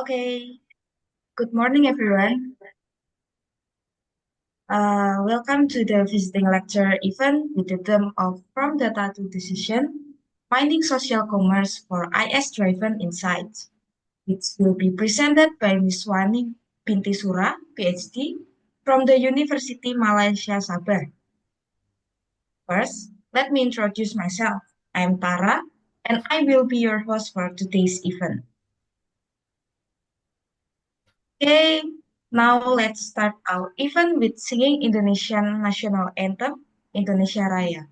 Okay, good morning, everyone. Welcome to the visiting lecture event with the theme of From Data to Decision, Finding Social Commerce for IS-Driven Insights, which will be presented by Ms. Suaini Binti Sura, PhD, from the University Malaysia, Sabah. First, let me introduce myself. I am Tara, and I will be your host for today's event. Okay, now let's start our event with singing Indonesian national anthem, Indonesia Raya.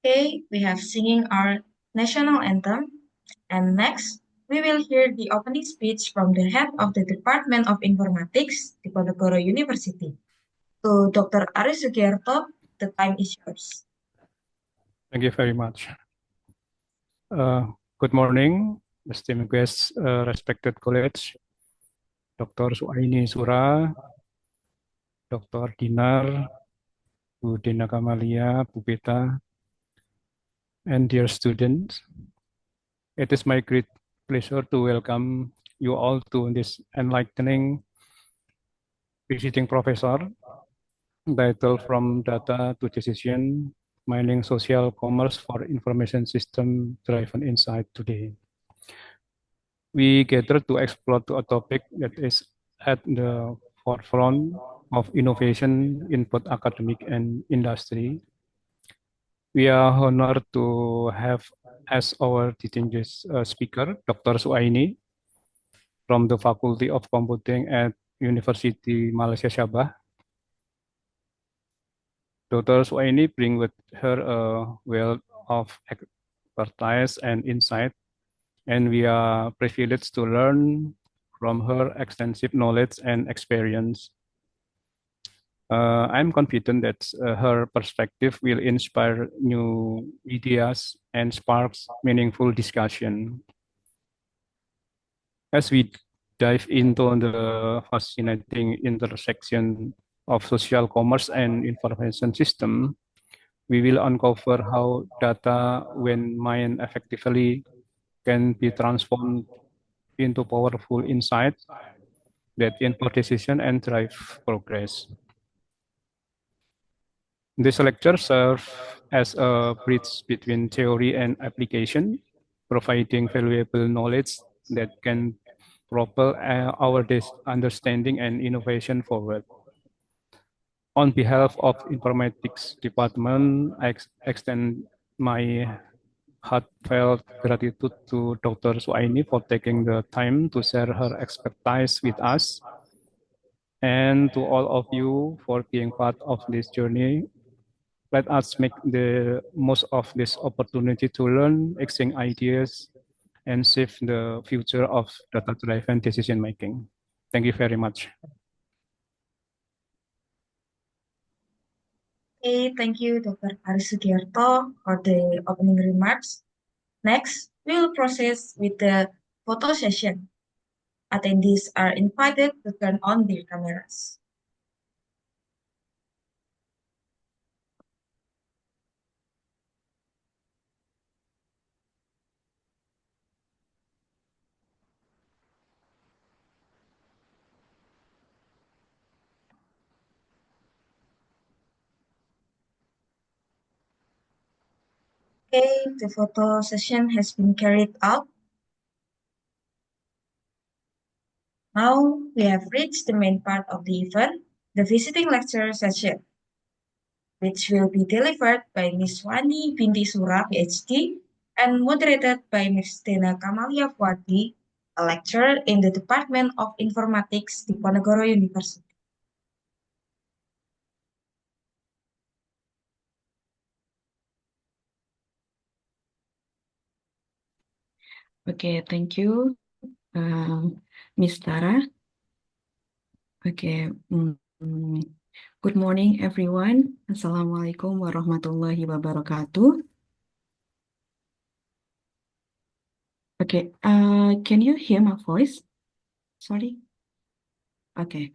Okay, we have singing our national anthem, and next we will hear the opening speech from the head of the Department of Informatics, Diponegoro University. To Dr. Aris Sugiarto, the time is yours. Thank you very much. Good morning, esteemed guests, respected colleagues, Dr. Suaini Sura, Dr. Dinar, Bu Dina Kamalia, Bu Beta, and dear students. It is my great pleasure to welcome you all to this enlightening visiting professor titled From Data to Decision, Mining Social Commerce for Information System Driven Insight today. We gather to explore a topic that is at the forefront of innovation in both academic and industry. We are honored to have as our distinguished speaker, Dr. Suaini from the Faculty of Computing at University Malaysia Sabah. Dr. Suaini brings with her a wealth of expertise and insight, and we are privileged to learn from her extensive knowledge and experience. I'm confident that her perspective will inspire new ideas and sparks meaningful discussion. As we dive into the fascinating intersection of social commerce and information system, we will uncover how data, when mined effectively, can be transformed into powerful insights that inform decision and drive progress. This lecture serves as a bridge between theory and application, providing valuable knowledge that can propel our understanding and innovation forward. On behalf of Informatics Department, I extend my heartfelt gratitude to Dr. Suaini for taking the time to share her expertise with us, and to all of you for being part of this journey. Let us make the most of this opportunity to learn, exchange ideas, and shape the future of data-driven decision making. Thank you very much. Okay, thank you, Dr. Aris Sugiarto, for the opening remarks. Next, we will proceed with the photo session. Attendees are invited to turn on their cameras. Okay, the photo session has been carried out. Now we have reached the main part of the event, the visiting lecture session, which will be delivered by Ms. Wani Binti Sura, PhD, and moderated by Ms. Dena Kamalia Fuadi, a lecturer in the Department of Informatics, Diponegoro University. Okay, thank you, Ms. Tara. Okay, good morning, everyone. Assalamualaikum warahmatullahi wabarakatuh. Okay, can you hear my voice? Sorry. Okay.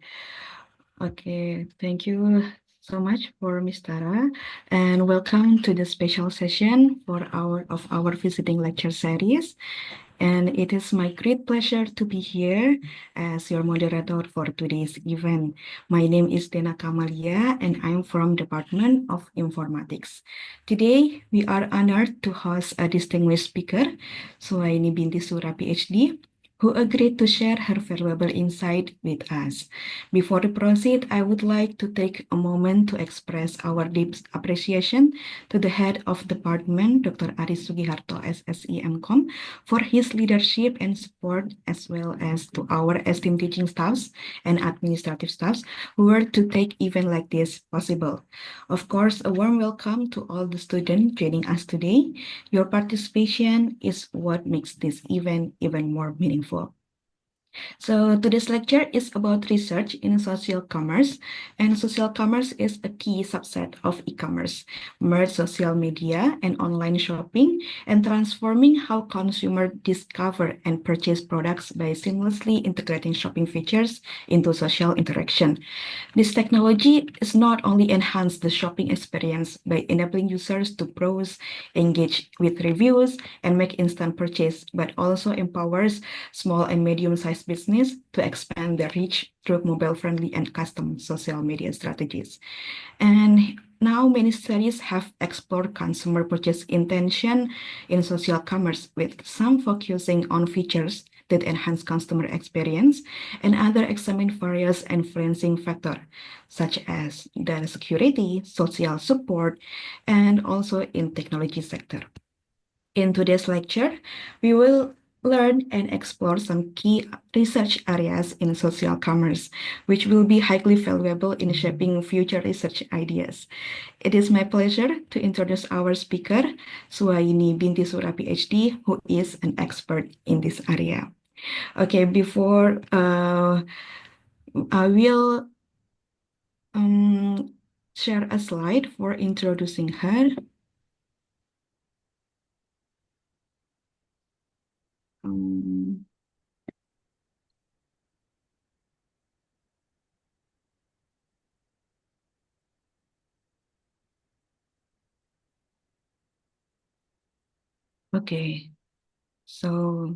Okay, thank you so much for Ms. Tara, and welcome to the special session for our visiting lecture series. And it is my great pleasure to be here as your moderator for today's event. My name is Dena Kamalia, and I'm from Department of Informatics. Today, we are honored to host a distinguished speaker, Suaini Binti Sura, PhD, who agreed to share her valuable insight with us. Before we proceed, I would like to take a moment to express our deep appreciation to the head of department, Dr. Aris Sugiharto, SSE MCom, for his leadership and support, as well as to our esteemed teaching staffs and administrative staffs who were to take event like this possible. Of course, a warm welcome to all the students joining us today. Your participation is what makes this event even more meaningful. So today's lecture is about research in social commerce, and social commerce is a key subset of e-commerce, merge social media and online shopping, and transforming how consumers discover and purchase products by seamlessly integrating shopping features into social interaction. This technology is not only enhance the shopping experience by enabling users to browse, engage with reviews, and make instant purchase, but also empowers small and medium-sized business to expand their reach through mobile-friendly and custom social media strategies. And now many studies have explored consumer purchase intention in social commerce, with some focusing on features that enhance customer experience and other examine various influencing factors such as data security, social support, and also in technology sector. In today's lecture, we will learn and explore some key research areas in social commerce, which will be highly valuable in shaping future research ideas. It is my pleasure to introduce our speaker, Suaini Binti Sura, PhD, who is an expert in this area. Okay, before I will share a slide for introducing her. Okay, so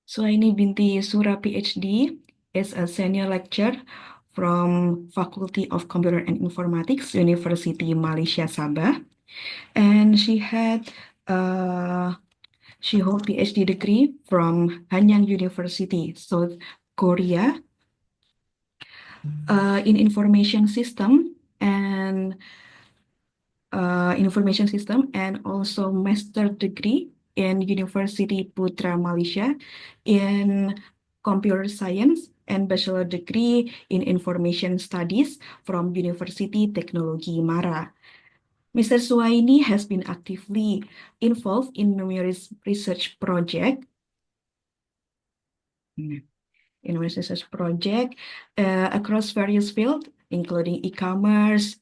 Suaini Binti Sura, PhD, is a senior lecturer from Faculty of Computer and Informatics, University Malaysia, Sabah, and she holds PhD degree from Hanyang University, South Korea, in information system and also master degree in University Putra Malaysia in computer science and bachelor degree in information studies from University Teknologi Mara. Mr. Suaini has been actively involved in numerous research projects across various fields, including e-commerce,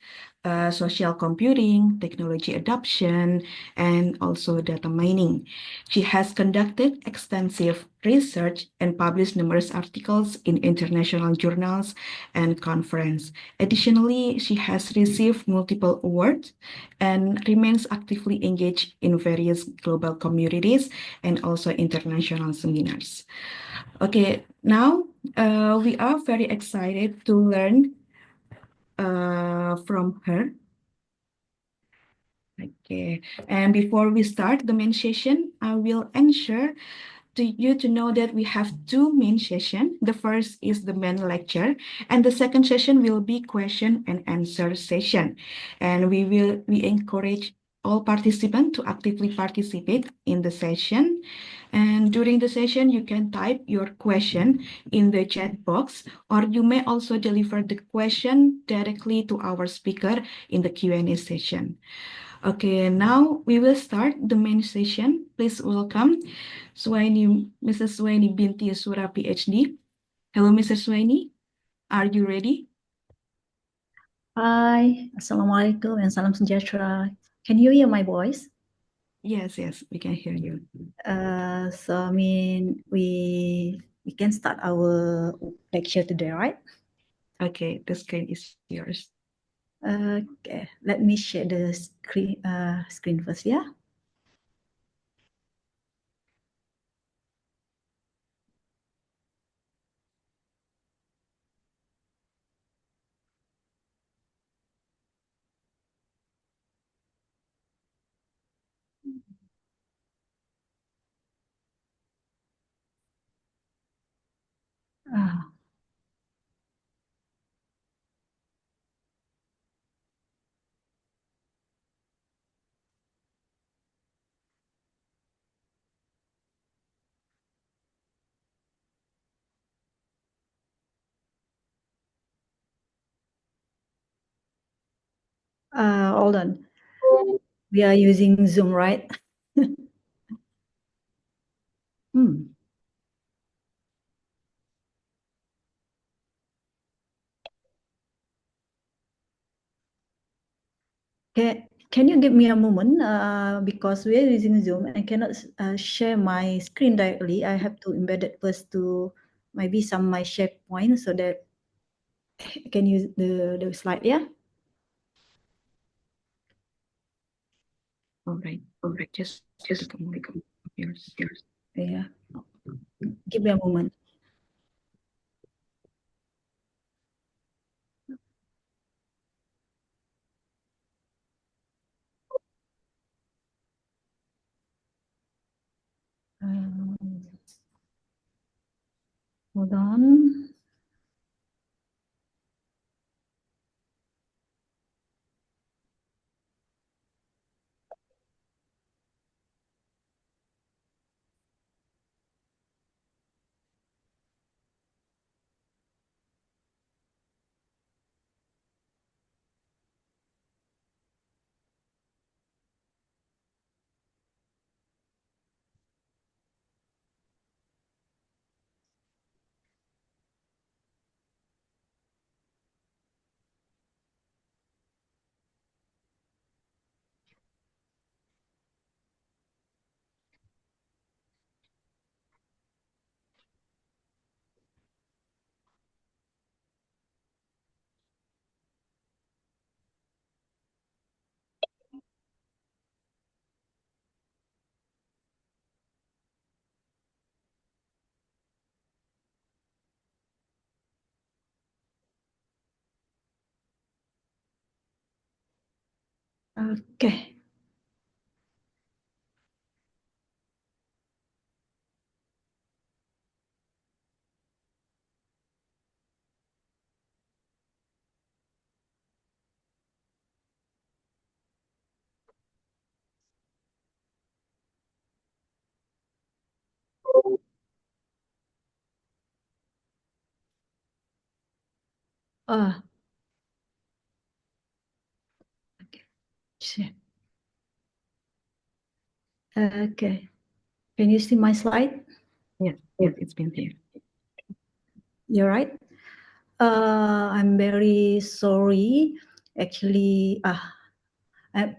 social computing, technology adoption, and also data mining. She has conducted extensive research and published numerous articles in international journals and conferences. Additionally, she has received multiple awards and remains actively engaged in various global communities and also international seminars. Okay, now we are very excited to learn from her. Okay, and before we start the main session, I will ensure to you to know that we have two main sessions. The first is the main lecture, and the second session will be question and answer session. And we encourage all participants to actively participate in the session. And during the session, you can type your question in the chat box, or you may also deliver the question directly to our speaker in the Q&A session. Okay, now we will start the main session. Please welcome Suaini, Mrs. Suaini Binti Sura, PhD. Hello, Mr. Suaini. Are you ready? Hi, Assalamualaikum and salam sejahtera. Can you hear my voice? Yes, we can hear you. So we can start our lecture today, right? Okay, the screen is yours. Okay, let me share the screen first, yeah. Ah. Hold on. We are using Zoom, right? Okay, can you give me a moment? Because we are using Zoom, I cannot share my screen directly. I have to embed it first to maybe some my SharePoint so that I can use the slide, yeah? All right. Just take a moment of yours. Yeah. Give me a moment. Hold on. Okay. Uh, okay. Okay. Can you see my slide? Yes, yes, it's been here. You're right. I'm very sorry. Actually,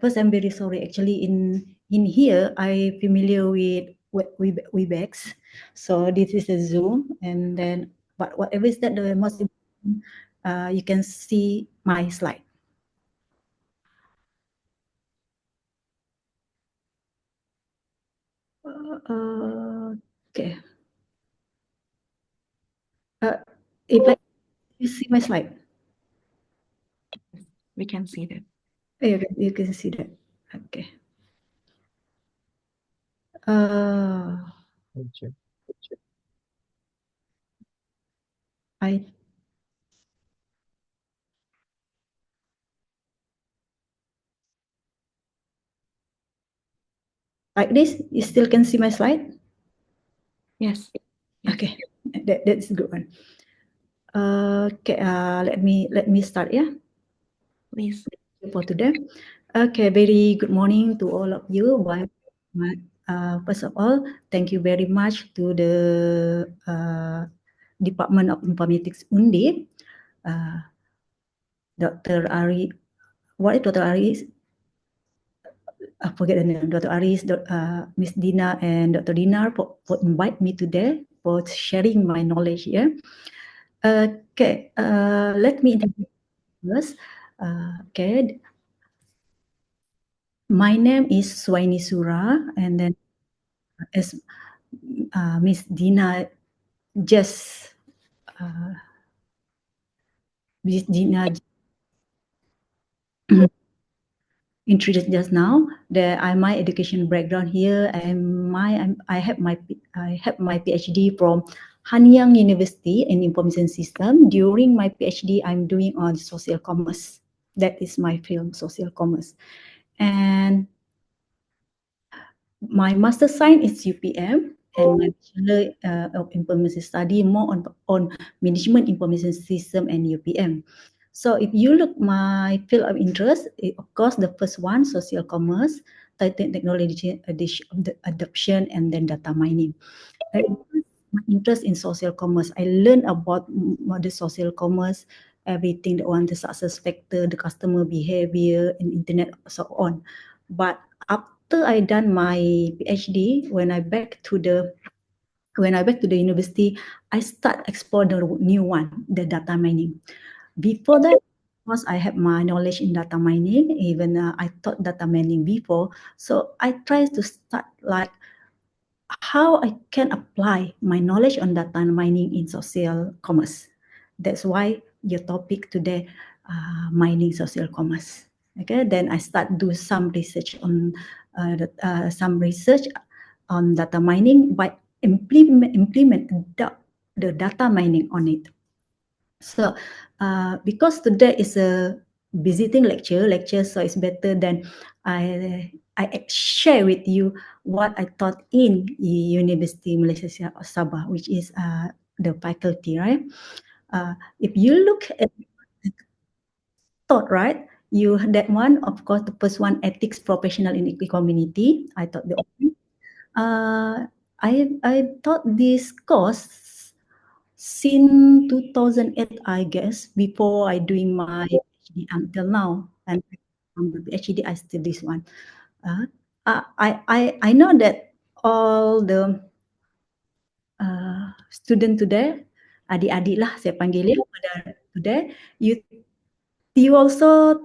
first I'm very sorry. Actually, in here I familiar with Webex, so this is a Zoom, and then but whatever is that the most important, you can see my slide. Okay. If you see my slide, We can see that. you can see that. Okay. I like this. You still can see my slide. Yes. Yes. Okay, that's a good one. Okay, let me start. Yeah, Please. for today. Okay, very good morning to all of you. First of all, thank you very much to the Department of Informatics Undip, Dr. Ari. What is Dr. Ari? I forget the name. Dr. Aris, Miss Dina, and Dr. Dinar for invite me today for sharing my knowledge here. Okay, let me introduce first. Okay, my name is Suaini Sura, and then as Miss Dina just Miss Dina introduced just now that my education background here, and I have my PhD from Hanyang University in Information System. During my PhD, I'm doing on social commerce. That is my field, social commerce, and my master science is UPM, and my bachelor of information study more on management information system and UPM. So if you look my field of interest, of course the first one, social commerce, technology adoption, and then data mining. My interest in social commerce. I learned about the social commerce, everything on the success factor, the customer behavior, and internet, so on. But after I done my PhD, when I back to the university, I start explore the new one, the data mining. Before that, of course, I have my knowledge in data mining. Even I taught data mining before, so I try to start like how I can apply my knowledge on data mining in social commerce. That's why your topic today, mining social commerce. Okay, then I start do some research on data mining by implement the data mining on it. So, because today is a visiting lecture, so it's better than I share with you what I taught in University Malaysia Sabah, which is the faculty, right? If you look at taught, right? You that one, of course, the first one, ethics professional in community. I taught the I taught this course since 2008, I guess, before I doing my PhD until now. And from the PhD, I still this one. I know that all the student today, adik-adik lah saya panggil ya, pada today, you also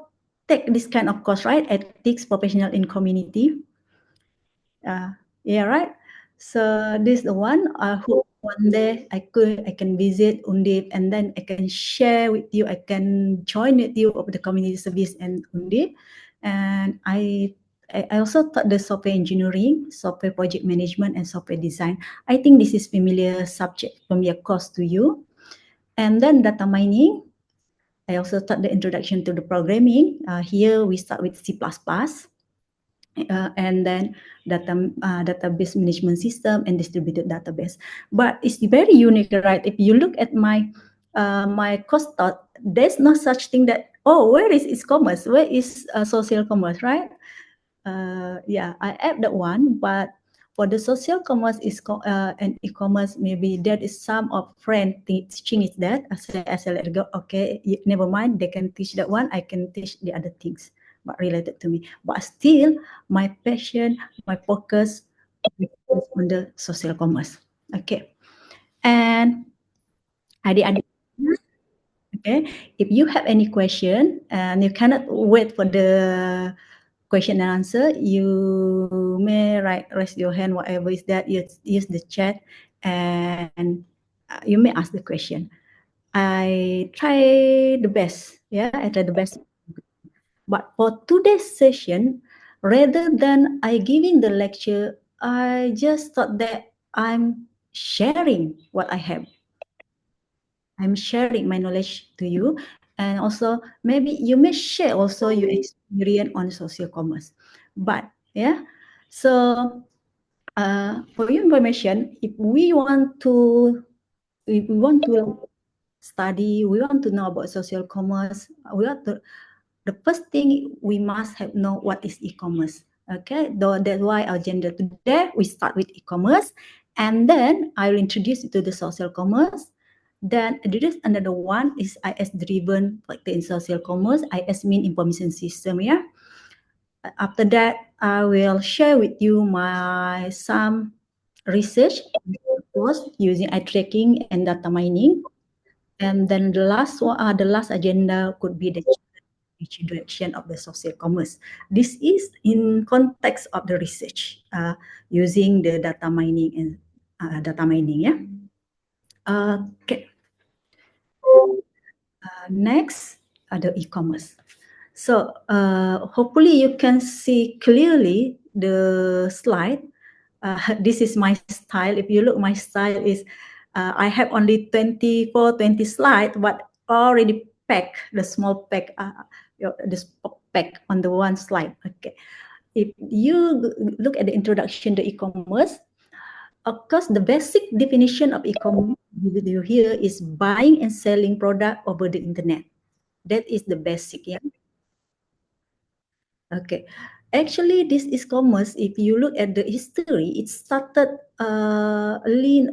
take this kind of course, right? Ethics professional in community. Yeah, right. So this is the one. I hope one day I can visit Undip, and then I can share with you. I can join with you of the community service and Undip. And I also taught the software engineering, software project management, and software design. I think this is familiar subject, familiar course to you. And then data mining. I also taught the introduction to the programming. Here we start with C++. And then database management system and distributed database. But it's very unique, right? If you look at my my course thought there's no such thing that, oh, where is e-commerce? Where is social commerce, right? Yeah, I add that one, but for the social commerce and e-commerce, maybe that is some of friend teaching is that. I say let it go. Okay, never mind. They can teach that one. I can teach the other things, but related to me. But still, my passion, my focus is on the social commerce. Okay, and adik-adik. Okay, if you have any question and you cannot wait for the question and answer, you may raise your hand, whatever is that, use the chat, and you may ask the question. I try the best, yeah, I try the best. But for today's session, rather than I giving the lecture, I just thought that I'm sharing what I have. I'm sharing my knowledge to you, and also maybe you may share also your experience on social commerce. But yeah, so for your information, if we want to study, we want to know about social commerce, the first thing we must have know what is e-commerce. Okay, that's why our agenda today we start with e-commerce, and then I will introduce you to the social commerce. Then there is another one is IS driven factor in social commerce. IS mean information system. Yeah. After that, I will share with you my some research was using eye tracking and data mining. And then the last agenda could be the direction of the social commerce. This is in context of the research using the data mining and data mining. Yeah. Okay. Next, the e-commerce. So hopefully you can see clearly the slide. This is my style. If you look, my style is I have only 20 slides, but already pack the small pack, the pack on the one slide. Okay. If you look at the introduction to e-commerce, of course, the basic definition of e-commerce video here is buying and selling product over the internet. That is the basic, yeah. Okay. Actually, this e-commerce, if you look at the history, it started in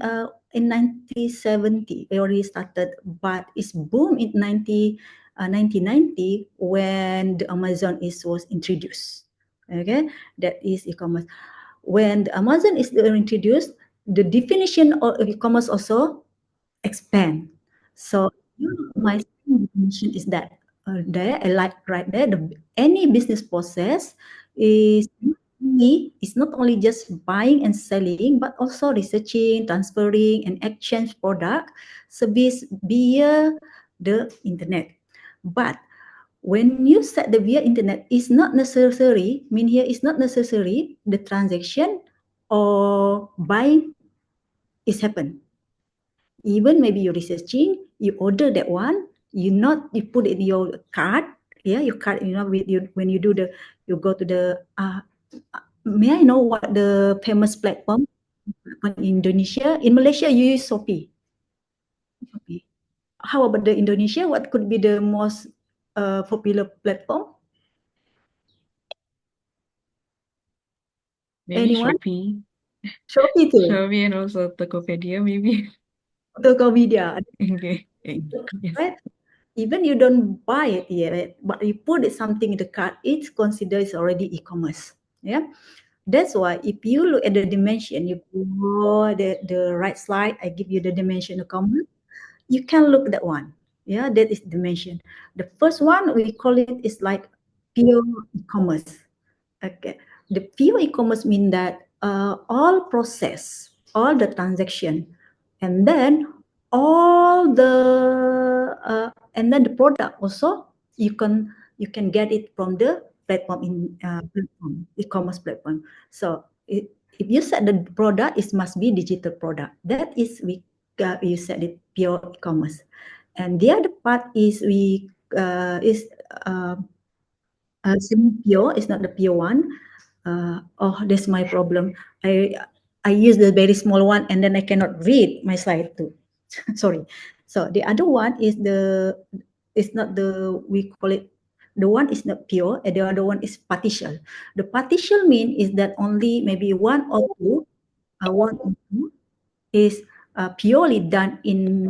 1970. It already started, but it's boomed in 1990 when the Amazon was introduced. Okay, that is e-commerce. When the Amazon is introduced, the definition of e-commerce also expand. So my definition is that there, I like right there, any business process is not only just buying and selling, but also researching, transferring, and exchange product service via the internet. But when you set the via internet, is not necessary, here is not necessary the transaction or buying is happen. Even maybe you're researching, you order that one, you put it in your cart, yeah, your cart, with you when you go to the may I know what the famous platform in Indonesia? In Malaysia, you use Shopee. How about the Indonesia? What could be the most popular platform? Maybe Anyone? Shopee. Shopee too. Shopee and also Tokopedia, maybe. Tokopedia. Okay. Yes. Right? Even you don't buy it yet, but you put something in the cart, it's considered already e-commerce. Yeah. That's why if you look at the dimension, you go the right slide, I give you the dimension of commerce. You can look at that one. Yeah, that is dimension. The first one we call it is like pure e-commerce. Okay. The pure e-commerce mean that all process, all the transaction, and then and then the product also you can get it from the platform e-commerce platform. So if you set the product, it must be digital product. That is you set it pure e-commerce, and the other part is semi-pure. It's not the pure one. That's my problem. I use the very small one, and then I cannot read my slide too. Sorry. So the other one is it's not the, we call it, the one is not pure, and the other one is partial. The partial mean is that only maybe one or two is purely done in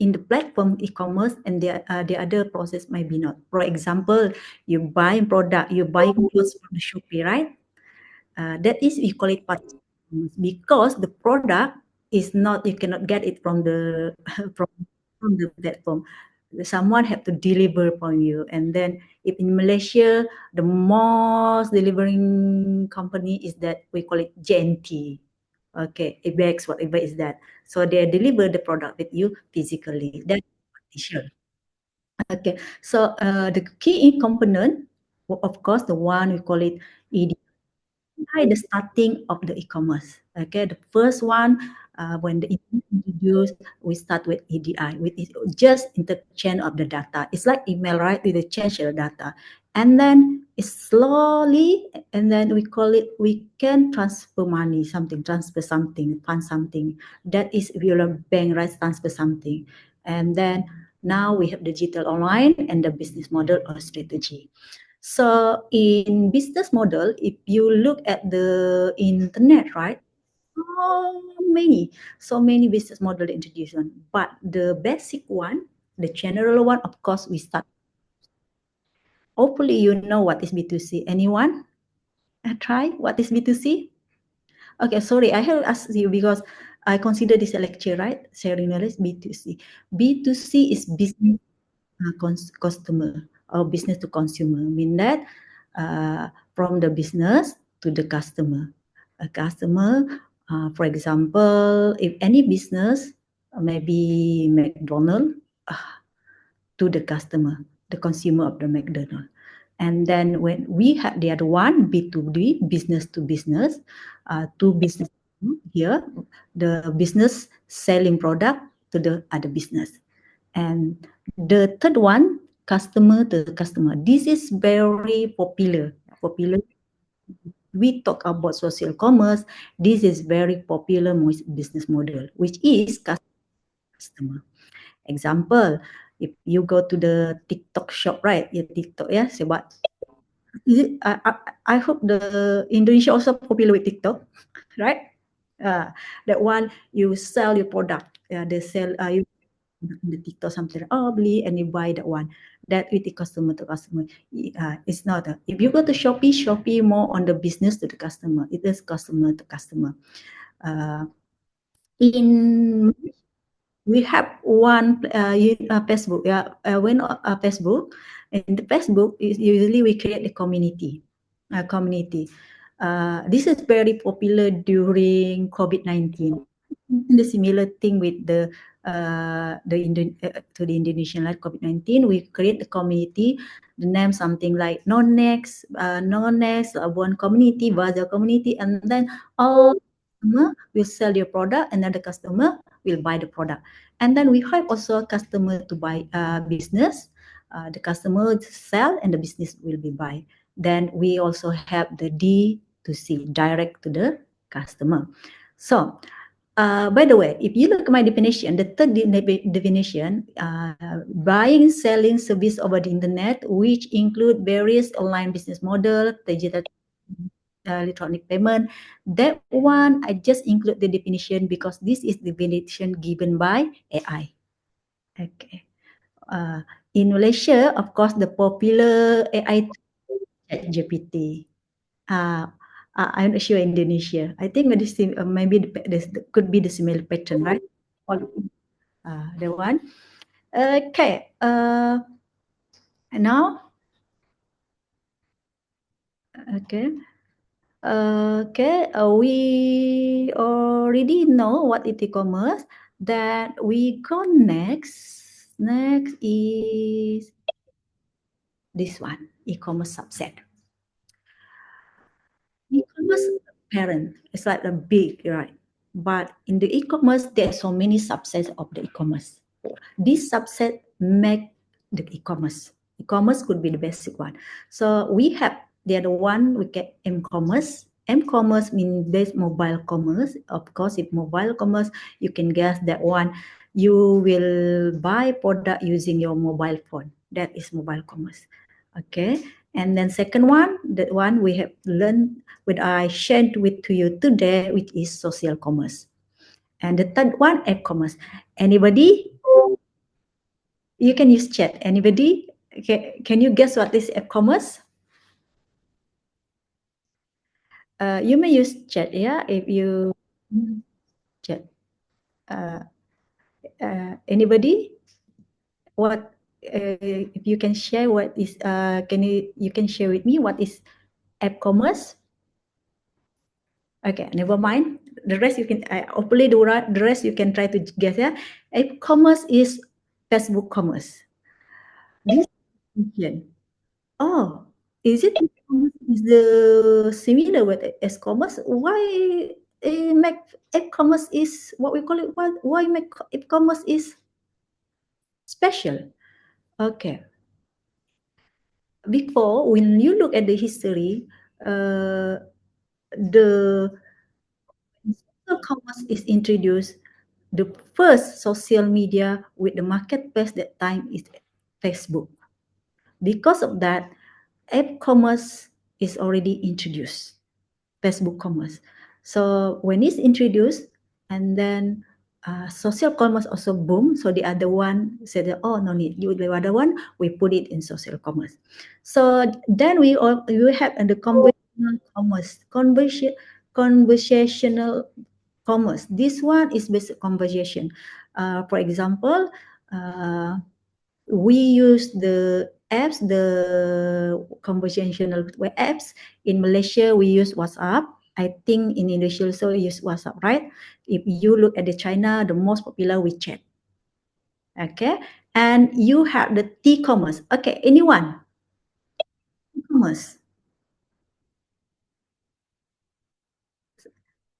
the platform e-commerce, and the other process might be not. For example, you buy product, you buy clothes from the Shopee, right? That is, we call it partial e-commerce, because the product is not, you cannot get it from the from the platform. Someone have to deliver from you. And then if in Malaysia, the most delivering company is that we call it JNT. Okay, ABEX, whatever is that. So they deliver the product with you physically. That's partial. Okay, so the key component, of course, the one we call it ED, by the starting of the e-commerce. Okay, the first one, when the internet introduced, we start with EDI, with just interchange of the data. It's like email, right? We change the data, and then it's slowly, and then we call it, we can transfer money, something, transfer something, fund something. That is, if you're a bank, right? Transfer something, and then now we have digital online and the business model or strategy. So in business model, if you look at the internet, right? So many business model introduced, but the basic one, the general one, of course, we start. Hopefully, you know what is B2C. Anyone? Try what is B2C? Okay, sorry, I have asked you because I consider this a lecture, right? Sharing knowledge, B2C. B2C is business customer or business to consumer, mean that from the business to the customer. A customer, for example, if any business, maybe McDonald's, to the customer, the consumer of the McDonald's. And then when we have the other one, B2B, business to business, to business here, the business selling product to the other business. And the third one, customer to customer. This is very popular. We talk about social commerce. This is very popular business model, which is customer. Example, if you go to the TikTok shop, right? Your TikTok, yeah, sebab I hope the Indonesia also popular with TikTok, right? That one, you sell your product. They sell you the TikTok something. Oh, beli and you buy that one. That with the customer to customer. It's not. If you go to Shopee, Shopee more on the business to the customer. It is customer to customer. In we have one Facebook. When Facebook, in the Facebook is usually we create the community. This is very popular during COVID-19. The similar thing with the to the Indonesian like COVID-19, we create the community. The name something like non-next, one community, Bazaar community, and then all customer will sell your product, and then the customer will buy the product. And then we have also a customer to buy business. The customer sell and the business will be buy. Then we also have the D2C, direct to the customer. So, by the way, if you look at my definition, the third definition, buying, selling service over the internet, which include various online business model, digital electronic payment. That one, I just include the definition because this is the definition given by AI. Okay. In Malaysia, of course, the popular AI ChatGPT. I'm not sure Indonesia. I think maybe this could be the similar pattern, right? The one. Okay. And now, okay. We already know what is e-commerce. That we go next. Next is this one, e-commerce subset. E-commerce parent is like a big, right? But in the e-commerce, there are so many subsets of the e-commerce. This subset make the e-commerce. E-commerce could be the basic one. So we have the other one, we get m-commerce. M-commerce means this mobile commerce. Of course, if mobile commerce, you can guess that one, you will buy product using your mobile phone. That is mobile commerce. Okay. And then second one, that one we have learned, what I shared with to you today, which is social commerce. And the third one, e-commerce. Anybody? You can use chat. Anybody? Can you guess what is e-commerce? You may use chat, yeah, if you chat. Anybody? What? If you can share what is? You can share with me what is e-commerce? Okay, never mind. The rest you can. Hopefully the rest you can try to guess. Yeah, e-commerce is Facebook commerce. This question. Oh, is it is the similar with e-commerce? Why make e-commerce is what we call it? Why make e-commerce is special? Okay. Before, when you look at the history, the social commerce is introduced. The first social media with the marketplace that time is Facebook. Because of that, e-commerce is already introduced. Facebook commerce. So when it's introduced, and then social commerce also boom. So the other one said, oh, no need. You the other one, we put it in social commerce. So then we have the conversational commerce, conversational commerce. This one is based on conversation. For example, we use the apps, the conversational web apps. In Malaysia, we use WhatsApp. I think in Indonesia also use WhatsApp, right? If you look at the China, the most popular WeChat. Okay, and you have the T-commerce. Okay, anyone? T-commerce.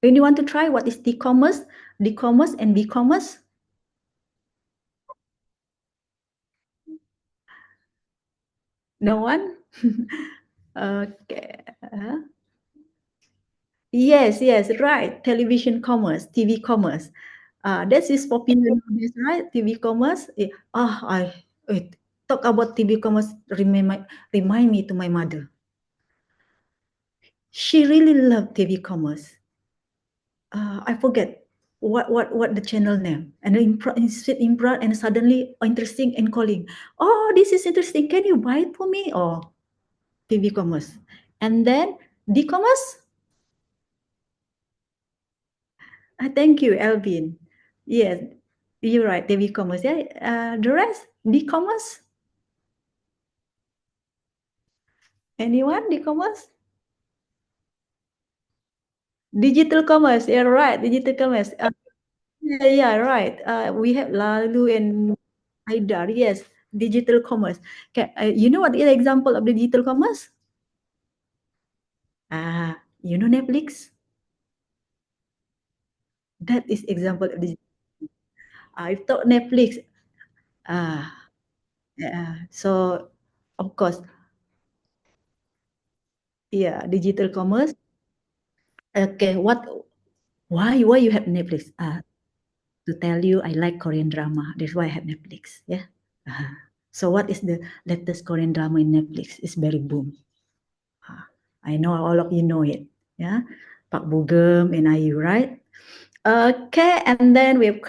Anyone to try what is T-commerce, D-commerce, and B-commerce? No one? Okay. Yes, right. Television commerce, TV commerce. That is popular nowadays, right? TV commerce. Talk about TV commerce. Remind me to my mother. She really loved TV commerce. I forget what the channel name. And then sit in front and suddenly interesting and calling. Oh, this is interesting. Can you buy it for me? Or TV commerce. And then D-commerce. Thank you, Alvin. Yes, you're right. The e-commerce. Yeah. The rest, e-commerce. Anyone? E-commerce? Digital commerce. Yeah, right. Digital commerce. Yeah, right. We have Lalu and Aidar. Yes, digital commerce. Okay. You know what is the example of the digital commerce? You know Netflix? That is example of digital. I thought Netflix. So of course, yeah, digital commerce. Okay, why you have Netflix? To tell you, I like Korean drama. That's why I have Netflix. Yeah. So what is the latest Korean drama in Netflix? It's very boom. I know all of you know it. Yeah, Pak Bugem and IU, right? Okay, and then we have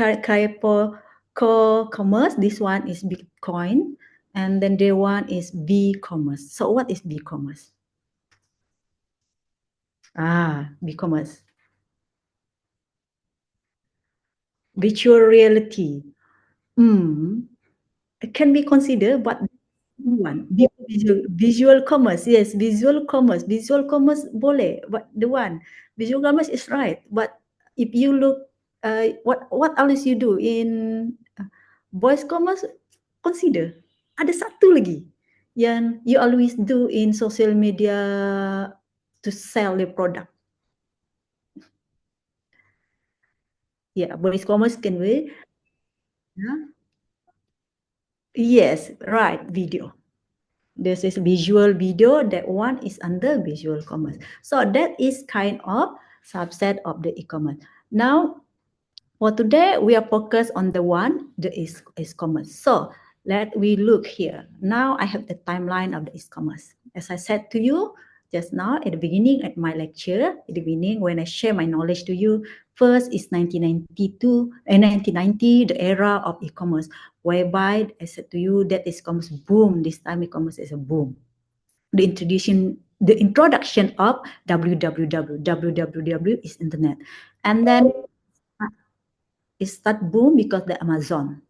commerce. This one is Bitcoin, and then the one is B-commerce. So what is B-commerce? B-commerce. Virtual reality. It can be considered, but one visual commerce. Yes, visual commerce. Visual commerce boleh, but the one visual commerce is right. But if you look, what else you do in voice commerce? Consider ada satu lagi yang you always do in social media to sell the product. Yeah, voice commerce can be. Yeah. Yes, right. Video. This is visual video. That one is under visual commerce. So that is kind of subset of the e-commerce. Now, for today, we are focused on the one, the e-commerce. So let we look here. Now I have the timeline of the e-commerce. As I said to you just now at the beginning at my lecture, at the beginning when I share my knowledge to you, first is 1992 and 1990, the era of e-commerce, whereby I said to you that e-commerce boom. This time e-commerce is a boom. The introduction of www is internet, and then it start boom because the Amazon,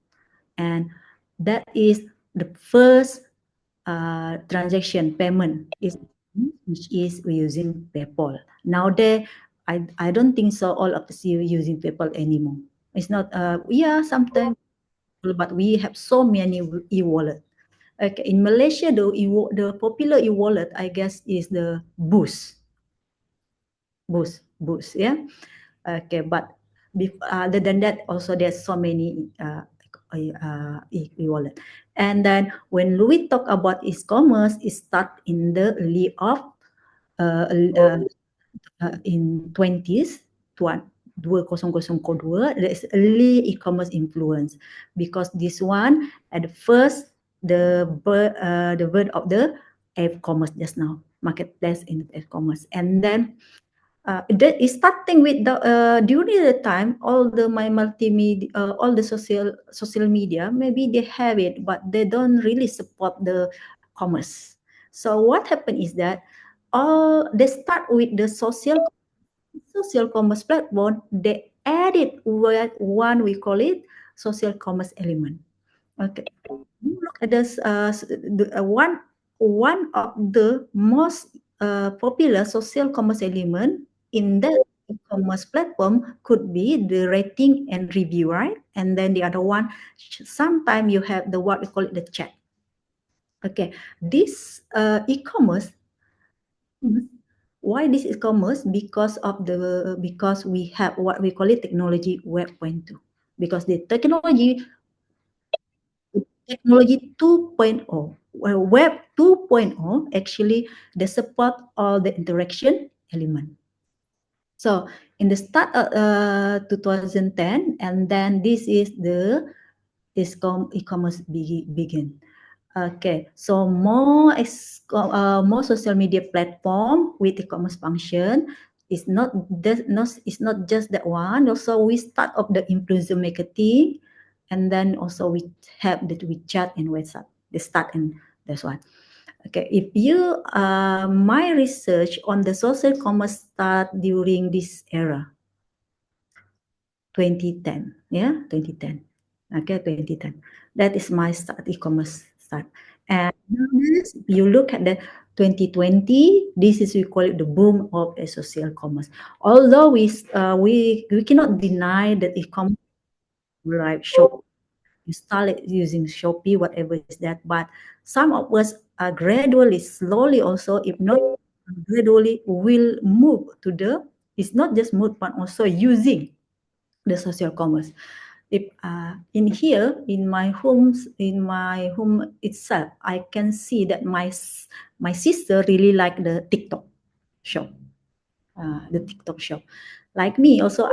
and that is the first transaction payment is which is we using PayPal. Nowadays, I don't think so all of us are using PayPal anymore. It's not yeah sometimes, but we have so many e-wallet. Okay, in Malaysia, the popular e-wallet I guess is the Boost, yeah. Okay, but other than that, also there's so many e-wallet. And then when we talk about e-commerce, it start in the early of in 20s, 2002, there is early e-commerce influence, because this one at first the birth of the e-commerce just now, marketplace in e-commerce, and then that is starting with the during the time all the my multimedia, all the social media, maybe they have it, but they don't really support the commerce. So what happened is that all they start with the social commerce platform. They added one we call it social commerce element. Okay, you look at this one of the most popular social commerce element in that e-commerce platform could be the rating and review, right? And then the other one, sometimes you have the what we call it the chat. Okay, this e-commerce, why this e-commerce? Because we have what we call it technology web 2.0, because the technology 2.0, well, web 2.0 actually they support all the interaction element. So in the start of 2010, and then this is the e-commerce begin. Okay, so more social media platform with e-commerce function is not just that one. Also, we start of the influencer marketing, and then also we have the WeChat and WhatsApp. They start in this one. Okay, if you my research on the social commerce start during this era, 2010, yeah, 2010. Okay, 2010. That is my start, e-commerce start. And if you look at the 2020, this is we call it the boom of a social commerce. Although we cannot deny that e-commerce like shop, you start using Shopee, whatever is that, but some of us are gradually, slowly also, if not gradually, will move to the, it's not just move, but also using the social commerce. If in here in my home itself, I can see that my sister really like the TikTok shop, Like me also,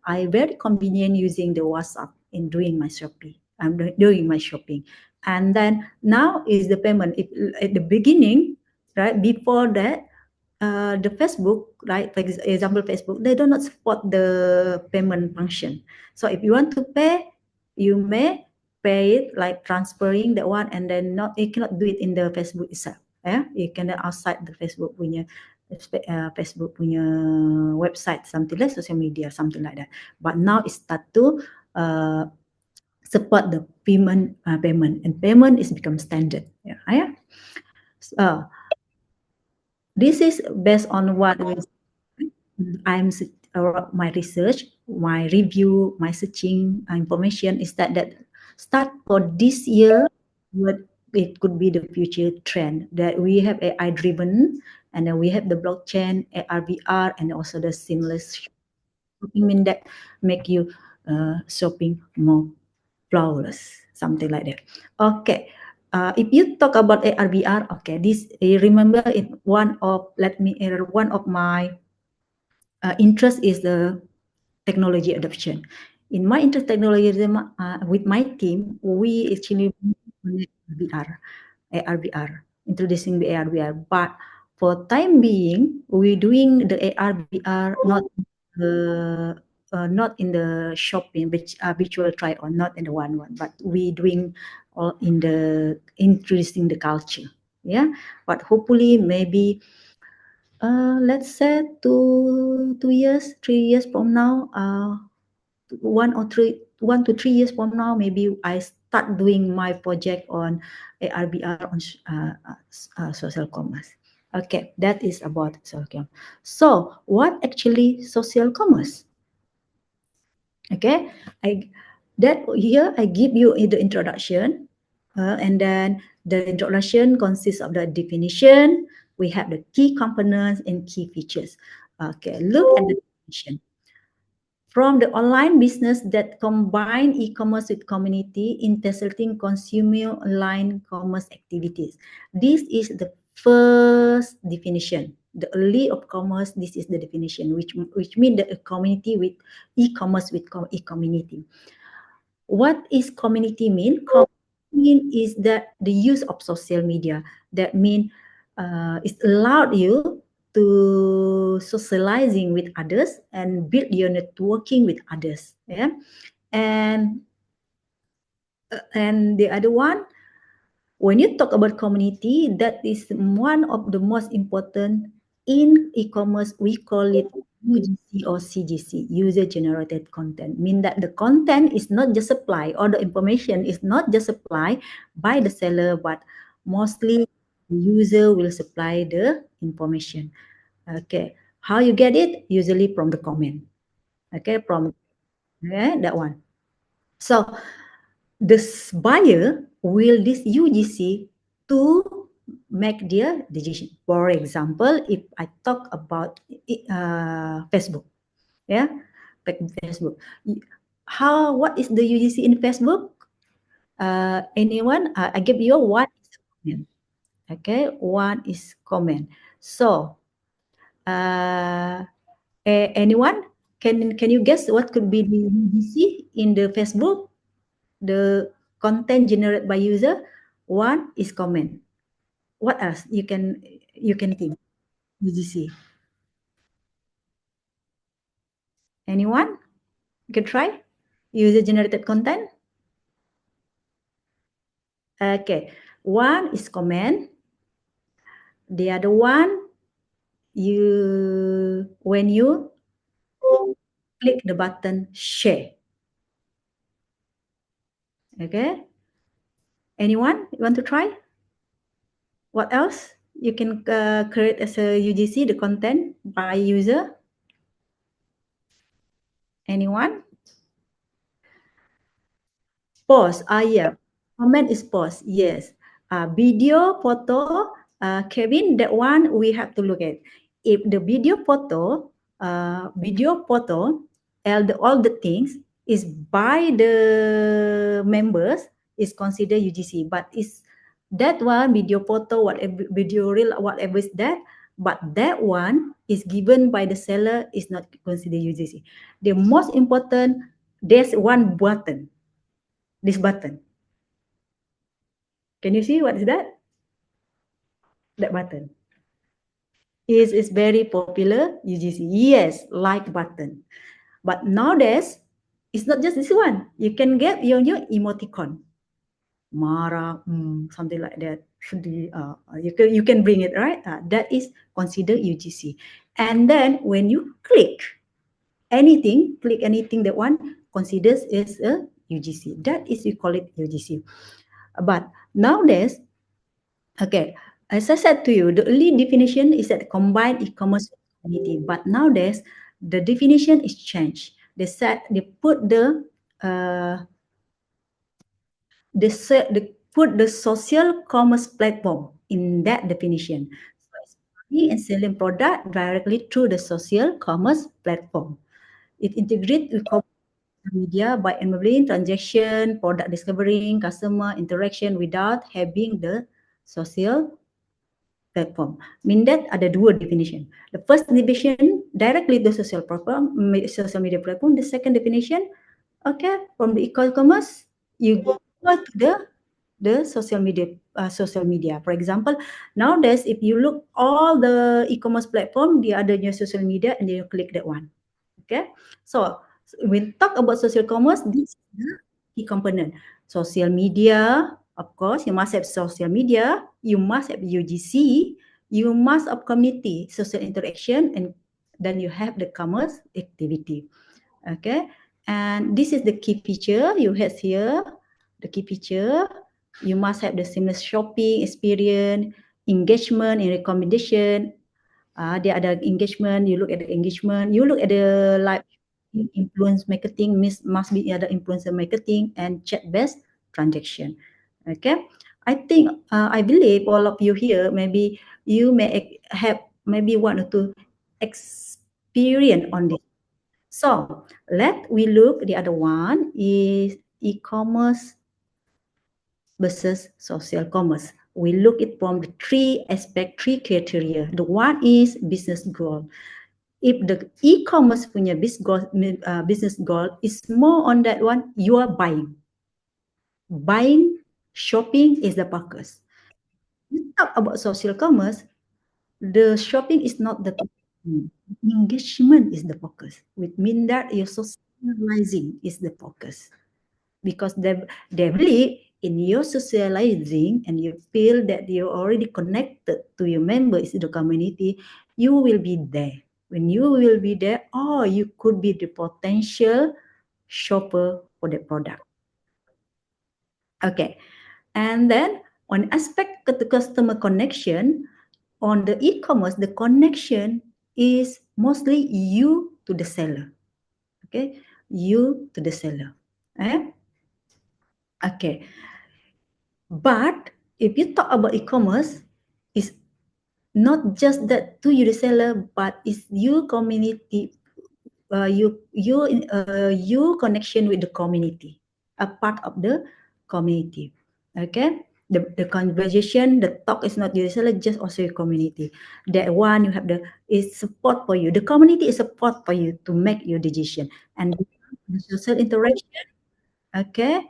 I very convenient using the WhatsApp in doing my shopping. I'm doing my shopping, and then now is the payment. If, at the beginning, right before that, the Facebook, right? For example, Facebook, they do not support the payment function. So if you want to pay, you may pay it like transferring that one, and then you cannot do it in the Facebook itself. Yeah, you can outside the Facebook punya website, something like social media, something like that. But now it start to support the payment, and payment is become standard. Yeah. This is based on what my research, my review, my searching information is that start for this year, what it could be the future trend, that we have AI driven, and then we have the blockchain, AR, VR, and also the seamless shopping, that make you shopping more flawless, something like that. Okay. if you talk about AR/VR, okay, this remember one of my interest is the technology adoption. In my interest technology with my team, we actually VR, AR/VR, introducing the AR/VR. But for time being, we're doing the AR/VR not in the shopping, which virtual try on, not in the one, but we doing all in the introducing the culture. Yeah, but hopefully maybe let's say 2 years, 3 years from now, 1 to 3 years from now, maybe I start doing my project on AR/VR on social commerce. Okay, that is about social commerce. So what actually social commerce? Okay, here I give you the introduction, and then the introduction consists of the definition. We have the key components and key features. Okay, look at the definition. From the online business that combine e-commerce with community, intersecting consumer online commerce activities. This is the first definition. The early of commerce, this is the definition, which means that a community with e-commerce with e-community. What is community mean? Community is that the use of social media. That means it allowed you to socializing with others and build your networking with others. Yeah, and the other one, when you talk about community, that is one of the most important in e-commerce. We call it UGC or CGC, user generated content. Mean that the content is not just supplied, or the information is not just supplied by the seller, but mostly the user will supply the information. Okay, how you get it? Usually from the comment. Okay, from that one. So this buyer will this UGC to make their decision. For example, if I talk about Facebook, yeah, Facebook. What is the UGC in Facebook? Anyone? I give you one is comment. Okay, one is comment. So, anyone can you guess what could be the UGC in the Facebook? The content generated by user. One is comment. What else you can think? UGC. Anyone? You can try. User generated content. Okay. One is comment. The other one, when you click the button share. Okay. Anyone you want to try? What else you can create as a UGC, the content by user? Anyone? Pause. Yeah. Comment is pause. Yes. Video, photo. Kevin, that one we have to look at. If the video, photo, all the things is by the members is considered UGC. But is that one video, photo, whatever video, reel, whatever is that. But that one is given by the seller is not considered UGC. The most important, there's one button. This button. Can you see what is that? That button. Is very popular UGC. Yes, like button. But nowadays, it's not just this one. You can get your new emoticon. Marah, something like that. You can bring it, right? That is considered UGC. And then when you click anything, that one considers as a UGC. That is, we call it UGC. But nowadays, okay, as I said to you, the early definition is that combined e-commerce community. But nowadays, the definition is changed. They put the social commerce platform in that definition. So it's buying and selling product directly through the social commerce platform. It integrates with media by enabling transaction, product discovering, customer interaction without having the social platform. Mean that ada dua definition. The first definition directly the social platform, social media platform. The second definition, okay, from the e-commerce, you go to the social media. For example, nowadays if you look all the e-commerce platform, the other social media, and then you click that one. Okay, so when talk about social commerce, this is the key component. Social media, of course, you must have social media, you must have UGC, you must have community, social interaction, and then you have the commerce activity. Okay, and this is the key feature you have here. The key feature, you must have the seamless shopping experience, engagement and recommendation. Dia ada engagement, you look at the engagement, you look at the live influence marketing, must be ada influencer marketing and chat-based transaction. Okay, I think, I believe all of you here, maybe you may have maybe one or two experience on this. So let we look, the other one is e-commerce versus social commerce. We look it from the three aspect, three criteria. The one is business goal. If the e-commerce punya business goal is more on that one, you are buying. Buying, shopping is the focus. You talk about social commerce, the shopping is not the engagement is the focus. Which means that your socializing is the focus. Because they believe in your socializing and you feel that you're already connected to your members in the community, you will be there. When you will be there, or you could be the potential shopper for the product. Okay, and then on aspect of the customer connection, on the e-commerce, the connection is mostly you to the seller. Okay, you to the seller. Okay, but if you talk about e-commerce, it's not just that to you the seller, but it's you community, you connection with the community, a part of the community. Okay, the conversation, the talk is not you the seller, just also your community. That one you have is support for you. The community is support for you to make your decision, and the social interaction. Okay,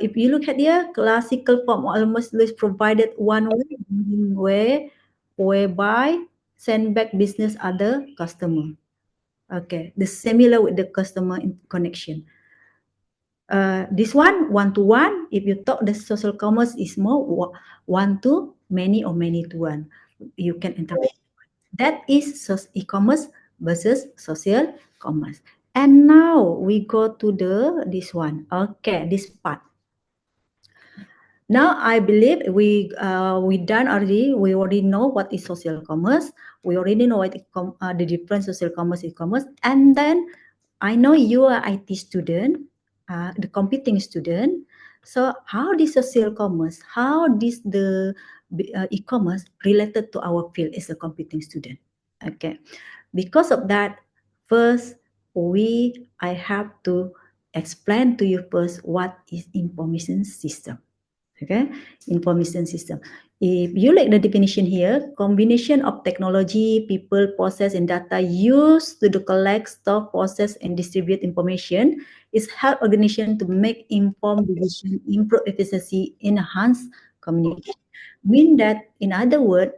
if you look at here, classical form almost is provided one way whereby send back business other customer. Okay, the similar with the customer connection. This one to one. If you talk the social commerce is more one to many or many to one. You can interact. That is e-commerce versus social commerce. And now we go to this one. Okay, this part. Now I believe we done already. We already know what is social commerce. We already know what the different social commerce, e-commerce. And then I know you are IT student, the computing student. So how this social commerce, how this the e-commerce related to our field as a computing student? Okay, because of that, first I have to explain to you first what is information system. Okay, information system. If you like the definition here, combination of technology, people, process, and data used to collect, store, process, and distribute information is help organization to make informed decision, improve efficiency, enhance communication. Mean that, in other words,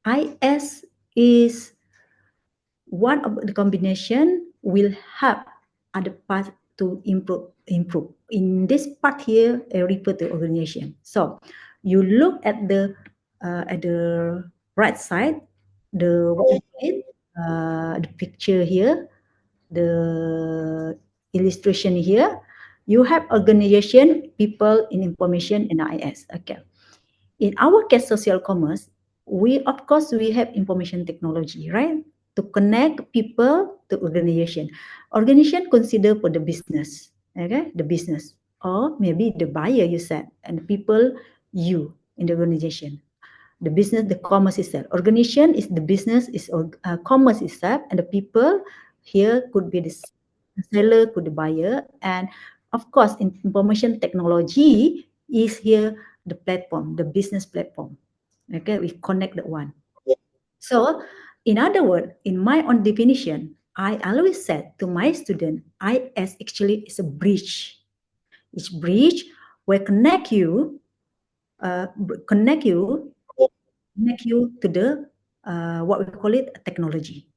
IS is one of the combination will help other parts to improve. In this part here, I refer to organization. So you look at the right side, the picture here, the illustration here. You have organization, people, in information, and IS. Okay. In our case, social commerce, we have information technology, right? To connect people to organization. Organization consider for the business, okay? The business, or maybe the buyer you said, and the people you in the organization. The business, the commerce itself. Organization is the business, is commerce itself, and the people here could be this the seller, could the buyer, and of course, information technology is here the platform, the business platform. Okay, we connect that one. So, in other words, in my own definition, I always said to my student, IS actually is a bridge. It's bridge where connect you to the what we call it a technology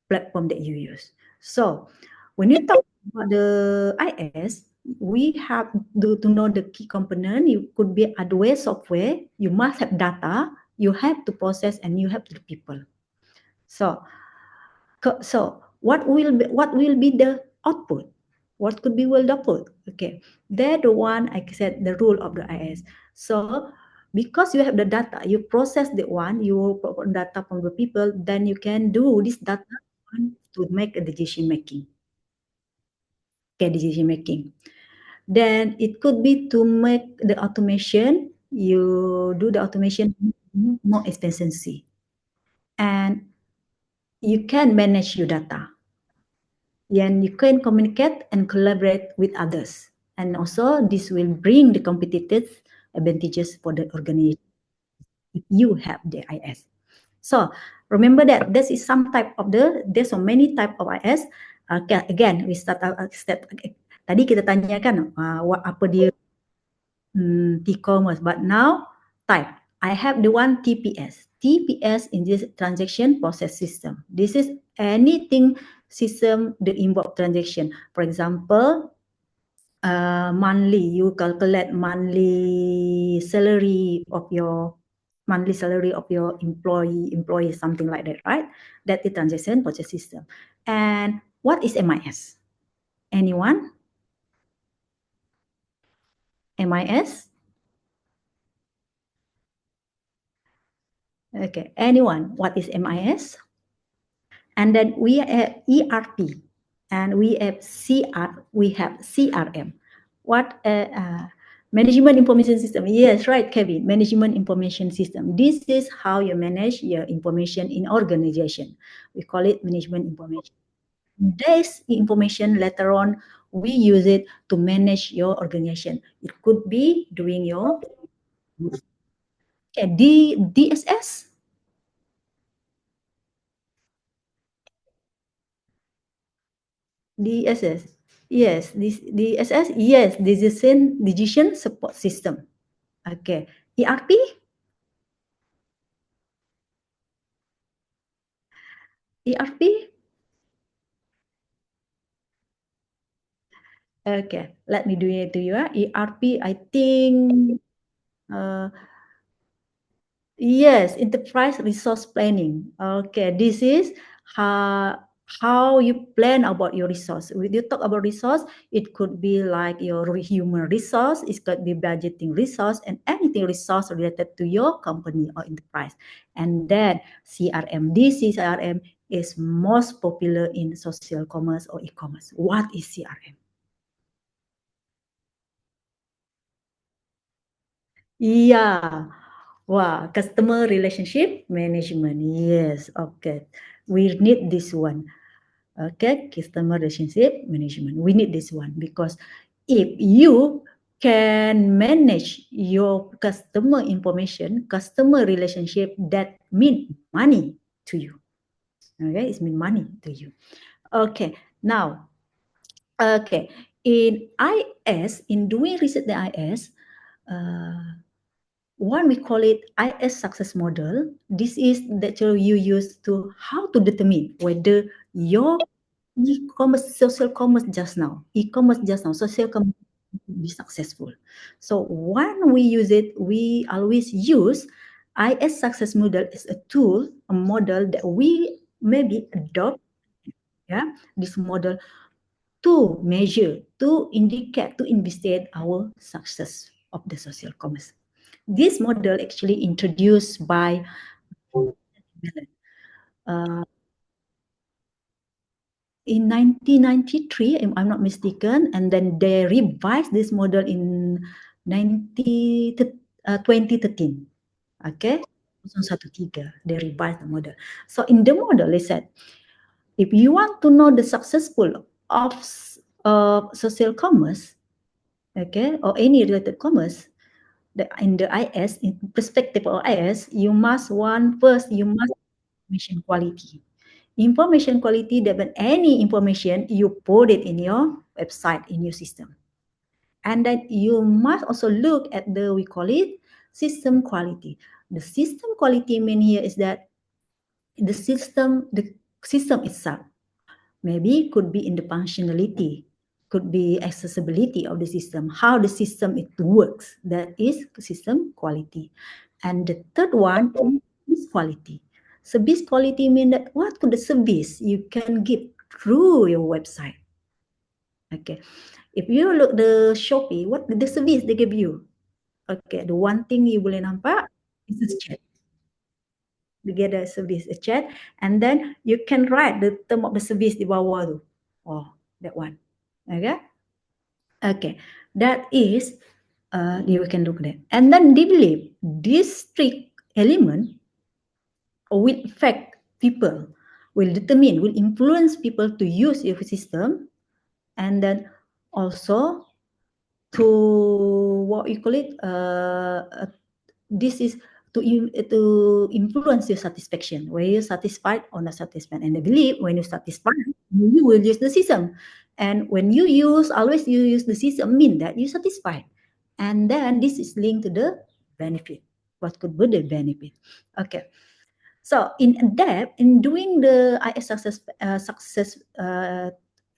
platform that you use. So when you talk about the IS, we have to know the key component. You could be hardware, software. You must have data. You have to process, and you have the people. So what will be the output? What could be well output? Okay, that the one I said the rule of the IS. So because you have the data, you process the one, you put data from the people, then you can do this data to make a decision making. Okay, decision making. Then it could be to make the automation. You do the automation more efficiency, and you can manage your data. And you can communicate and collaborate with others. And also this will bring the competitive advantages for the organization if you have the IS. So remember that this is some type of there's so many type of IS. Okay, again, we start step. Tadi kita tanyakan apa dia e-commerce, but now type. I have the one TPS. TPS in this transaction process system. This is anything system that involve transaction. For example, monthly, you calculate monthly salary of your employee, something like that, right? That is transaction process system. And what is MIS? Anyone? MIS? Okay, anyone? What is MIS? And then we have ERP, and we have CRM. What management information system? Yes, right, Kevin. Management information system. This is how you manage your information in organization. We call it management information. This information later on we use it to manage your organization. It could be doing your DSS. DSS. Yes, this DSS. Yes, decision support system. Okay. ERP. ERP. Okay. Let me do it to you. ERP. I think. Yes, enterprise resource planning. Okay, this is how you plan about your resource. When you talk about resource, it could be like your human resource, it could be budgeting resource, and anything resource related to your company or enterprise. And then CRM. This CRM is most popular in social commerce or e-commerce. What is CRM? Yeah. Wow, customer relationship management. Yes, okay. We need this one. Okay, customer relationship management. We need this one because if you can manage your customer information, customer relationship, that mean money to you. Okay, it mean money to you. Okay, now, okay, in IS, in doing research the IS, one we call it IS success model. This is that you use to how to determine whether your e-commerce, social commerce just now, social commerce will be successful. So when we use it, we always use IS success model as a tool, a model that we maybe adopt, yeah, this model to measure, to indicate, to investigate our success of the social commerce. This model actually introduced by in 1993, if I'm not mistaken, and then they revised this model in 2013. Okay, 2013, they revised the model. So in the model, they said, if you want to know the successful of social commerce, okay, or any related commerce, in the IS, in perspective of IS, you must information quality. Information quality, that means any information you put it in your website, in your system. And then you must also look at we call it system quality. The system quality mean here is that the system itself, maybe could be in the functionality, could be accessibility of the system, how the system it works. That is system quality. And the third one is quality. Service quality mean that what could the service you can give through your website. Okay, if you look the Shopee, what the service they give you? Okay, the one thing you boleh nampak is the chat. You get a service, a chat, and then you can write the term of the service di bawah tu. Oh, that one. Okay? Okay, that is, you can look at that. And then they believe this strict element will affect people, will influence people to use your system, and then also to what you call it, this is to influence your satisfaction, whether you're satisfied or not satisfied. And I believe when you're satisfied, you will use the system. And when you always use the system, mean that you're satisfied. And then this is linked to the benefit. What could be the benefit? Okay. So in depth, in doing the IS success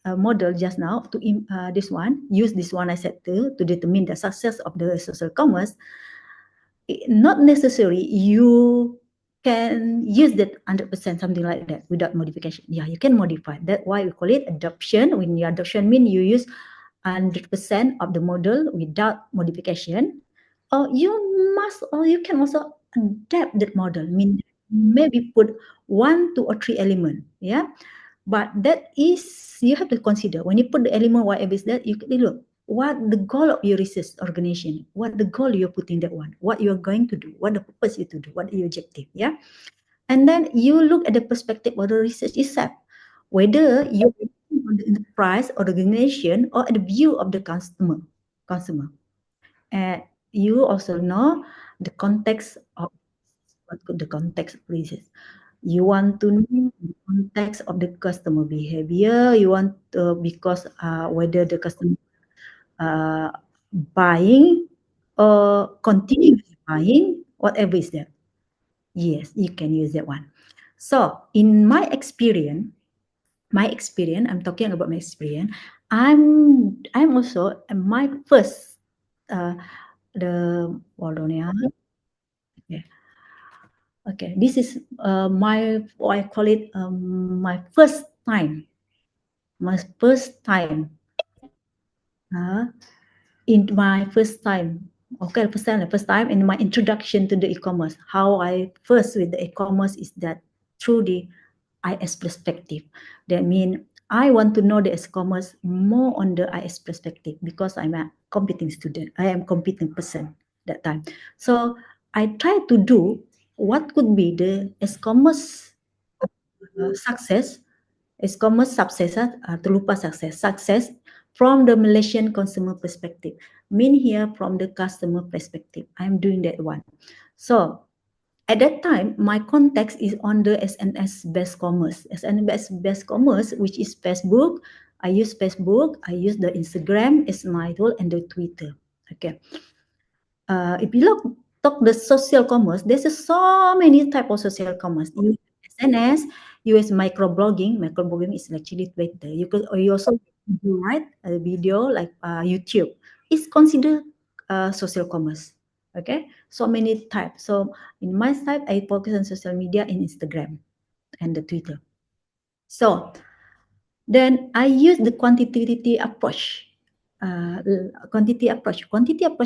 model just now, to use this one I said to determine the success of the social commerce, not necessary you can use that 100%, something like that, without modification. Yeah, you can modify. That's why we call it adoption. When you adoption mean you use 100% of the model without modification. Or you can also adapt that model. Mean maybe put 1, 2, or 3 element. Yeah, but that is, you have to consider when you put the element, whatever is that, you can look what the goal of your research organization, what the goal you're putting that one, what you're going to do, what the purpose you to do, what your objective. Yeah, and then you look at the perspective of the research itself, whether you're on the enterprise or the organization or at the view of the consumer. And you also know the context of what could the context of research. You want to know the context of the customer behavior. You want because whether the customer buying or continuously buying, whatever is that. Yes, you can use that one. So in my experience, I'm talking about my experience. I'm also my first hold on, yeah. Okay, this is my, what I call it, my first time. In my first time. Okay, first time in my introduction to the e-commerce. How I first with the e-commerce is that through the IS perspective. That means I want to know the e-commerce more on the IS perspective because I'm a competing student. I am competing person that time. So I try to do what could be the e-commerce success, e-commerce success from the Malaysian consumer perspective. Mean here from the customer perspective. I'm doing that one. So at that time, my context is on the SNS based commerce. SNS based commerce, which is Facebook. I use Facebook. I use the Instagram as my tool and the Twitter. Okay. If you talk the social commerce, there's so many type of social commerce. You use SNS, you use microblogging. Microblogging is actually Twitter. You also do a video like YouTube. It's considered social commerce. Okay, so many types. So in my side, I focus on social media in Instagram and the Twitter. So then I use the quantitative approach. Quantity approach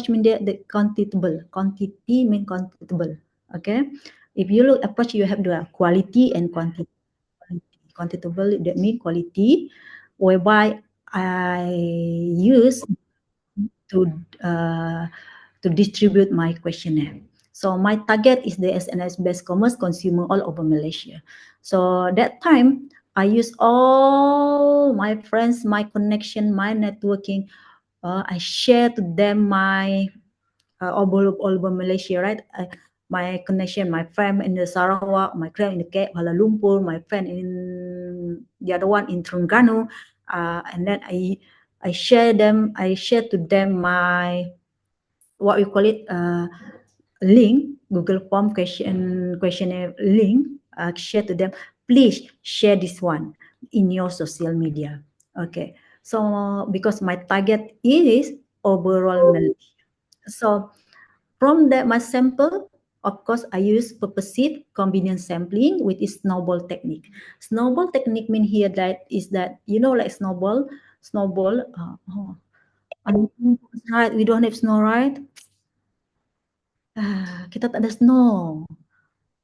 means the quantitable. Quantity means quantitable. Okay, if you look approach, you have the quality and quantity. Quantitable, that means quality, whereby I use to distribute my questionnaire. So my target is the SNS based commerce consumer all over Malaysia. So that time I use all my friends, my connection, my networking. I share to them my all over Malaysia, right? My connection, my friend in the Sarawak, my friend in the Kuala Lumpur, my friend in the other one in Terengganu, and then I share them. I share to them my what we call it link, Google Form questionnaire link. Share to them. Please share this one in your social media. Okay. So because my target is overall Malaysia. So from that my sample, of course, I use purposive convenience sampling with its snowball technique. Snowball technique mean here that is that, you know, like snowball, right, we don't have snow, right? Kita tak ada snow.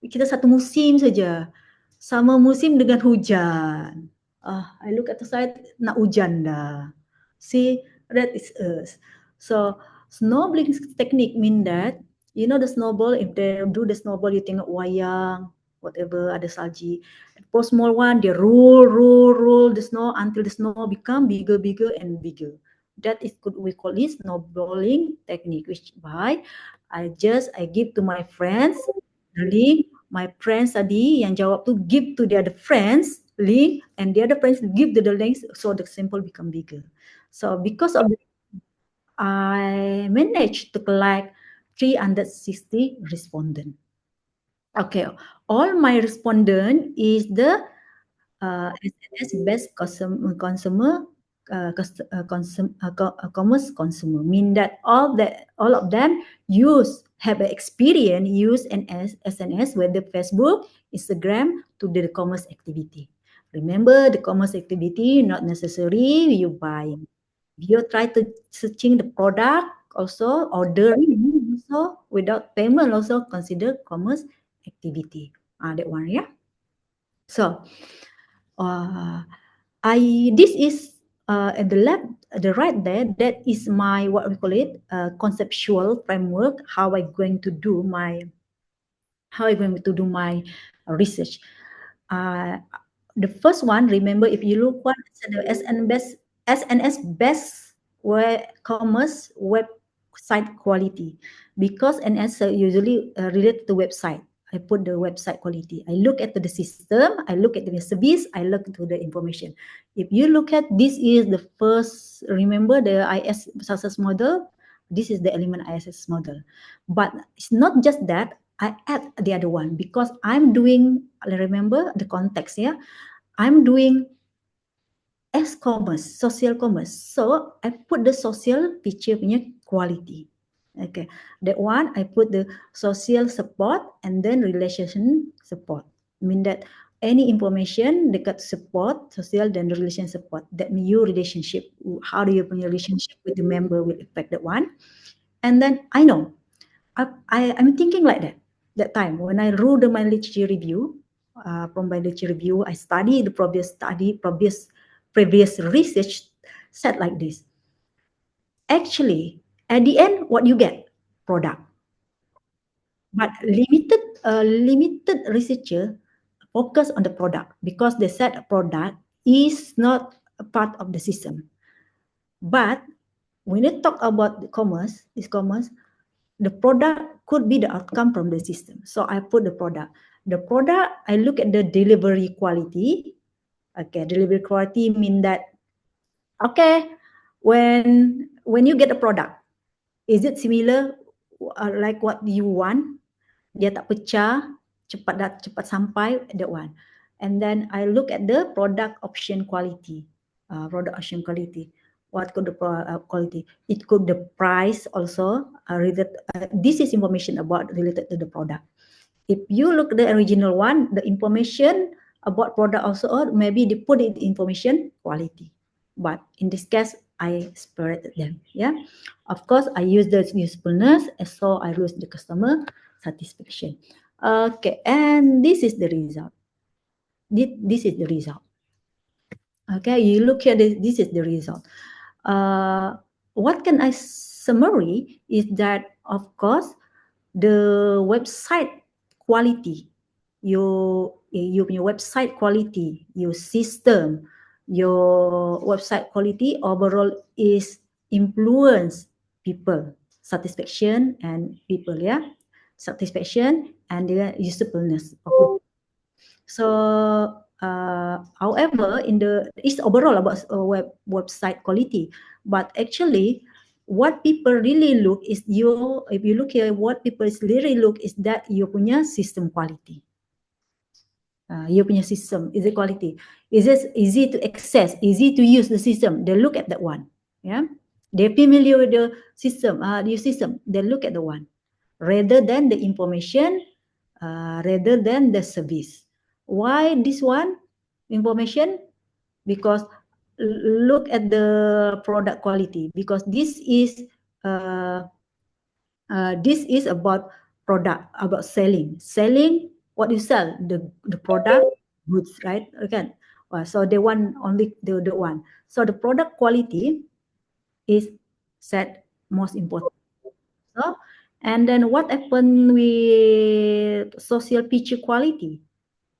Kita satu musim saja. Sama musim dengan hujan. I look at the side, nak hujan dah. See, that is us. So, snowballing technique mean that, you know the snowball, if they do the snowball, you tengok wayang, whatever, ada salji. For small one, they roll the snow until the snow become bigger and bigger. That is good, we call it snowballing technique, which by I give to my friends the link, my friends tadi yang jawab tu give to the other friends link, and the other friends give the links, so the sample become bigger. So because of I managed to collect 360 respondent. Okay, all my respondent is the SNS best commerce consumer, mean that all of them have an experience use SNS, whether Facebook, Instagram, to the commerce activity. Remember, the commerce activity not necessary you buy. You try to searching the product, also ordering, also without payment, also consider commerce activity. That one, yeah. So this is at the left, the right there, that is my, what we call it, conceptual framework, how I going to do my research. The first one, remember, if you look what SNS best commerce website quality, because NS usually related to website. I put the website quality. I look at the system, I look at the service, I look to the information. If you look at this is the first, remember the IS success model, this is the element ISS model. But it's not just that, I add the other one because I'm doing, remember the context, yeah? I'm doing commerce, social commerce. So I put the social picture punya quality. Okay, that one I put the social support and then relation support. I mean that any information dekat support, social dan relation support, that mean your relationship, how do you punya relationship with the member will affect that one. And then I know, I'm thinking like that time when I wrote my literature review. From my literature review, I study the previous research said like this. Actually, at the end, what you get? Product. But limited researcher focus on the product because they said product is not a part of the system. But when you talk about the commerce, the product could be the outcome from the system. So I put the product. The product, I look at the delivery quality. Okay, delivery quality mean that, okay, when you get a product, is it similar like what you want? Dia tak pecah, cepat sampai, that one. And then I look at the product option quality. What could the quality? It could the price also. This is information about related to the product. If you look at the original one, the information about product also, or maybe they put it information quality. But in this case, I separated them. Yeah, of course, I use the usefulness, so I lose the customer satisfaction. Okay, and this is the result. This is the result. Okay, you look here. This is the result. What can I summary is that, of course, the website quality, you your website quality, your system, your website quality overall is influence people satisfaction and people, yeah, satisfaction and their usefulness of it. So however, it's overall about website quality, but actually what people really look is if you look here, what people really look is that you punya system quality. You punya system, is it quality? Is it easy to access, easy to use the system? They look at that one. Yeah, they're familiar with the system, your system. They look at the one rather than the information, rather than the service. Why this one information? Because look at the product quality, because this is about product, about selling what you sell, the product goods, right? Okay. So they want only the one. So the product quality is set most important. So, and then what happened with social picture quality?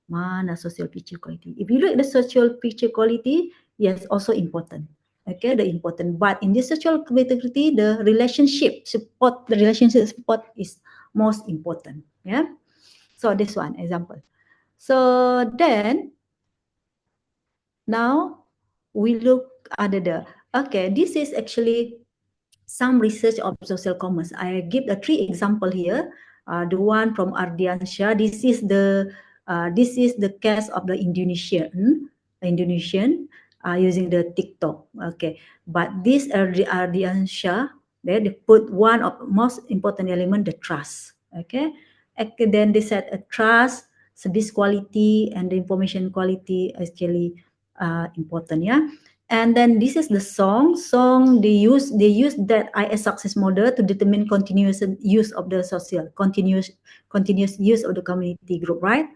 Mana social picture quality? If you look at the social picture quality, yes, also important. Okay, the important. But in this social category, the relationship support is most important. Yeah. So this one example. So then now we look at okay, this is actually some research of social commerce. I give the 3 example here. The one from Ardiansha. This is the case of the Indonesian using the TikTok. Okay, but this Ardiansha, they put one of most important element, the trust. Okay, then they said a trust, service quality, and the information quality actually important. Yeah. And then this is the song. They use that IS success model to determine continuous use of the continuous use of the community group, right?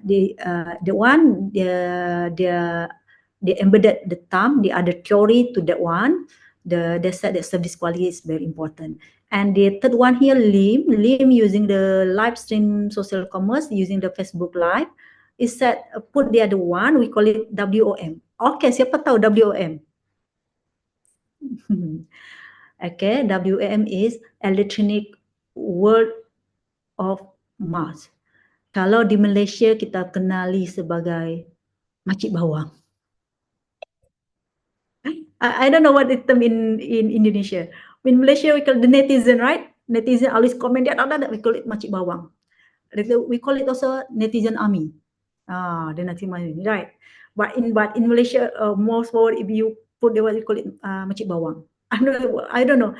They embedded the term, the other theory to that one. They said that service quality is very important. And the third one here, Lim using the live stream social commerce using the Facebook Live. Is that put the other one, we call it WOM. Okay, siapa tahu WOM? Okay, WOM is electronic word of mouth. Kalau di Malaysia kita kenali sebagai makcik bawang. I don't know what the term in Indonesia. In Malaysia we call the netizen, right? Netizen always comment that, we call it makcik bawang. We call it also netizen army. The netizen army, right? But in Malaysia, most forward, if you put the what you call it, makcik bawang. I don't know.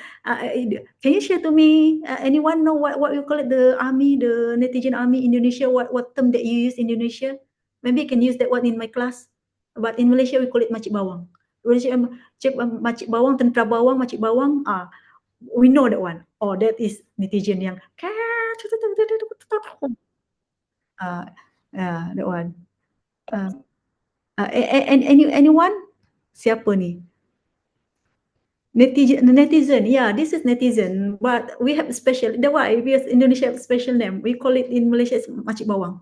Can you share to me? Anyone know what you call it? The army, the netizen army Indonesia. What term that you use in Indonesia? Maybe I can use that one in my class. But in Malaysia we call it makcik bawang. Makcik bawang, tentera bawang, makcik bawang. We know that one. Oh, that is netizen yang that one. Anyone? Siapa ni? Netizen. Yeah, this is netizen. But we have special. That's why because Indonesia have special name. We call it in Malaysia makcik bawang.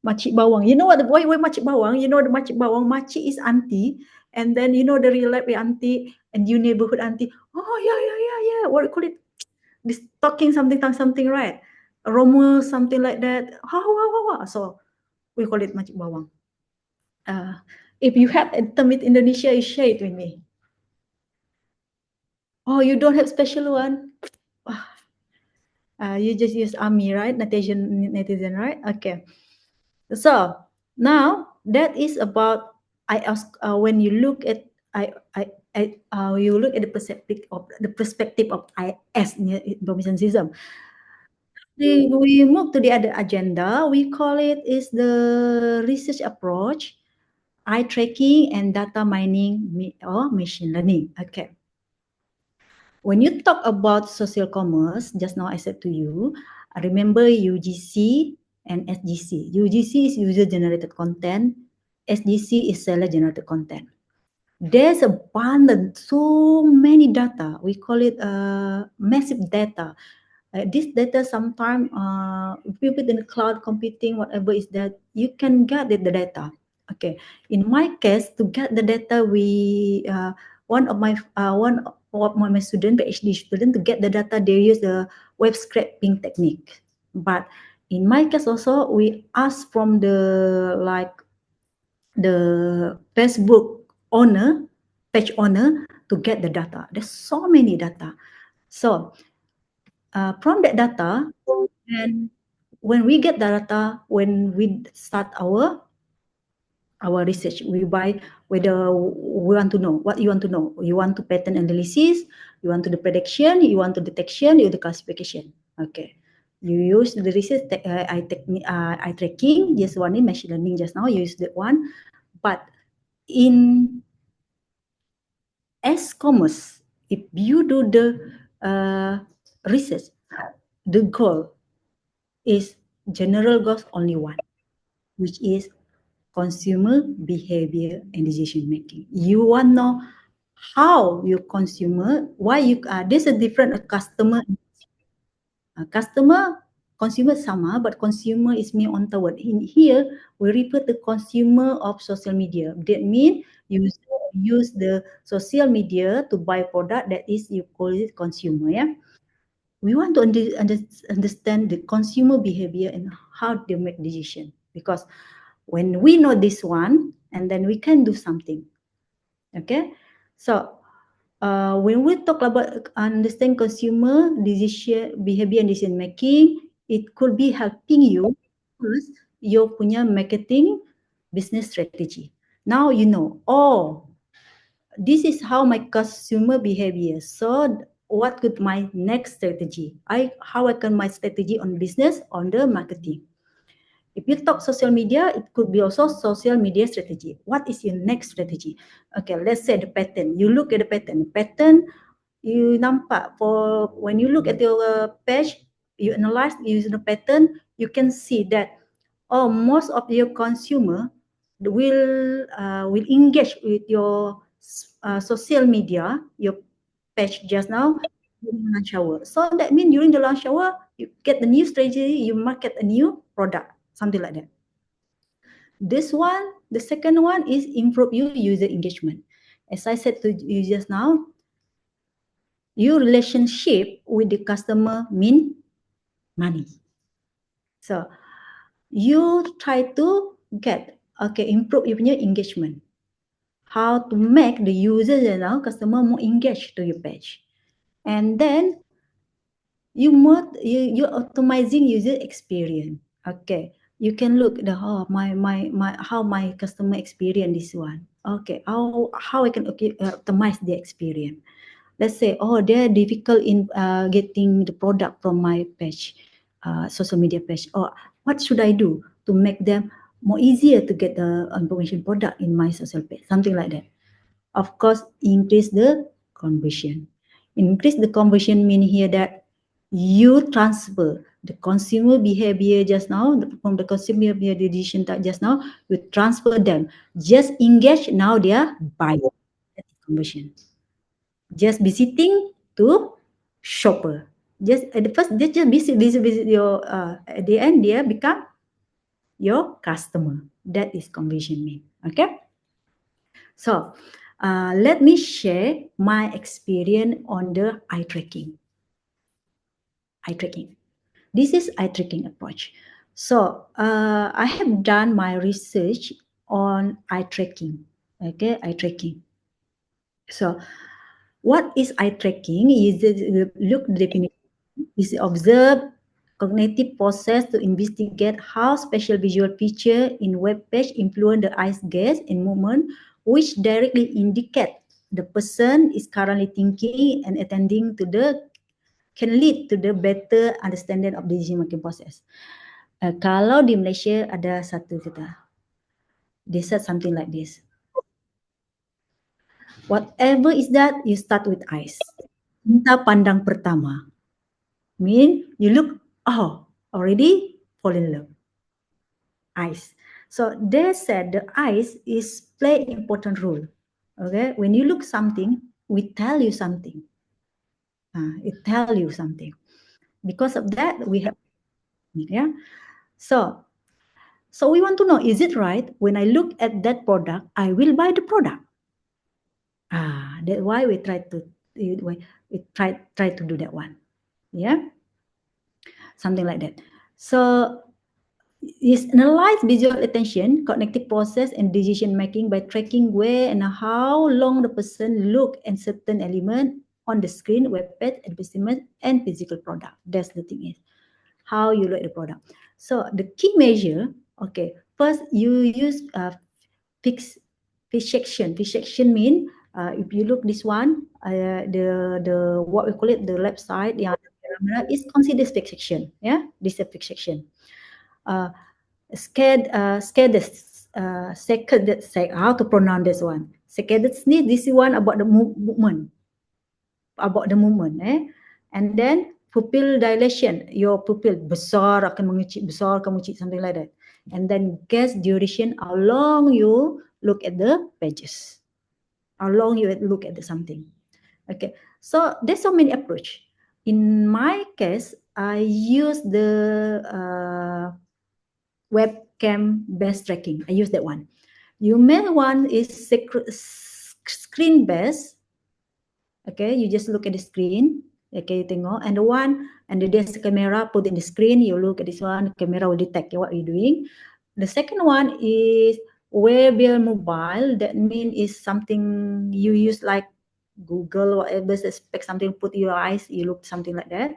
Makcik bawang. You know what? Why makcik bawang? You know the makcik bawang. Makcik is auntie, and then you know the real life auntie and you neighborhood auntie. Oh yeah. What do you call it? This talking something, right? Romo, something like that. So we call it makcik bawang. If you have a term in Indonesia, you share it with me. Oh, you don't have special one? You just use army, right? Netizen, right? Okay. So now that is about I ask when you look at you look at the perspective of IS information system. We move to the other agenda. We call it is the research approach, eye tracking, and data mining or machine learning. Okay. When you talk about social commerce, just now I said to you, remember UGC and SGC. UGC is user-generated content. SGC is seller-generated content. There's abundant, so many data. We call it massive data. This data sometimes, if you put in cloud computing, whatever is that, you can get the data. Okay. In my case, to get the data, one of my student, PhD student, to get the data, they use the web scraping technique. But in my case also, we ask from the Facebook owner, page owner, to get the data. There's so many data. So from that data, and when we get the data, when we start our research, we buy whether we want to know what you want to know. You want to pattern analysis, you want to the prediction, you want to detection, you the classification. Okay. You use the research eye tracking, just one in machine learning just now, you use that one. But in commerce, if you do the research, the goal is general goals only one, which is consumer behavior and decision making. You want to know how your consumer, why you there's a different customer. Consumer sama, but consumer is me on the word. In here, we refer to consumer of social media. That means you use the social media to buy product, that is you call it consumer. Yeah. We want to understand the consumer behavior and how they make decision, because when we know this one, and then we can do something. Okay. So when we talk about understand consumer decision behavior and decision making, it could be helping you first your punya marketing business strategy. Now you know, this is how my consumer behavior. So what could my next strategy? How I can my strategy on business, on the marketing. If you talk social media, it could be also social media strategy. What is your next strategy? Okay, let's say the pattern. You look at the pattern. Pattern, you nampak for when you look at your page, you analyze using the pattern, you can see that most of your consumer will engage with your social media, your page just now during lunch hour. So that means during the lunch hour, you get the new strategy, you market a new product, something like that. This one, the second one is improve your user engagement. As I said to you just now, your relationship with the customer mean money. So you try to improve your engagement. How to make the user customer more engaged to your page. And then you're optimizing user experience. Okay. You can look the how my customer experience this one. Okay, how I can optimize the experience. Let's say, they're difficult in getting the product from my page, social media page. Or what should I do to make them more easier to get the information product in my social page? Something like that. Of course, increase the conversion. Increase the conversion mean here that you transfer the consumer behavior just now, from the consumer behavior decision just now, you transfer them. Just engage, now they are buying. That's conversion. Just visiting to shopper. Just at the first, they just visit your, at the end, they become your customer. That is conversion mean. Okay. So let me share my experience on the eye tracking. Eye tracking. This is eye tracking approach. So I have done my research on eye tracking. Okay, eye tracking. So what is eye tracking? Is look the definition. Is observe cognitive process to investigate how special visual feature in web page influence the eye's gaze and movement, which directly indicate the person is currently thinking and attending to can lead to the better understanding of decision making process. Kalau di Malaysia ada satu kita, they said something like this. Whatever is that, you start with eyes. Cinta pandang pertama. Mean you look, already fall in love. Eyes. So they said the eyes is play important role. Okay, when you look something, we tell you something. It tell you something. Because of that, we have, yeah. So we want to know, is it right? When I look at that product, I will buy the product. That's why we try to do that one. Yeah, something like that. So is analyze visual attention, cognitive process, and decision making by tracking where and how long the person look at certain element on the screen, web page, advertisement, and physical product. That's the thing is how you look at the product. So the key measure, okay, first you use fixation. Fixation mean if you look this one, the what we call it, the left side, the camera is considered fixation. Yeah, this is a fixation. How to pronounce this one? This is one about the movement, and then pupil dilation, your pupil besar akan mengecil, something like that. And then gaze duration, how long you look at the pages, how long you look at the something. Okay, so there's so many approach. In my case, I use the webcam based tracking. I use that one. You may one is screen based. Okay, you just look at the screen. Okay, you tengok. And the one, and there's a camera put in the screen. You look at this one, camera will detect what you're doing. The second one is wearable mobile. That means is something you use like Google, whatever, expect something, put your eyes, you look something like that.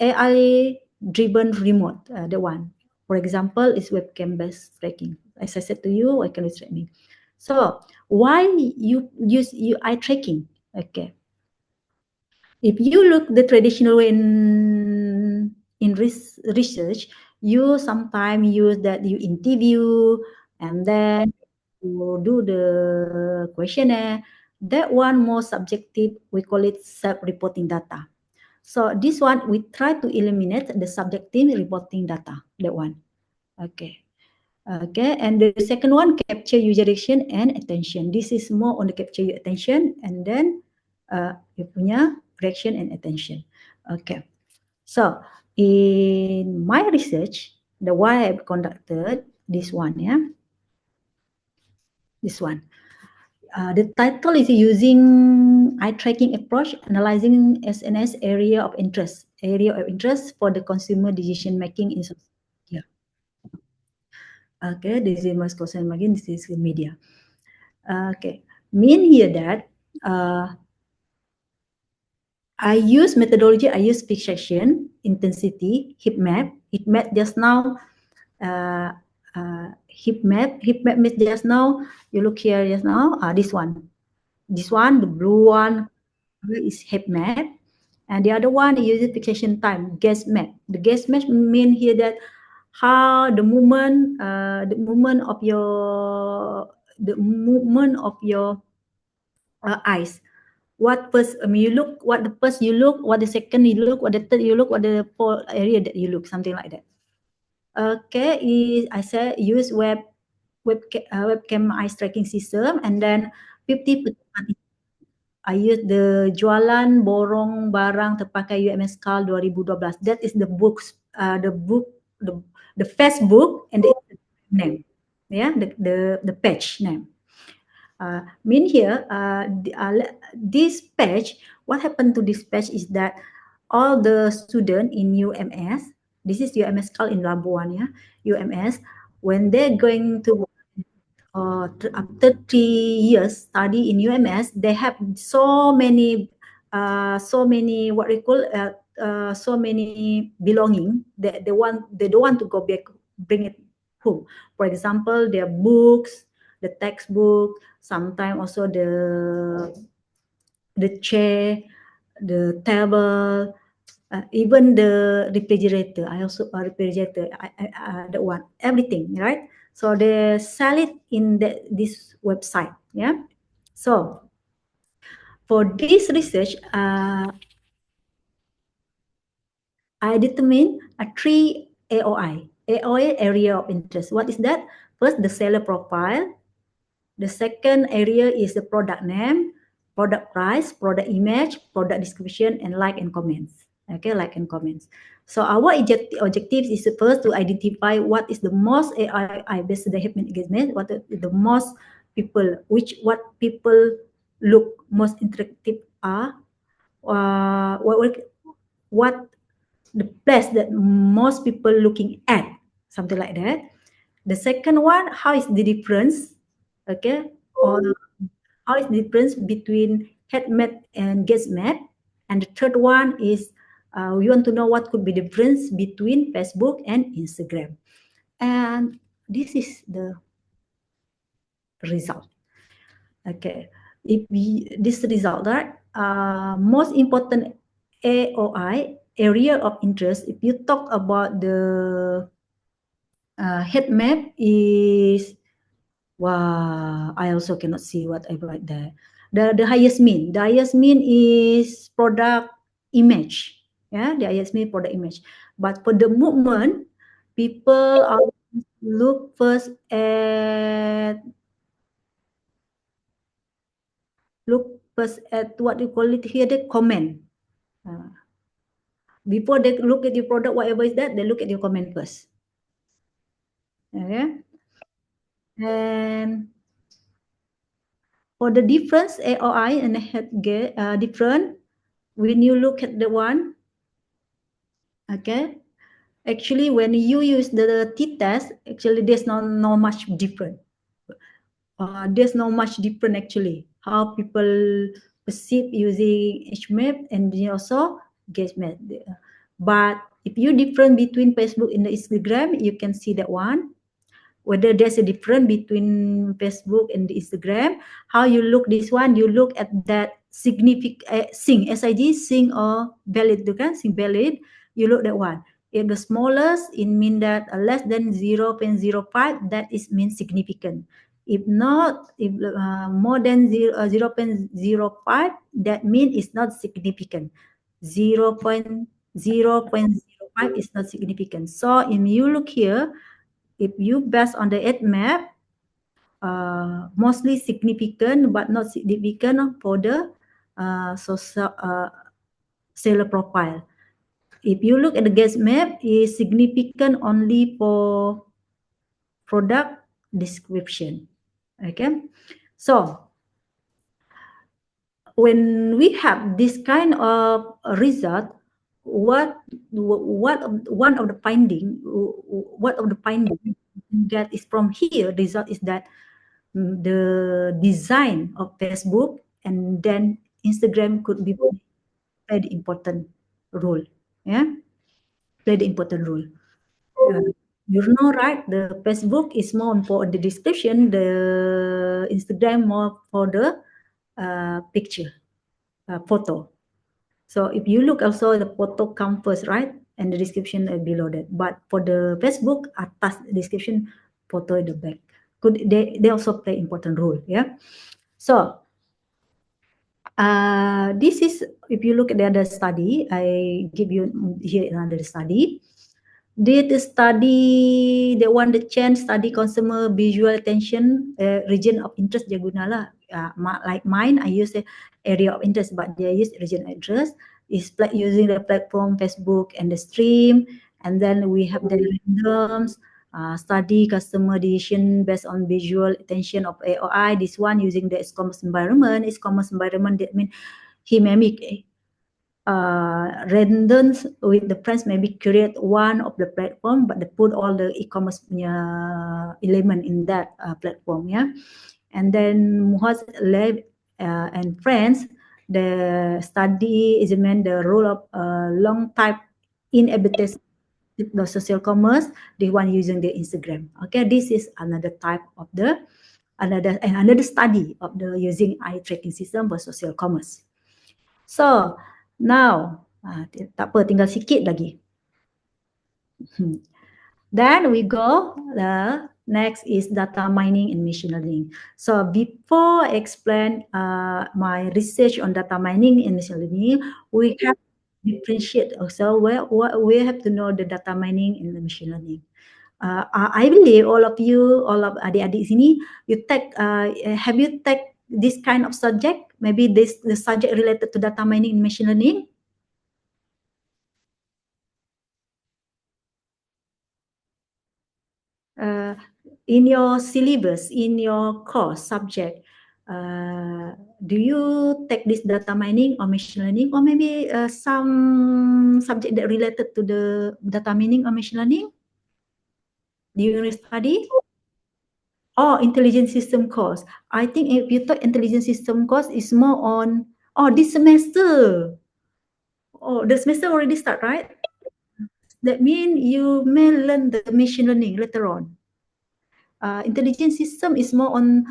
AI driven remote, the one. For example, is webcam based tracking. As I said to you, I can track me. So why you use eye tracking? Okay. If you look the traditional way in research, you sometimes use that you interview and then you do the questionnaire. That one more subjective, we call it self-reporting data. So this one, we try to eliminate the subjective reporting data, that one. Okay. Okay, and the second one, capture user reaction and attention. This is more on the capture your attention and then you punya reaction and attention. Okay, so in my research, the why I've conducted this one, yeah, this one. The title is using eye tracking approach, analyzing SNS area of interest for the consumer decision making in society. Yeah. Okay, this is my question again. This is media. Okay, mean here that I use methodology. I use fixation, intensity, heat map. Heat map just now. Heat map means just now. You look here just now. This one, the blue one is heat map, and the other one uses fixation time, gas map. The gas map mean here that how the movement of your eyes. What first you look, what the first you look, what the second you look, what the third you look, what the fourth area that you look, something like that. Okay, I said use webcam eye tracking system, and then 50% I use the jualan borong barang terpakai UMS Kal 2012. That is the books, the Facebook and the name, yeah, the page name. Mean here, this page, what happened to this page is that all the student in UMS, this is UMS Kal in Labuan, yeah, UMS, when they're going to after 3 years study in UMS, they have so many what we call so many belonging that they don't want to go back, bring it home. For example, their books, the textbook, sometimes also the chair, the table, even the refrigerator. I also refrigerator. The one, everything, right? So they sell it in this website. Yeah. So for this research, I determine a 3 AOI. AOI, area of interest. What is that? First, the seller profile. The second area is the product name, product price, product image, product description, and like and comments. Okay, like and comments. So our objectives is first to identify what is the most AI based engagement, what the most people, what people look most interactive are, what the place that most people looking at, something like that. The second one, how is the difference, okay, or how is the difference between head map and gaze map. And the third one is we want to know what could be the difference between Facebook and Instagram. And this is the result. Okay, if we this result, right, most important AOI, area of interest, if you talk about the head map is, wow, I also cannot see what I write there. The highest mean is product image. Yeah, the highest mean product image. But for the movement, people are look first at what you call it here, the comment. Before they look at your product, whatever is that, they look at your comment first. Okay. And for the difference AOI and head different, when you look at the one, okay, actually when you use the t-test, actually there's no much different. There's no much different actually how people perceive using HMAP and also GazeMap. But if you different between Facebook and the Instagram, you can see that one. Whether there's a difference between Facebook and the Instagram, how you look this one, you look at that significant SIG, sing or valid, sing valid, you look that one. If the smallest, it means that less than 0.05, that is means significant. If not, if more than 0.05, that means it's not significant. 0.05 is not significant. So if you look here, if you based on the head map, mostly significant but not significant for the social seller profile. If you look at the gaze map, is significant only for product description. Okay, so when we have this kind of result, what one of the finding that is from here result is that the design of Facebook and then Instagram could be play the important role. Yeah, play the important role. You know, right? The Facebook is more for the description, the Instagram more for the picture, photo. So if you look also the photo come first, right? And the description below that. But for the Facebook, atas description, photo at the back. They also play important role, yeah? So this is, if you look at the other study, I give you here another study. Did the study, the one that change study consumer visual attention region of interest dia guna lah. Like mine, I use the area of interest, but they use region of interest. Is using the platform Facebook and the stream, and then we have the randoms. Study customer decision based on visual attention of AOI. This one using the e-commerce environment. E-commerce environment, that means he mimic randoms with the friends, maybe create one of the platform, but they put all the e-commerce element in that platform, yeah. And then Muhaz lab and friends, the study examine the role of long type in advertising the social commerce, the one using the Instagram. Okay, this is another type of the another study of the using eye tracking system for social commerce. So now, tak apa, tinggal sikit lagi. Then we go, the next is data mining and machine learning. So before I explain my research on data mining and machine learning, we have to differentiate also we have to know the data mining and the machine learning. I believe all of you, all of adik-adik sini, you take, have you take this kind of subject? Maybe the subject related to data mining and machine learning? in your syllabus, in your course subject, do you take this data mining or machine learning, or maybe some subject that related to the data mining or machine learning during your study? Oh, intelligent system course. I think if you take intelligent system course, is more on, oh, this semester. Oh, the semester already start, right? That means you may learn the machine learning later on. Intelligent system is more on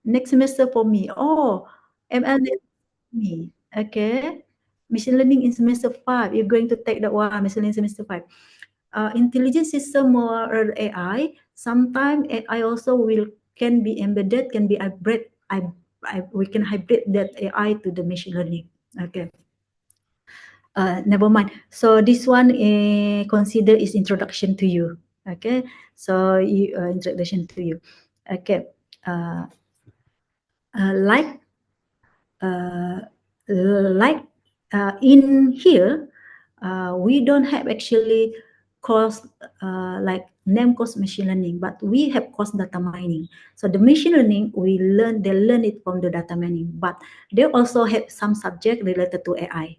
next semester for me. Oh, ML next me. Okay. Machine learning in semester 5. You're going to take that one, machine learning semester 5. Intelligent system or AI, sometimes AI also can be embedded, can be hybrid. We can hybrid that AI to the machine learning. Okay. Never mind. So this one consider is introduction to you. Okay. So introduction to you. Okay. Like in here, we don't have actually course like name course machine learning, but we have course data mining. So the machine learning they learn it from the data mining, but they also have some subject related to AI.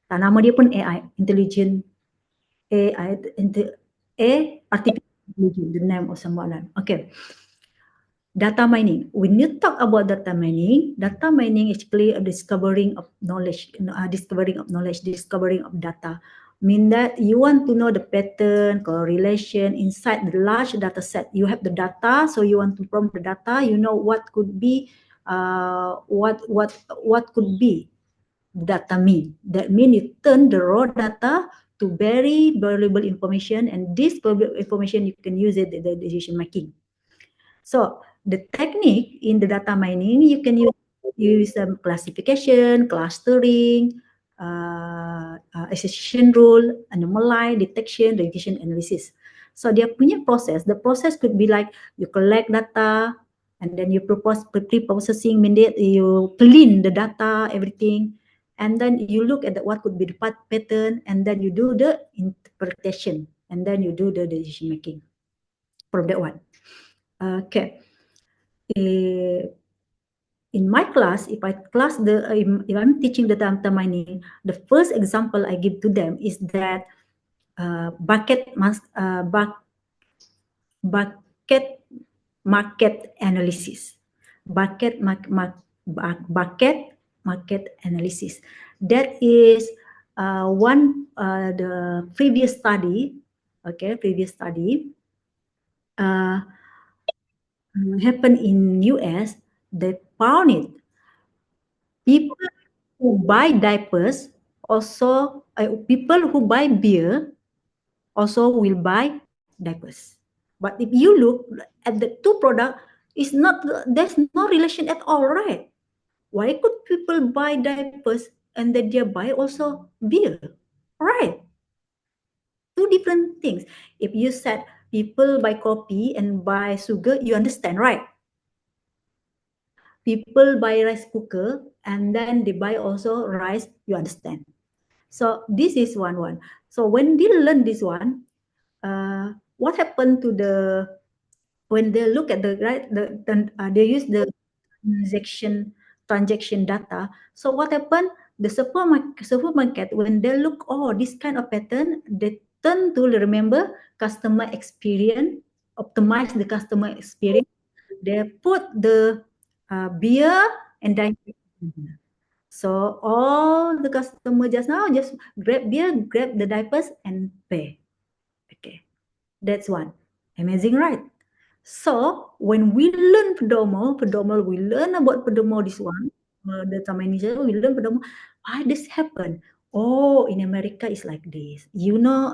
Nama dia pun AI, intelligent AI, artificial intelligence, the name of someone. Okay. Data mining. When you talk about data mining is actually a discovering of knowledge, discovering of data. Mean that you want to know the pattern, correlation inside the large data set. You have the data, so you want to prompt the data. You know what could be, what could be data mean. That means you turn the raw data to very valuable information, and this valuable information you can use it in the decision making. So the technique in the data mining, you can use classification, clustering, association rule, anomaly detection, regression analysis. So dia punya process, the process could be like you collect data, and then you pre-processing, you clean the data, everything, and then you look at what could be the pattern, and then you do the interpretation, and then you do the decision making from that one. Okay. In my class, if I'm teaching the data mining, the first example I give to them is that bucket market analysis. Bucket market analysis. That is the previous study. Okay, happened in US. They found it. People who buy diapers also, people who buy beer also will buy diapers. But if you look at the two products, there's no relation at all, right? Why could people buy diapers and then they buy also beer, right? Two different things. If you said people buy coffee and buy sugar, you understand, right? People buy rice cooker and then they buy also rice, you understand. So this is one. So when they learn this one, what happened to when they look at they use the transaction data. So what happened? The supermarket, when they look, oh, this kind of pattern, they tend to remember customer experience, optimize the customer experience. They put the beer and diaper. So all the customer just grab beer, grab the diapers and pay. Okay, that's one. Amazing, right? So when we learn Podomo, we learn about Podomo, this one, the manager, we learn Podomo. Why this happen? Oh, in America it's like this. You know,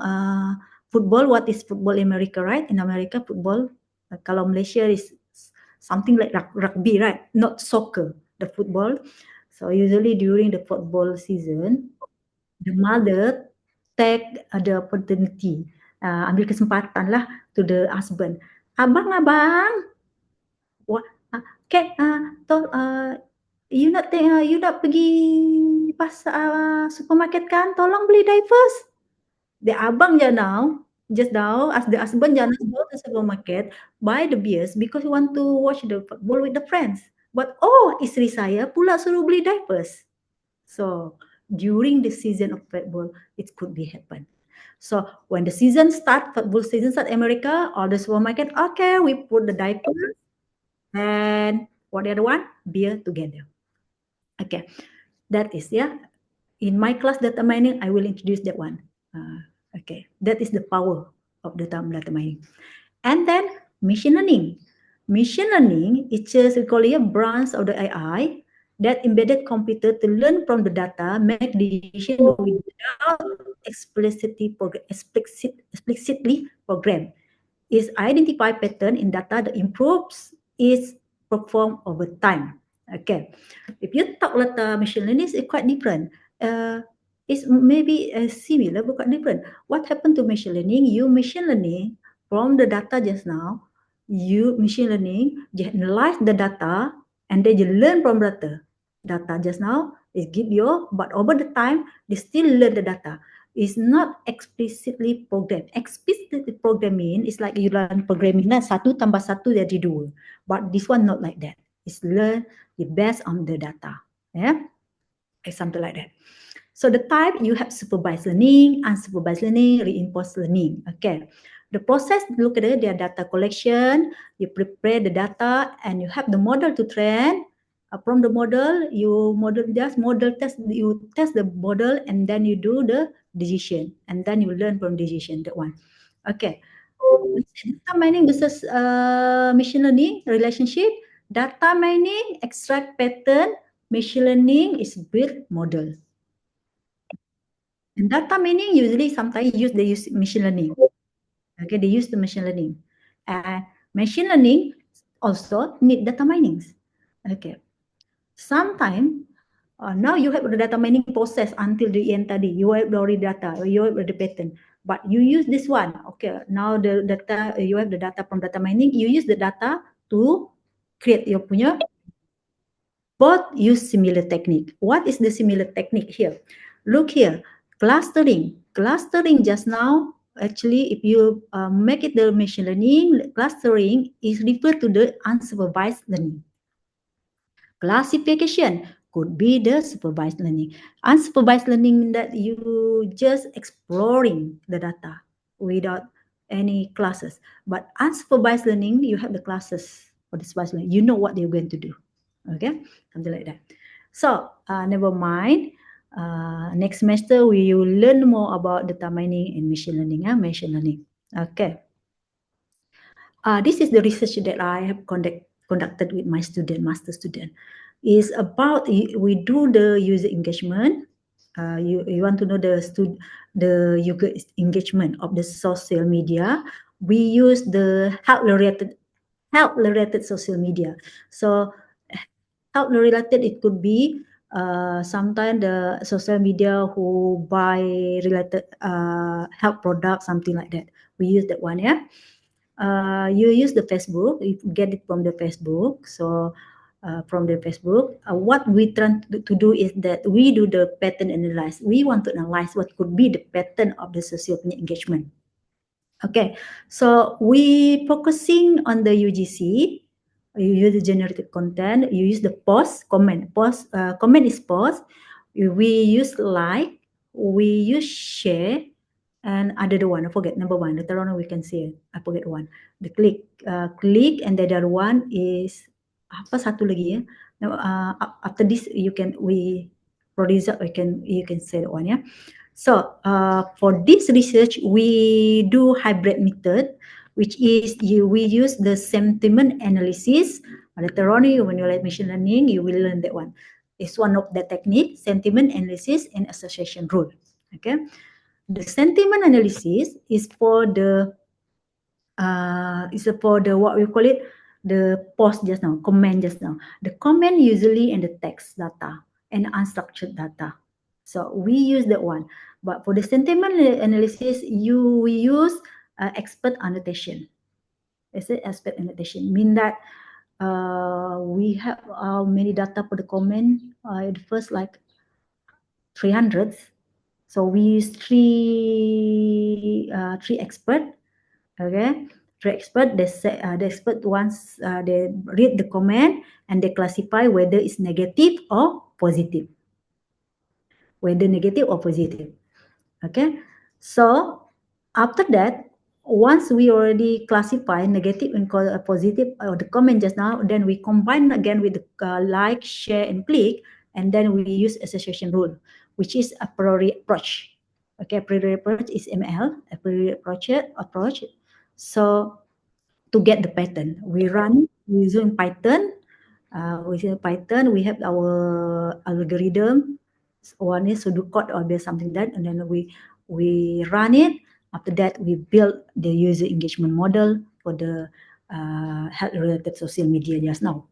football. What is football in America, right? In America, football. Kalau Malaysia is something like rugby, right? Not soccer, the football. So usually during the football season, the mother take the opportunity, ambil kesempatan lah to the husband. Abang, okay, you nak pergi pasar supermarket kan? Tolong beli diapers. The abang je now just now, as the husband just go to supermarket, buy the beers because he want to watch the football with the friends. But isteri saya pula suruh beli diapers. So during the season of football, it could be happen. So when the season start, football season start America, all the supermarket, okay, we put the diaper and what the other one? Beer together. Okay, that is, yeah. In my class data mining, I will introduce that one. Okay, that is the power of data mining. And then machine learning. Machine learning is just, we call it a branch of the AI that embedded computer to learn from the data, make decision without explicitly program. Is identify pattern in data that improves its perform over time. Okay, if you talk about machine learning, it's quite different. It's maybe similar but quite different. What happened to machine learning? You machine learning from the data just now. You machine learning, you analyze the data and then you learn from data. Data just now is give you, but over the time they still learn the data. It's not explicitly programmed. Explicitly programming is like you learn programming lah, 1 tambah 1 jadi 2. But this one not like that. It's learn based on the data. Yeah, it's something like that. So the type you have supervised learning, unsupervised learning, reinforced learning. Okay. The process, look at their data collection, you prepare the data and you have the model to train. From the model, you test the model and then you do the decision and then you learn from decision, that one. Okay. Data mining versus machine learning relationship. Data mining extract pattern, machine learning is build model. And data mining usually sometimes they use machine learning. Okay, they use the machine learning. Machine learning also need data mining. Okay. Sometimes now you have the data mining process until the end tadi. You have already data, you have the pattern. But you use this one. Okay, now the data, you have the data from data mining. You use the data to create your punya. Both use similar technique. What is the similar technique here? Look here, clustering. Clustering just now, actually, if you make it the machine learning, clustering is referred to the unsupervised learning. Classification could be the supervised learning. Unsupervised learning means that you just exploring the data without any classes. But unsupervised learning, you have the classes for the supervised learning. You know what you're going to do. Okay, something like that. So never mind. Next semester we will learn more about data mining and machine learning. Machine learning. Okay. This is the research that I have conducted with my student, master student. Is about we do the user engagement. You want to know the user engagement of the social media. We use the health related social media. So health related, it could be sometimes the social media who buy related health products, something like that. We use that one, yeah. You use the Facebook, you get it from the Facebook. So from the Facebook, what we try to do is that we do the pattern analysis. We want to analyze what could be the pattern of the social engagement. Okay, so we focusing on the UGC. You use the generated content. You use the post, comment. Comment is post. We use like. We use share. And ada the one, I forget number one. Later on we can see it. I forget one. The click, and the other one is apa satu lagi ya? Now, after this you can you can say that one, yeah. So for this research we do hybrid method, which is we use the sentiment analysis. Later on when you like machine learning you will learn that one. It's one of the technique, sentiment analysis and association rule. Okay. The sentiment analysis is for the what we call it, the post just now, comment just now. The comment usually in the text data and unstructured data. So we use that one. But for the sentiment analysis, we use expert annotation. It's an expert annotation. Mean that we have many data for the comment. At first like 300. So we use three experts. Okay, three expert. They say the expert once they read the comment and they classify whether it's negative or positive. Whether negative or positive. Okay, so after that, once we already classify negative and positive or the comment just now, then we combine again with the like, share, and click, and then we use association rule, which is a priori approach. Okay, a priori approach is ML, a priori approach. So to get the pattern, we run using Python. Using Python, we have our algorithm. One is to do code or there's something that, and then we run it. After that, we build the user engagement model for the health-related social media just now.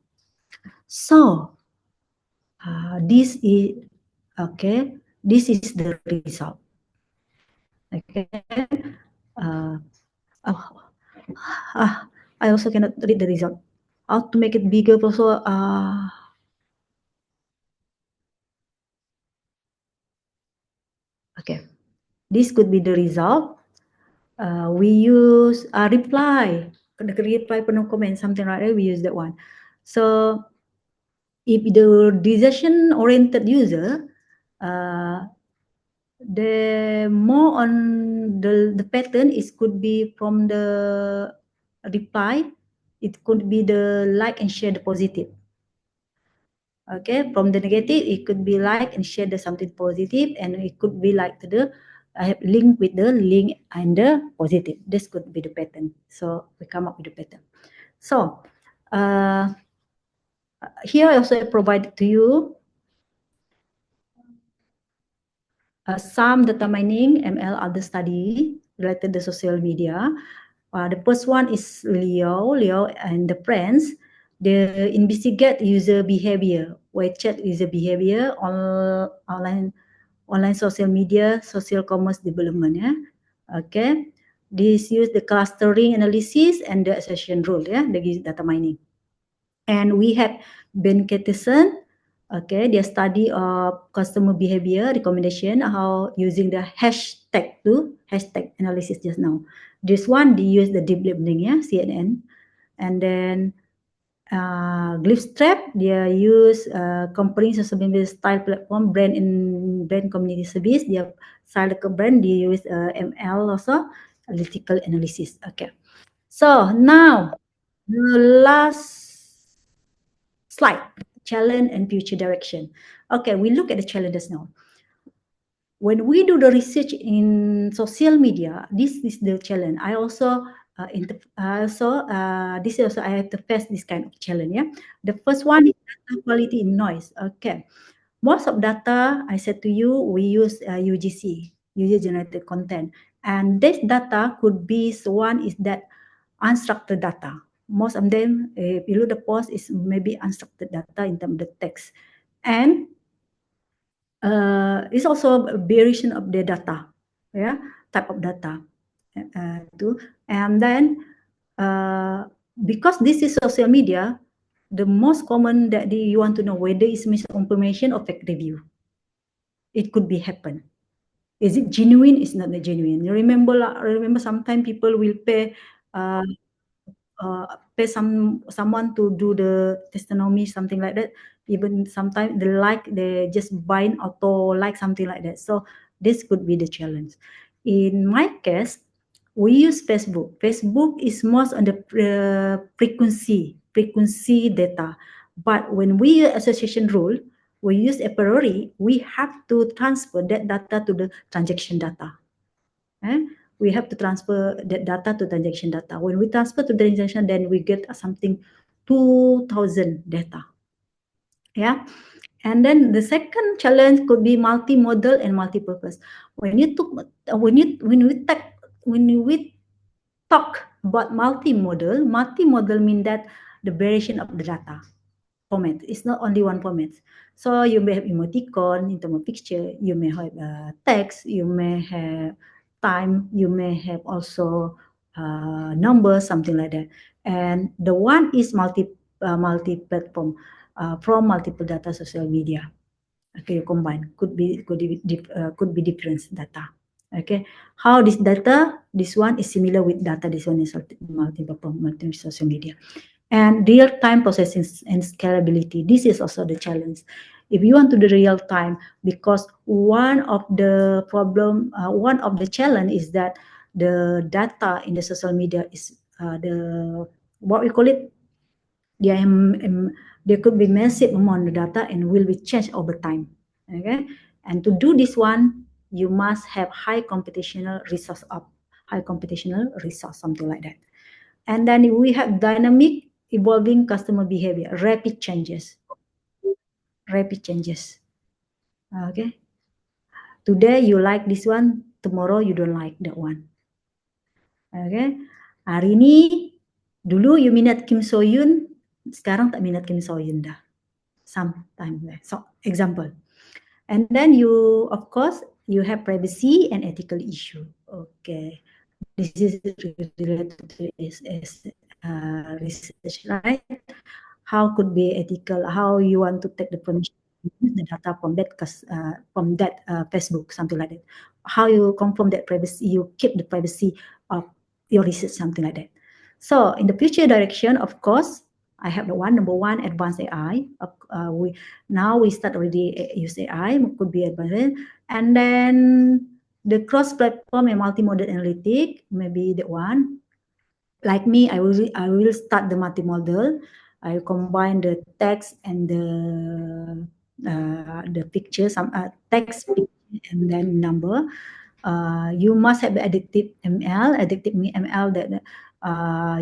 So this is okay. This is the result. Okay. Oh, I also cannot read the result. How to make it bigger also? Okay, this could be the result. We use reply, the reply penuh comment, something like that. We use that one. So if the decision-oriented user, the more on the pattern is could be from the reply. It could be the like and share the positive. Okay, from the negative, it could be like and share the something positive, and it could be like the I have link with the link and the positive. This could be the pattern. So we come up with the pattern. So here I also provided to you some data mining ML other study related to social media. The first one is Leo and the friends. They investigate user behavior, WeChat user behavior on online social media, social commerce development. Yeah, okay. This use the clustering analysis and the association rule. Yeah, they use data mining. And we have Ben Catterson. Okay, their study of customer behavior recommendation, how using the hashtag analysis just now. This one, they use the deep learning, yeah, CNN. And then Glyphstrap, they use comparing social media style platform, brand community service. Their style brand, they use ML also, analytical analysis. Okay. So now, the last slide, challenge and future direction. Okay, we look at the challenges now. When we do the research in social media, this is the challenge. I also this is also I have to face this kind of challenge. Yeah, the first one is data quality in noise. Okay, most of data I said to you, we use UGC, user generated content, and this data could be one is that unstructured data. Most of them, if you look the post, is maybe unstructured data in terms of the text, and it's also a variation of the data, yeah, type of data, too. And then because this is social media, the most common that you want to know whether it's misinformation or fake review. It could be happen. Is it genuine? It's not genuine. You remember sometimes people will pay someone to do the testimony, something like that. Even sometimes they just bind auto like something like that. So this could be the challenge. In my case, we use Facebook. Facebook is most on the frequency data. But when we use association rule, we use a priori, we have to transfer that data to the transaction data. We have to transfer that data to transaction data. When we transfer to transaction, then we get something 2,000 data. Yeah. And then the second challenge could be multimodal and multipurpose. When we talk about multimodal means that the variation of the data format. It's not only one format. So you may have emoticon in terms of picture, you may have text, you may have time, you may have also numbers, something like that. And the one is multi-platform from multiple data social media. Okay, you combine, could be different data. Okay, how this data, this one is similar with data, this one is multi-platform, multi-social media. And real-time processing and scalability, this is also the challenge. If you want to do real time, because one of the challenge is that the data in the social media is the what we call it, there could be massive amount of data and will be changed over time. Okay, and to do this one, you must have high computational resource, something like that. And then we have dynamic evolving customer behavior, rapid changes. Okay, today you like this one, tomorrow you don't like that one. Okay, hari ini dulu you minat Kim So Hyun, sekarang tak minat Kim So Hyun dah. Sometime, so example. And then you, of course, you have privacy and ethical issue. Okay, this is related to research, right? How could be ethical? How you want to take the permission, the data from that Facebook, something like that. How you confirm that privacy? You keep the privacy of your research, something like that. So in the future direction, of course, I have the number one, advanced AI. We start already use AI, could be advanced, and then the cross-platform and multimodal analytic, maybe the one. Like me, I will start the multimodal. I combine the text and the picture, some text, and then number. You must have the addictive ML that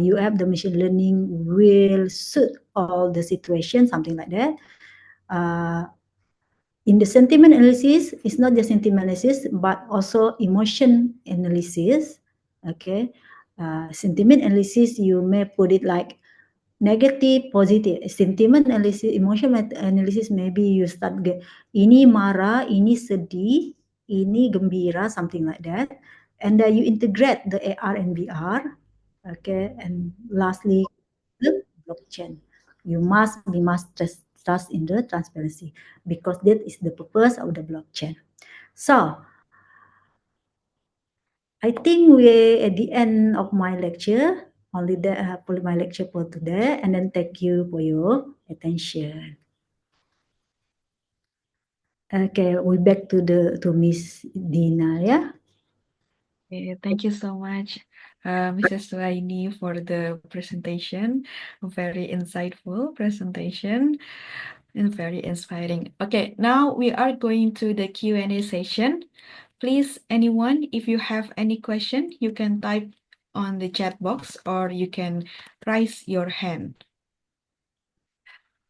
you have the machine learning will suit all the situation, something like that. In the sentiment analysis, it's not just sentiment analysis, but also emotion analysis. Okay, sentiment analysis, you may put it like negative, positive. Sentiment analysis, emotion analysis, maybe you start ini marah, ini sedih, ini gembira, something like that. And you integrate the AR and VR. Okay, and lastly, the blockchain. You must trust in the transparency, because that is the purpose of the blockchain. So I think we're at the end of my lecture. Only that for my lecture for today, and then thank you for your attention. Okay, we back to Miss Dina, yeah. Okay, thank you so much, Mrs. Suaini, for the presentation. Very insightful presentation and very inspiring. Okay, now we are going to the Q&A session. Please, anyone, if you have any question, you can type on the chat box or you can raise your hand.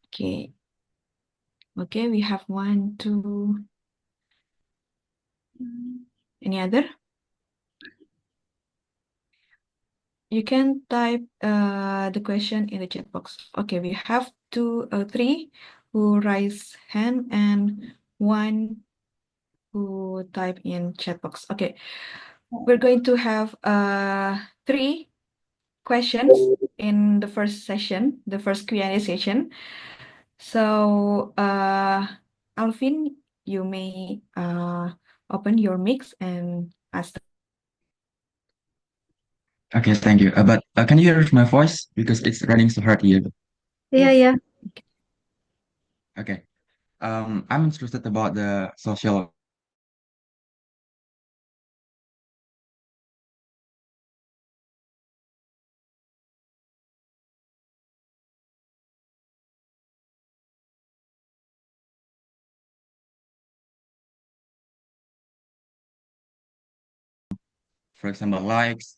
Okay. Okay, we have 1, 2. Any other? You can type the question in the chat box. Okay, we have 3 who raise hand and 1 who type in chat box. Okay, we're going to have 3 questions in the first session, the first Q&A session. So, Alvin, you may open your mic and ask. Okay, thank you. But can you hear my voice? Because it's running so hard here. Yeah. Okay. I'm interested about the social. For example, likes,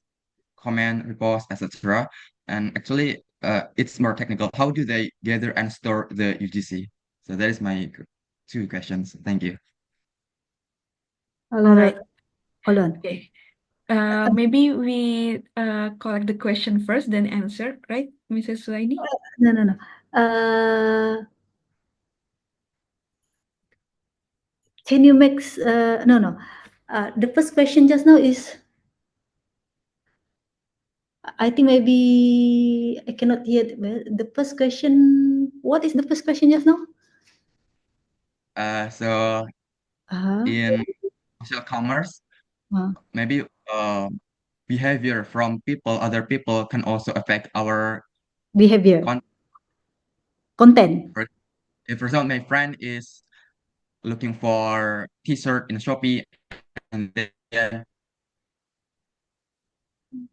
comment, repost, etc. And actually, it's more technical. How do they gather and store the UGC? So that is my 2 questions. Thank you. All right. Hold on. Okay. Maybe we collect the question first, then answer, right, Mrs. Suaini? No. Can you make no. The first question just now is, I think maybe I cannot hear the first question. What is the first question just now? So in social commerce, maybe behavior from other people can also affect our behavior, content. If, for example, my friend is looking for t-shirt in Shopee, and then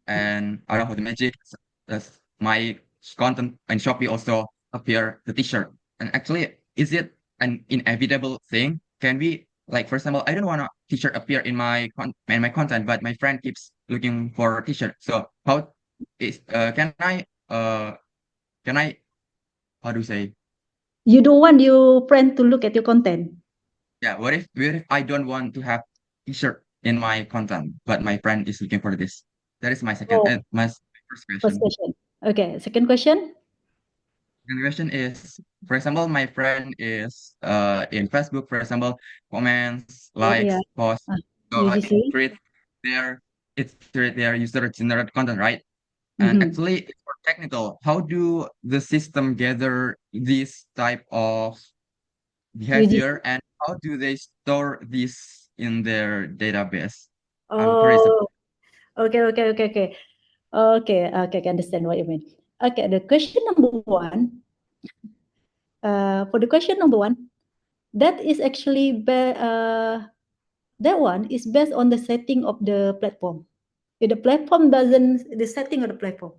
I don't know the magic, my content in Shopee also appear the t-shirt. And actually, is it an inevitable thing? Can we, like, for example, I don't want a t-shirt appear in my content, but my friend keeps looking for a t-shirt. So how is can I how do you say? You don't want your friend to look at your content. Yeah, what if I don't want to have t-shirt in my content, but my friend is looking for this? That is my first First question. question. Okay, second question. Second question is, for example, my friend is in Facebook, for example, comments, Yeah. likes, posts. So I UGC. treat their user-generated content, right? And actually, it's more technical. How do the system gather this type of behavior, and how do they store this in their database? I'm curious. Oh, okay. Okay, I can understand what you mean. Okay, the question number one. For the question number one, that is actually that one is based on the setting of the platform. If the platform doesn't, the setting of the platform,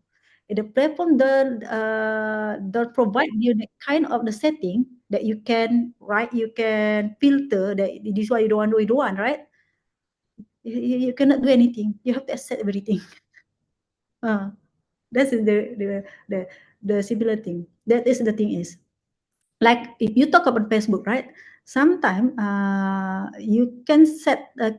if the platform don't provide you the kind of the setting that you can write, you can filter that this is what you don't want, right? You cannot do anything. You have to accept everything. That's the similar thing. That is the thing is. Like if you talk about Facebook, right? Sometimes you can set the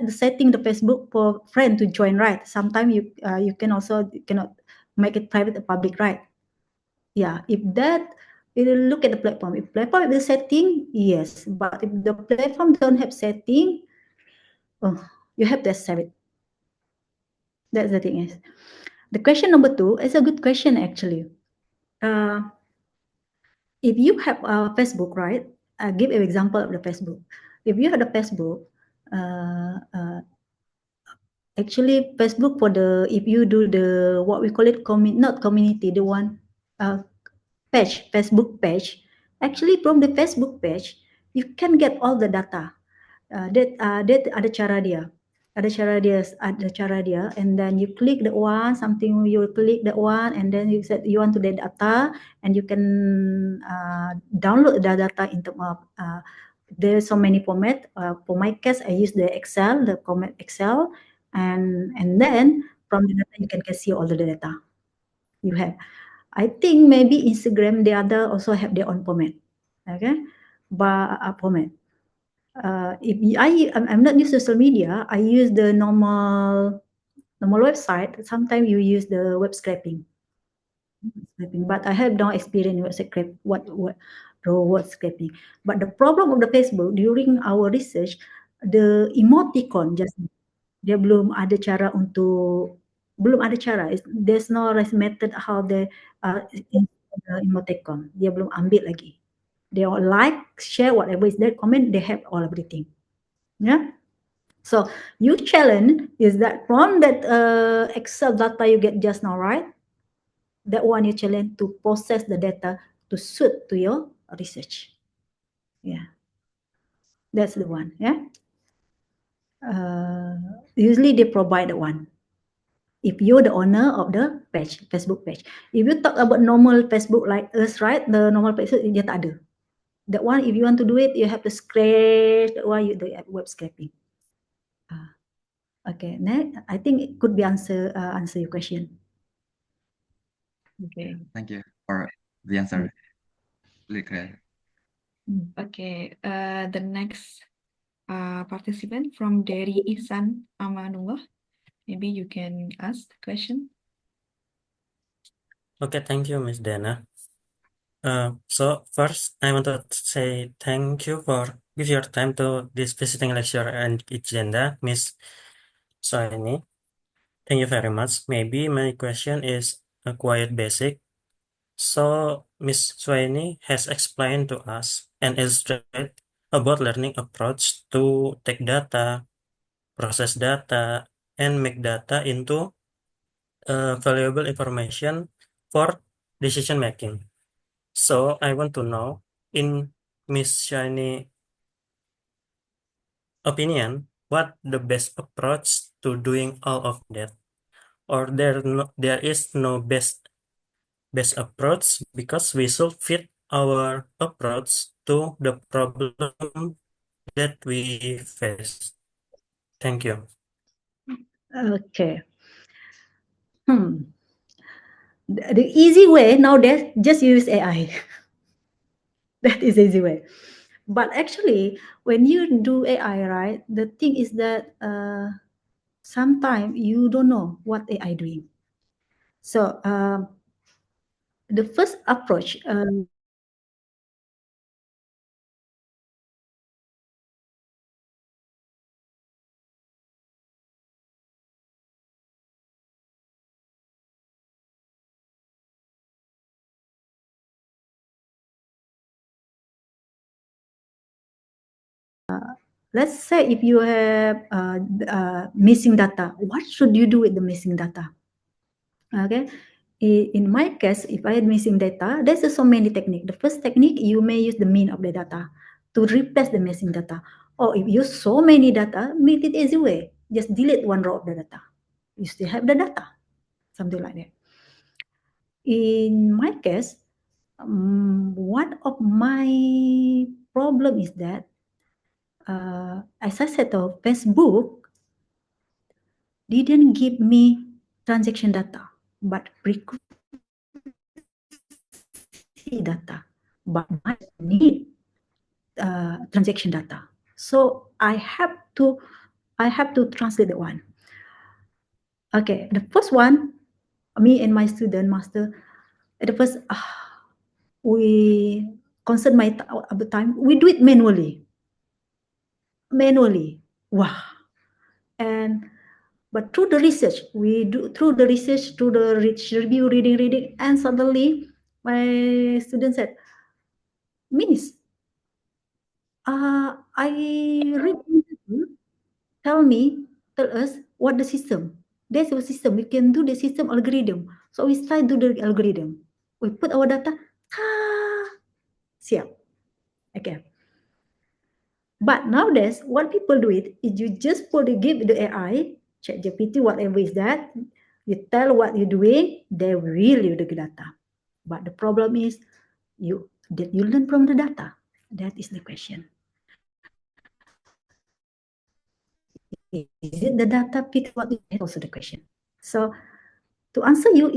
setting the Facebook for friend to join, right? Sometimes you can also cannot make it private or public, right? Yeah, if that you look at the platform. If platform is setting, yes, but if the platform don't have setting, oh, you have to accept it. That's the thing is. The question number two is a good question actually. If you have Facebook, right? I give an example of the Facebook. If you have the Facebook, actually Facebook for the if you do the what we call it not community, the one page, Facebook page. Actually, from the Facebook page, you can get all the data. That ada cara dia. And then you click that one, something you click that one, and then you said you want to the data, and you can download the data into there's so many format. For my case, I use the format Excel, and then from the data you can see all the data you have. I think maybe Instagram, the other also have their own format. Okay, but format. If I'm not use social media, I use the normal website. Sometimes you use the web scraping. But I have no experience in web scraping. But the problem of the Facebook during our research, the emoticon just dia belum ada cara untuk there's no method how the emoticon dia belum ambil lagi. They all like, share, whatever is there, comment, they have all everything. Yeah. So your challenge is that from that Excel data you get just now, right? That one you challenge to process the data to suit to your research. Yeah. That's the one. Yeah. Usually they provide the one. If you're the owner of the page, Facebook page. If you talk about normal Facebook like us, right? The normal Facebook dia tak ada. That one, if you want to do it, you have to scrape. That one, you do web scraping. Okay, next, I think it could be answer your question. Okay. Thank you for the answer. Really clear. Okay. The next participant from Dari Ihsan Amanullah. Maybe you can ask the question. Okay, thank you, Miss Dana. So first, I want to say thank you for give your time to this visiting lecture and agenda, Miss Suaini. Thank you very much. Maybe my question is quite basic. So Miss Suaini has explained to us and illustrated about learning approach to take data, process data, and make data into valuable information for decision making. So I want to know, in Miss Shiny opinion, what the best approach to doing all of that? Or there is no best approach, because we should fit our approach to the problem that we face. Thank you. Okay. The easy way nowadays, just use AI. That is the easy way. But actually, when you do AI, right, the thing is that sometimes you don't know what AI doing. So the first approach, let's say if you have missing data, what should you do with the missing data? Okay. In my case, if I had missing data, there's so many techniques. The first technique, you may use the mean of the data to replace the missing data. Or if you use so many data, make it easy way. Just delete one row of the data. You still have the data. Something like that. In my case, one of my problem is that, as I said, Facebook didn't give me transaction data, but frequency data, but I need transaction data. So I have to translate the one. Okay, the first one, me and my student master, at the first, we concern my at the time, we do it manually. Wow. And but through the research, through the review, reading, and suddenly my student said, Miss, I read tell us what the system. There's a system. We can do the system algorithm. So we start to do the algorithm. We put our data. Siap. Okay. But nowadays, what people do it is you just give the AI, ChatGPT, whatever is that, you tell what you're doing, they will do the data. But the problem is, did you learn from the data? That is the question. Is it the data pick what you also the question. So to answer you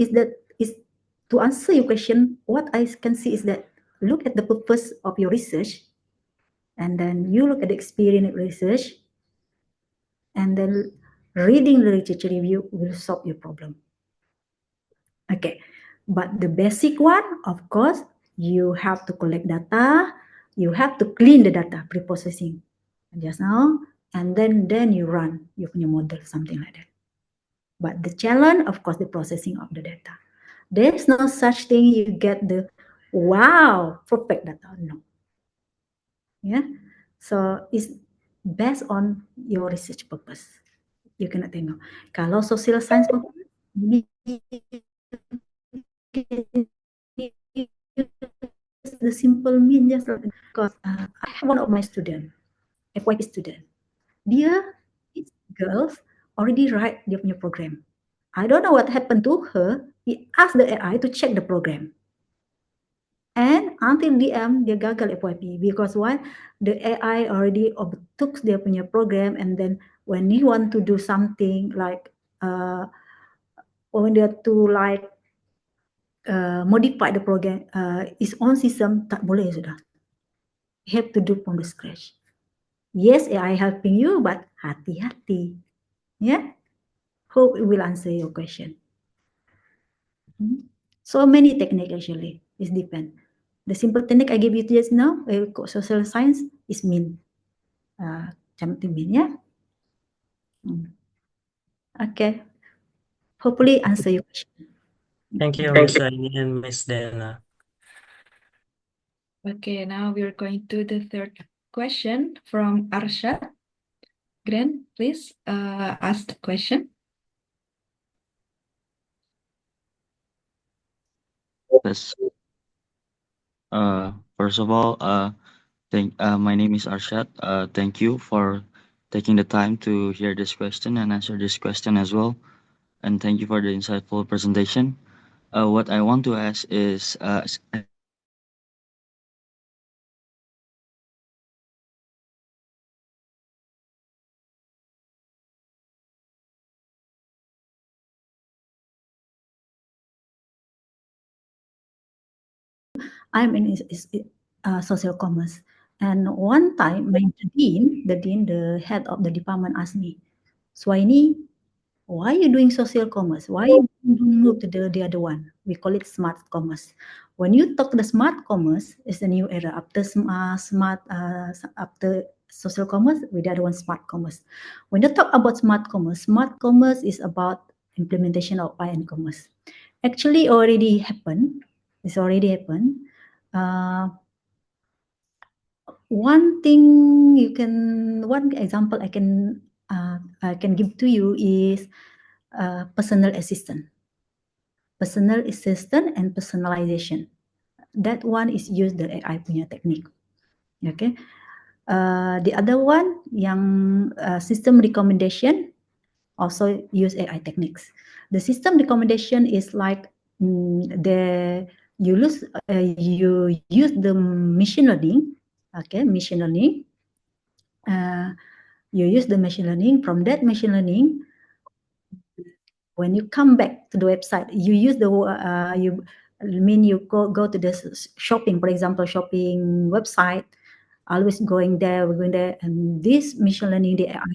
to answer your question, what I can see is that look at the purpose of your research, and then you look at the experience of research, and then reading the literature review will solve your problem. Okay, but the basic one, of course, you have to collect data, you have to clean the data, pre-processing just now, and then you run your model, something like that. But the challenge, of course, the processing of the data. There's no such thing you get the wow, perfect data. No. Yeah. So it's based on your research purpose. You cannot tengok. Kalau social science purpose, the simple mean just because I have one of my student, FYP student. Dia, girls already write dia punya program. I don't know what happened to her. He asked the AI to check the program. And until DM, dia gagal FYP. Because why? The AI already took dia punya program, and then when he want to do something like, when they have to like modify the program, his own system, tak boleh sudah. You have to do from the scratch. Yes, AI helping you, but hati-hati. Yeah? Hope it will answer your question. So many techniques actually. It depends. The simple technique I gave you just now, social science, is mean. Something mean, yeah? Okay. Hopefully answer your question. Thank you, Miss Suaini and Miss Dana. Okay, now we're going to the third question from Arshad. Gran, please ask the question. Yes. First of all, my name is Arshad. Thank you for taking the time to hear this question and answer this question as well. And thank you for the insightful presentation. What I want to ask is, I'm in social commerce. And one time, my dean, the head of the department asked me, Suaini, why are you doing social commerce? Why you don't move to the other one? We call it smart commerce. When you talk the smart commerce, it's a new era. After social commerce, with the other one smart commerce. When you talk about smart commerce is about implementation of IN commerce. Actually, already happened. It's already happened. One example I can give to you is personal assistant and personalization. That one is use the AI punya technique. Okay. The other one yang system recommendation also use AI techniques. The system recommendation is like you use the machine learning. Okay, machine learning. You use the machine learning. From that machine learning, when you come back to the website, you use the you go to the shopping, for example, shopping website. Always going there, and this machine learning, the AI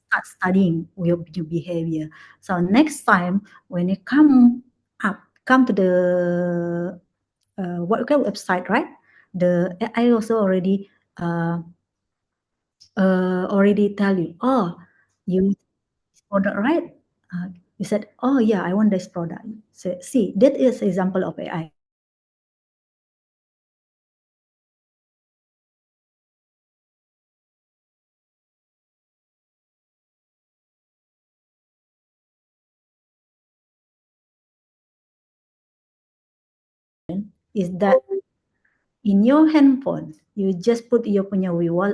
start studying your behavior. So next time when you come to the what kind of website, right? The AI also already tell you, oh, you this product, right? You said, oh yeah, I want this product. So see, that is example of AI. Is that in your handphone, you just put your punya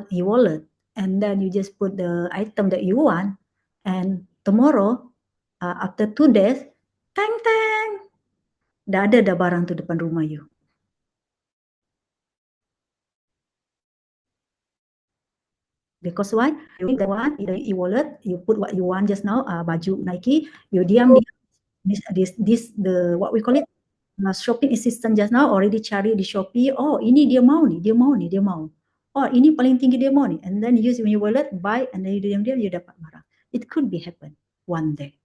e-wallet, and then you just put the item that you want, and tomorrow, after 2 days, tang tang, dah ada dah barang tu depan rumah you. Because why? You the one in the e-wallet, you put what you want just now, baju Nike, you diam this the what we call it, shopping assistant just now already cari di Shopee, oh ini dia mau nih, dia mau nih, dia mau. Oh ini paling tinggi dia mau nih, and then you use your wallet, buy, and then you diam-diam you dapat barang. It could be happen one day.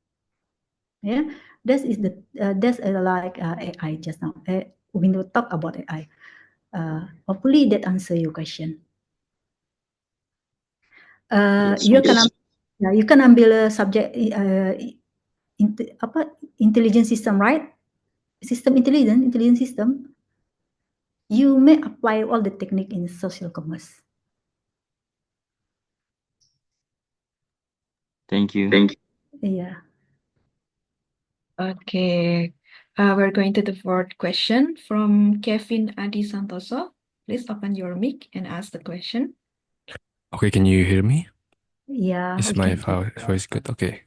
Yeah, that's like AI just now. When we talk about AI, hopefully that answer your question. yes, You can ambil subject intelligence system, right? Intelligence system. You may apply all the technique in social commerce. thank you. Yeah. Okay. We're going to the fourth question from Kevin Adi Santoso. Please open your mic and ask the question. Okay, can you hear me? Yeah. Is we my can. voice good? Okay.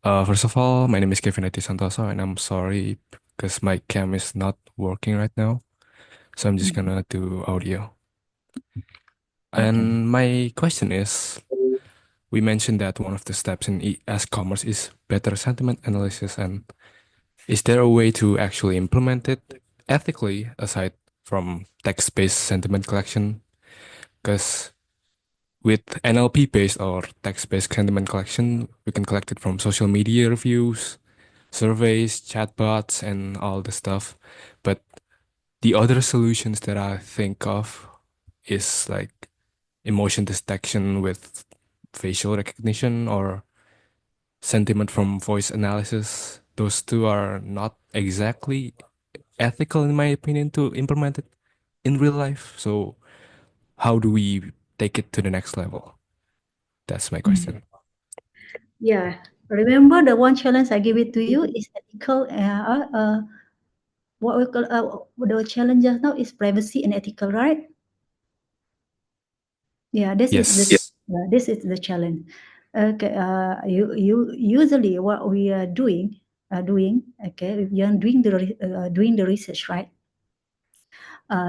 First of all, my name is Kevin Adi Santoso, and I'm sorry because my cam is not working right now. So I'm just gonna do audio. And my question is, we mentioned that one of the steps in e-commerce is better sentiment analysis, and is there a way to actually implement it ethically aside from text-based sentiment collection? Because with NLP-based or text-based sentiment collection, we can collect it from social media reviews, surveys, chatbots, and all the stuff. But the other solutions that I think of is like emotion detection with facial recognition or sentiment from voice analysis. Those two are not exactly ethical, in my opinion, to implement it in real life. So how do we take it to the next level? That's my question. Yeah. Remember the one challenge I give it to you is ethical. What we call the challenge just now is privacy and ethical, right? Yeah, this is the challenge. Okay. You usually what we are doing. Okay, if you are doing the research, right?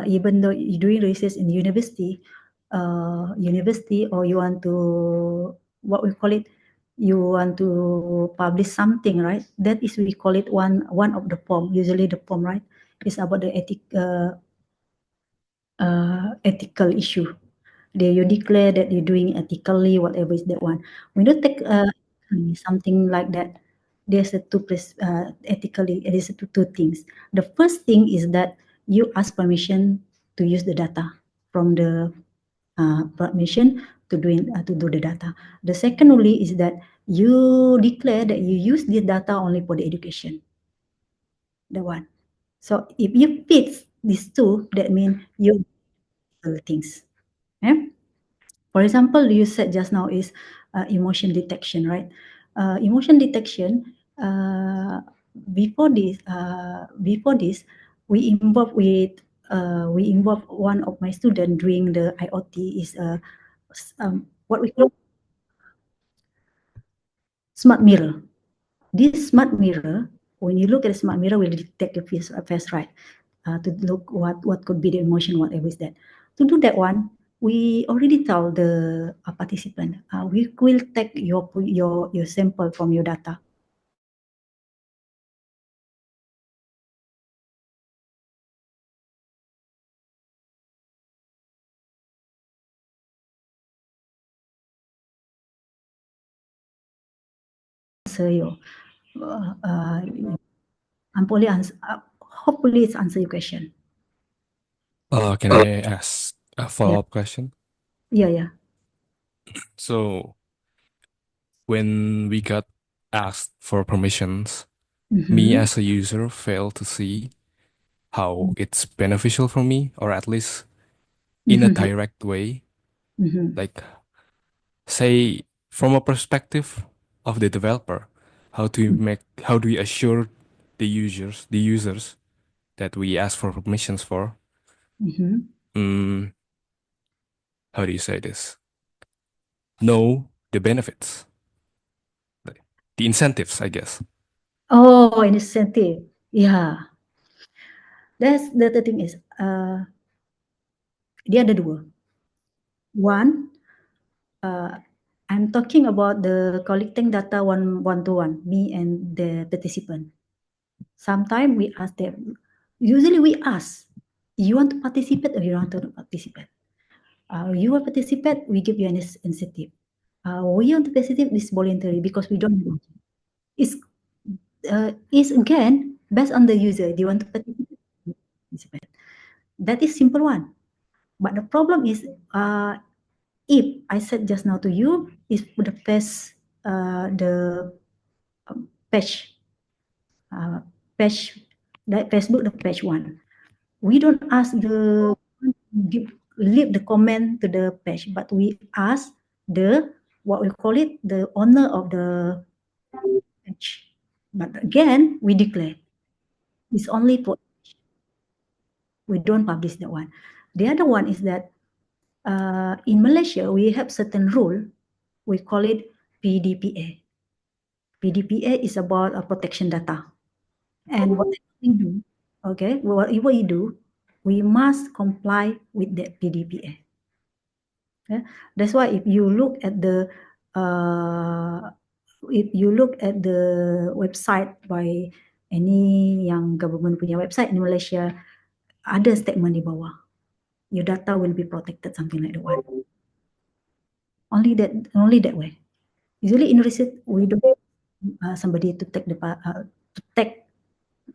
Even though you're doing research in university, or you want to, what we call it, you want to publish something, right? That is, we call it one of the form. Usually the form, right, is about the ethical issue. There you declare that you're doing ethically, whatever is that one. We don't take something like that. There's a ethically. It is two things. The first thing is that you ask permission to use the data from the permission to do the data. The second only is that you declare that you use the data only for the education. The one. So if you fit these two, that means you do things. Yeah? For example, you said just now is emotion detection, right? Emotion detection. Before this, we involve one of my students doing the IoT is what we call smart mirror. This smart mirror, when you look at a smart mirror, will detect your face, right? To look what could be the emotion, whatever is that. To do that one, we already tell the participant, we will take your sample from your data. Answer you. Hopefully it's answer your question. Can I ask a follow-up question? Yeah. So when we got asked for permissions, Mm-hmm. me as a user failed to see how it's beneficial for me, or at least in a direct way. Like, say, from a perspective of the developer, how do we assure the users that we ask for permissions for? How do you say this? Know the benefits, the incentives, I guess. Oh, incentive. Yeah. That's the thing is, dia ada dua. One, I'm talking about the collecting data one to one, me and the participant. Sometimes we ask them, usually we ask, you want to participate or you want to participate? You want to participate, we give you an incentive. We want to participate, this voluntary because we don't know. It's again based on the user. Do you want to participate? That is simple one. But the problem is, if I said just now to you, is the page, that Facebook, the page one. We don't ask leave the comment to the page, but we ask the, what we call it, the owner of the page. But again, we declare it's only for, we don't publish that one. The other one is that in Malaysia, we have certain rule, we call it PDPA. PDPA is about protection data. And what we do, okay, whatever you do, we must comply with the PDPA. Okay? That's why if you look at the website by any yang government punya website in Malaysia, ada statement di bawah. Your data will be protected, something like that one. Only that way. Usually in research, we don't somebody to take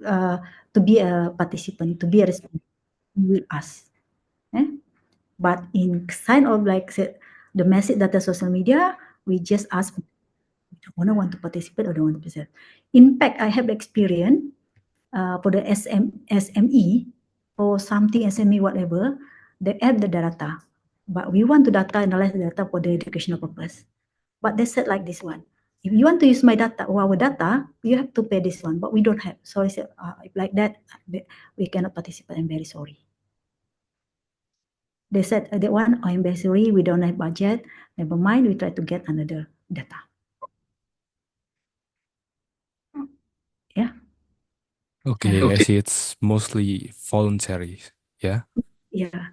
to be a participant, to be a respondent. We will ask. But in sign of like the message data social media, we just ask, owner want to participate or don't want to participate. In fact, I have experience for the SME or something SME whatever, they add the data. but we want to analyze the data for the educational purpose. But they said like this one. If you want to use my data or our data, you have to pay this one, but we don't have. So I said, if like that, we cannot participate. I'm very sorry. They said that one, I'm very sorry, we don't have budget. Never mind, we try to get another data. Yeah. Okay, I see it's mostly voluntary. Yeah. Yeah.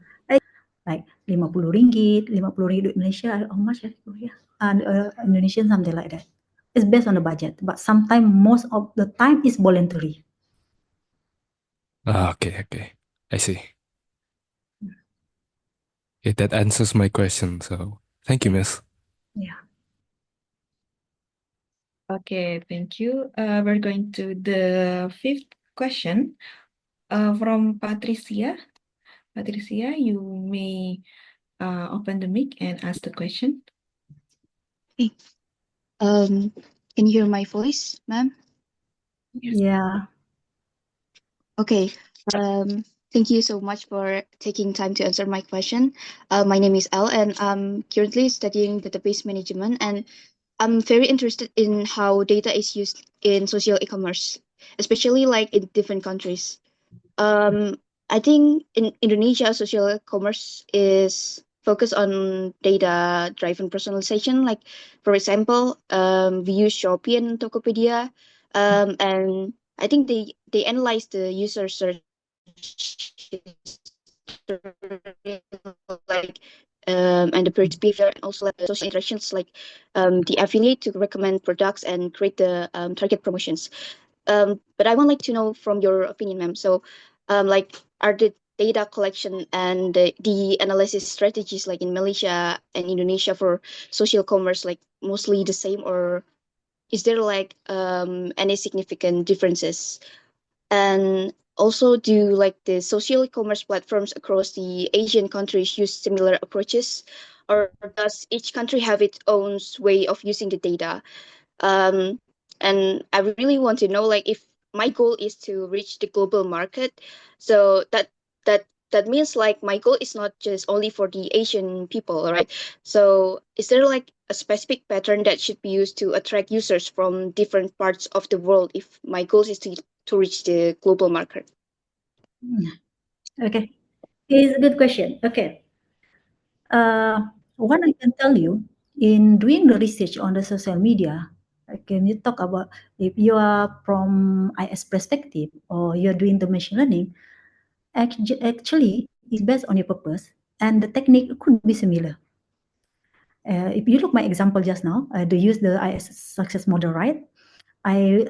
Like 50 ringgit, 50 ringgit Malaysia, how much? Yeah. And Indonesian, something like that. It's based on the budget, but sometimes most of the time is voluntary. Okay. I see. Yeah, that answers my question. So thank you, Miss. Yeah. Okay, thank you. We're going to the fifth question from Patricia. Patricia, you may open the mic and ask the question. Hey, can you hear my voice, ma'am? Yeah. Okay. Thank you so much for taking time to answer my question. My name is Elle, and I'm currently studying database management, and I'm very interested in how data is used in social e-commerce, especially like in different countries. I think in Indonesia, social commerce is focused on data-driven personalization. Like, for example, we use Shopee and Tokopedia, and I think they analyze the user search like and the purchase behavior, and also like the social interactions like the affiliate to recommend products and create the target promotions. But I would like to know from your opinion, ma'am. So, like, are the data collection and the analysis strategies like in Malaysia and Indonesia for social commerce like mostly the same, or is there like any significant differences? And also, do like the social commerce platforms across the Asian countries use similar approaches, or does each country have its own way of using the data? And I really want to know, like, if my goal is to reach the global market, so that means like my goal is not just only for the Asian people, right? So is there like a specific pattern that should be used to attract users from different parts of the world if my goal is to reach the global market? Okay. It's a good question. Okay. What I can tell you, in doing the research on the social media, can you talk about if you are from IS perspective or you're doing the machine learning, actually it's based on your purpose and the technique could be similar. If you look my example just now, they use the IS success model, right? I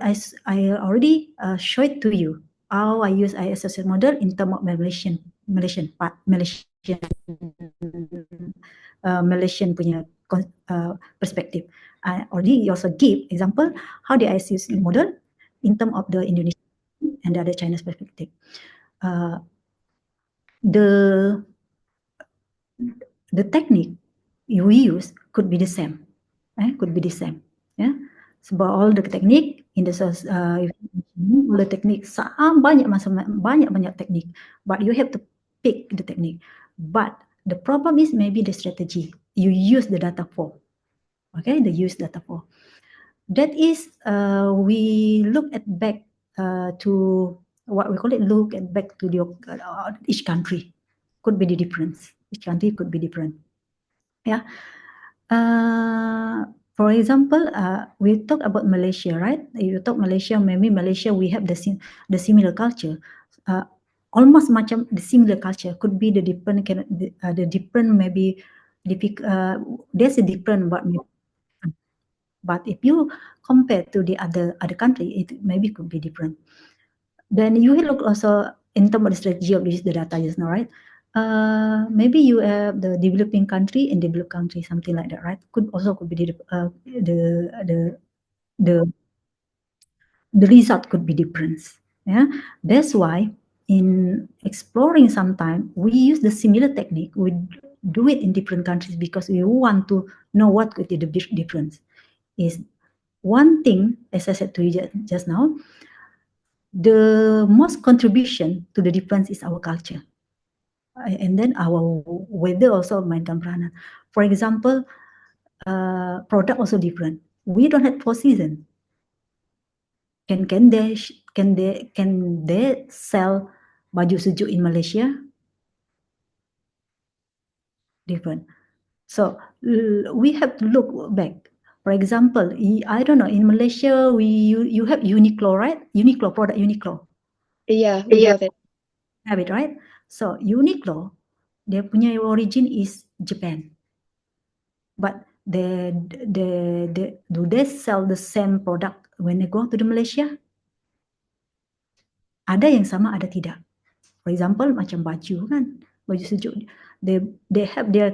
already showed to you how I use IS success model in terms of Malaysian punya perspective. I already also give example how the IS use model in terms of the Indonesian and the other Chinese perspective. The technique we use could be the same, could be the same, yeah. Sebab all the technique in the all the technique banyak technique, but you have to pick the technique. But the problem is maybe the strategy you use the data for. Okay, the use data for. That is, we look at back to what we call it. Look at back to the each country could be the difference. Each country could be different. Yeah. For example, we talk about Malaysia, right? You talk Malaysia, maybe Malaysia we have the similar culture. Almost macam the similar culture could be the different maybe there's a different but if you compare to the other country, it maybe could be different. Then you will look also in terms of the strategy of the data just now, right? Maybe you have the developing country and developed country, something like that, right? Could be the result could be different. Yeah, that's why in exploring sometime we use the similar technique. We do it in different countries because we want to know what could be the difference. Is one thing, as I said to you just now, the most contribution to the difference is our culture. And then our weather also mainkan peranan. For example, product also different. We don't have 4 season. Can they sell baju sejuk in Malaysia? Different. So we have to look back. For example, I don't know, in Malaysia you have Uniqlo, right? Uniqlo product, Uniqlo. Yeah, we have it. Have it, right? So Uniqlo, their punya origin is Japan. But do they sell the same product when they go to the Malaysia? Ada yang sama, ada tidak. For example, macam baju kan, baju sejuk. They have their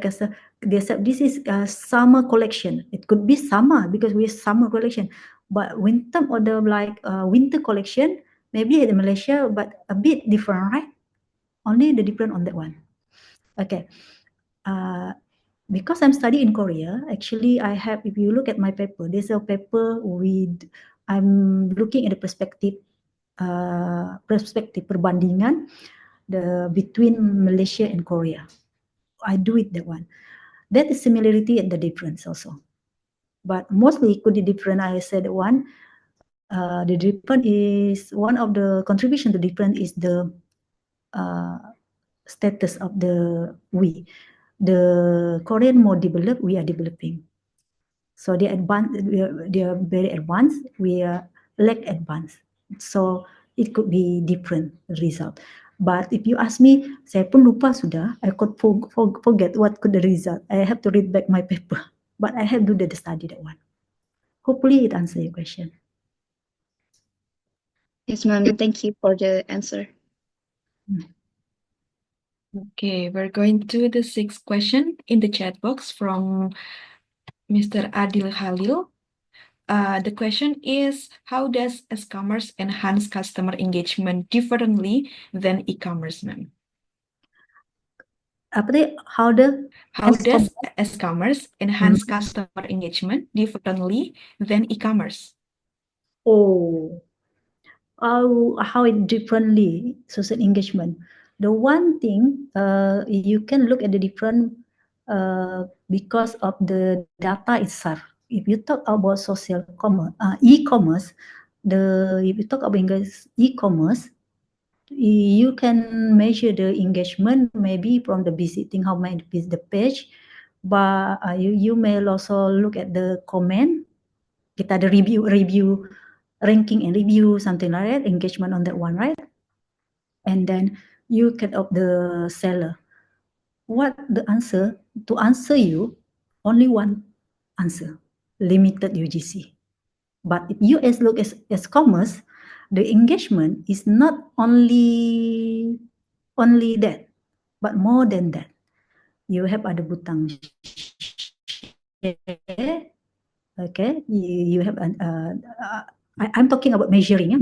they said this is summer collection. It could be summer because we have summer collection. But when term of the winter collection, maybe in Malaysia, but a bit different, right? Only the different on that one. Okay. Because I'm studying in Korea, actually I have, if you look at my paper, there's a paper I'm looking at the perspective perbandingan between Malaysia and Korea. I do it that one. That is similarity and the difference also. But mostly it could be different. I said one, the difference is, one of the contribution to difference is the status of the Korean more developed, we are developing. So they are very advanced, we are lack advanced. So it could be different result. But if you ask me, saya pun lupa sudah, I could forget what could the result. I have to read back my paper. But I have to do the study that one. Hopefully it answers your question. Yes, ma'am. Thank you for the answer. Okay, we're going to the 6th question in the chat box from Mr. Adil Halil. The question is, how does e-commerce enhance customer engagement differently than e-commerce, ma'am? How does e-commerce enhance customer engagement differently than e-commerce? Oh, how it differently social engagement. The one thing you can look at the different because of the data itself. If you talk about social commerce, e-commerce, if you talk about e-commerce, you can measure the engagement maybe from the visiting, how many visit the page, but you may also look at the comment. Kita ada review, ranking and review, something like that, engagement on that one, right? And then you get of the seller. What the answer? To answer you, only one answer, limited UGC. But if you look as commerce, the engagement is not only that, but more than that. You have ada butang share, okay? You have I'm talking about measuring the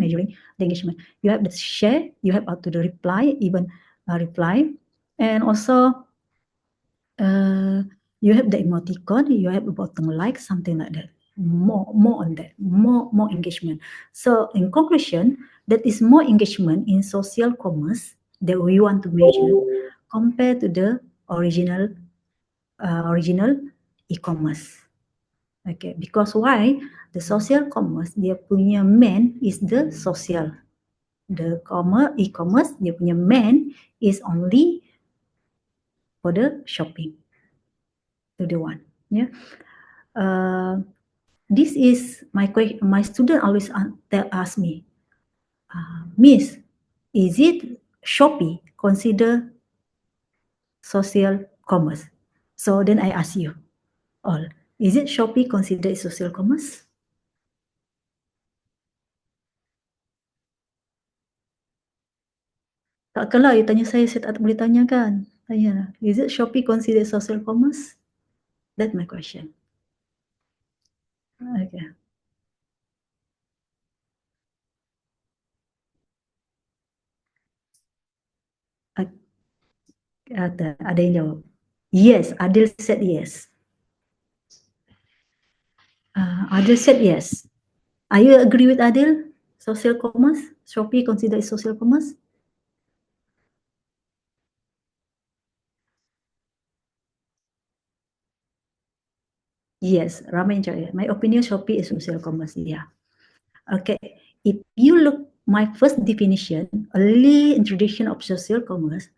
engagement. You have the share, you have to the reply, even reply, and also you have the emoticon, you have about like, something like that. More on that, more engagement. So in conclusion, that is more engagement in social commerce that we want to measure compared to the original e-commerce. Okay, because why? The social commerce, dia punya main is the social. The e-commerce, dia punya main is only for the shopping. To the one, yeah. This is my question. My student always ask me, Miss, is it Shopee consider social commerce? So then I ask you all, is it Shopee considered social commerce? Tak kalah you tanya saya tak boleh tanya kan? Tanya, is it Shopee considered social commerce? That's my question. Okay. Ada yang jawab. Yes, Adil said yes. Adil said yes. Are you agree with Adil? Social commerce? Shopee considered social commerce? Yes, ramai yang cakap. My opinion, Shopee is social commerce. Yeah. Okay. If you look my first definition, early introduction of social commerce,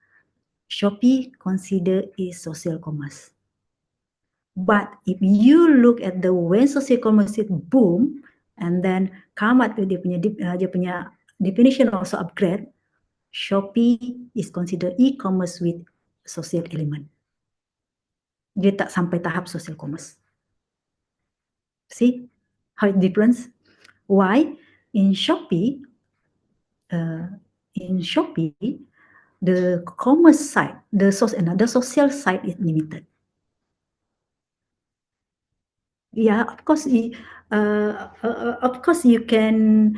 Shopee consider is social commerce. But if you look at the when social commerce it boom and then come up with dia punya definition also upgrade, Shopee is considered e-commerce with social element. Dia tak sampai tahap social commerce. See how it difference? Why? In Shopee, the commerce side, the social side is limited. Yeah, of course, you can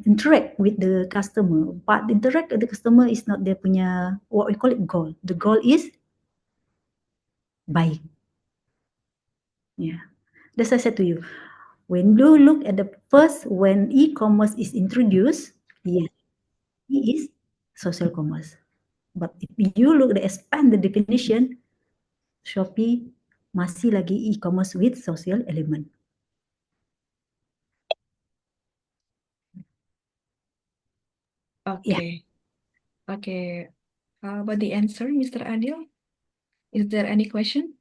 interact with the customer, but interact with the customer is not their punya what we call it goal. The goal is buying. Yeah, that's what I said to you. When you look at the first when e-commerce is introduced, yes, it is social commerce. But if you look at expand the definition, Shopee masih lagi e-commerce with social element. Okay. Okay. How about the answer, Mr. Adil? Is there any question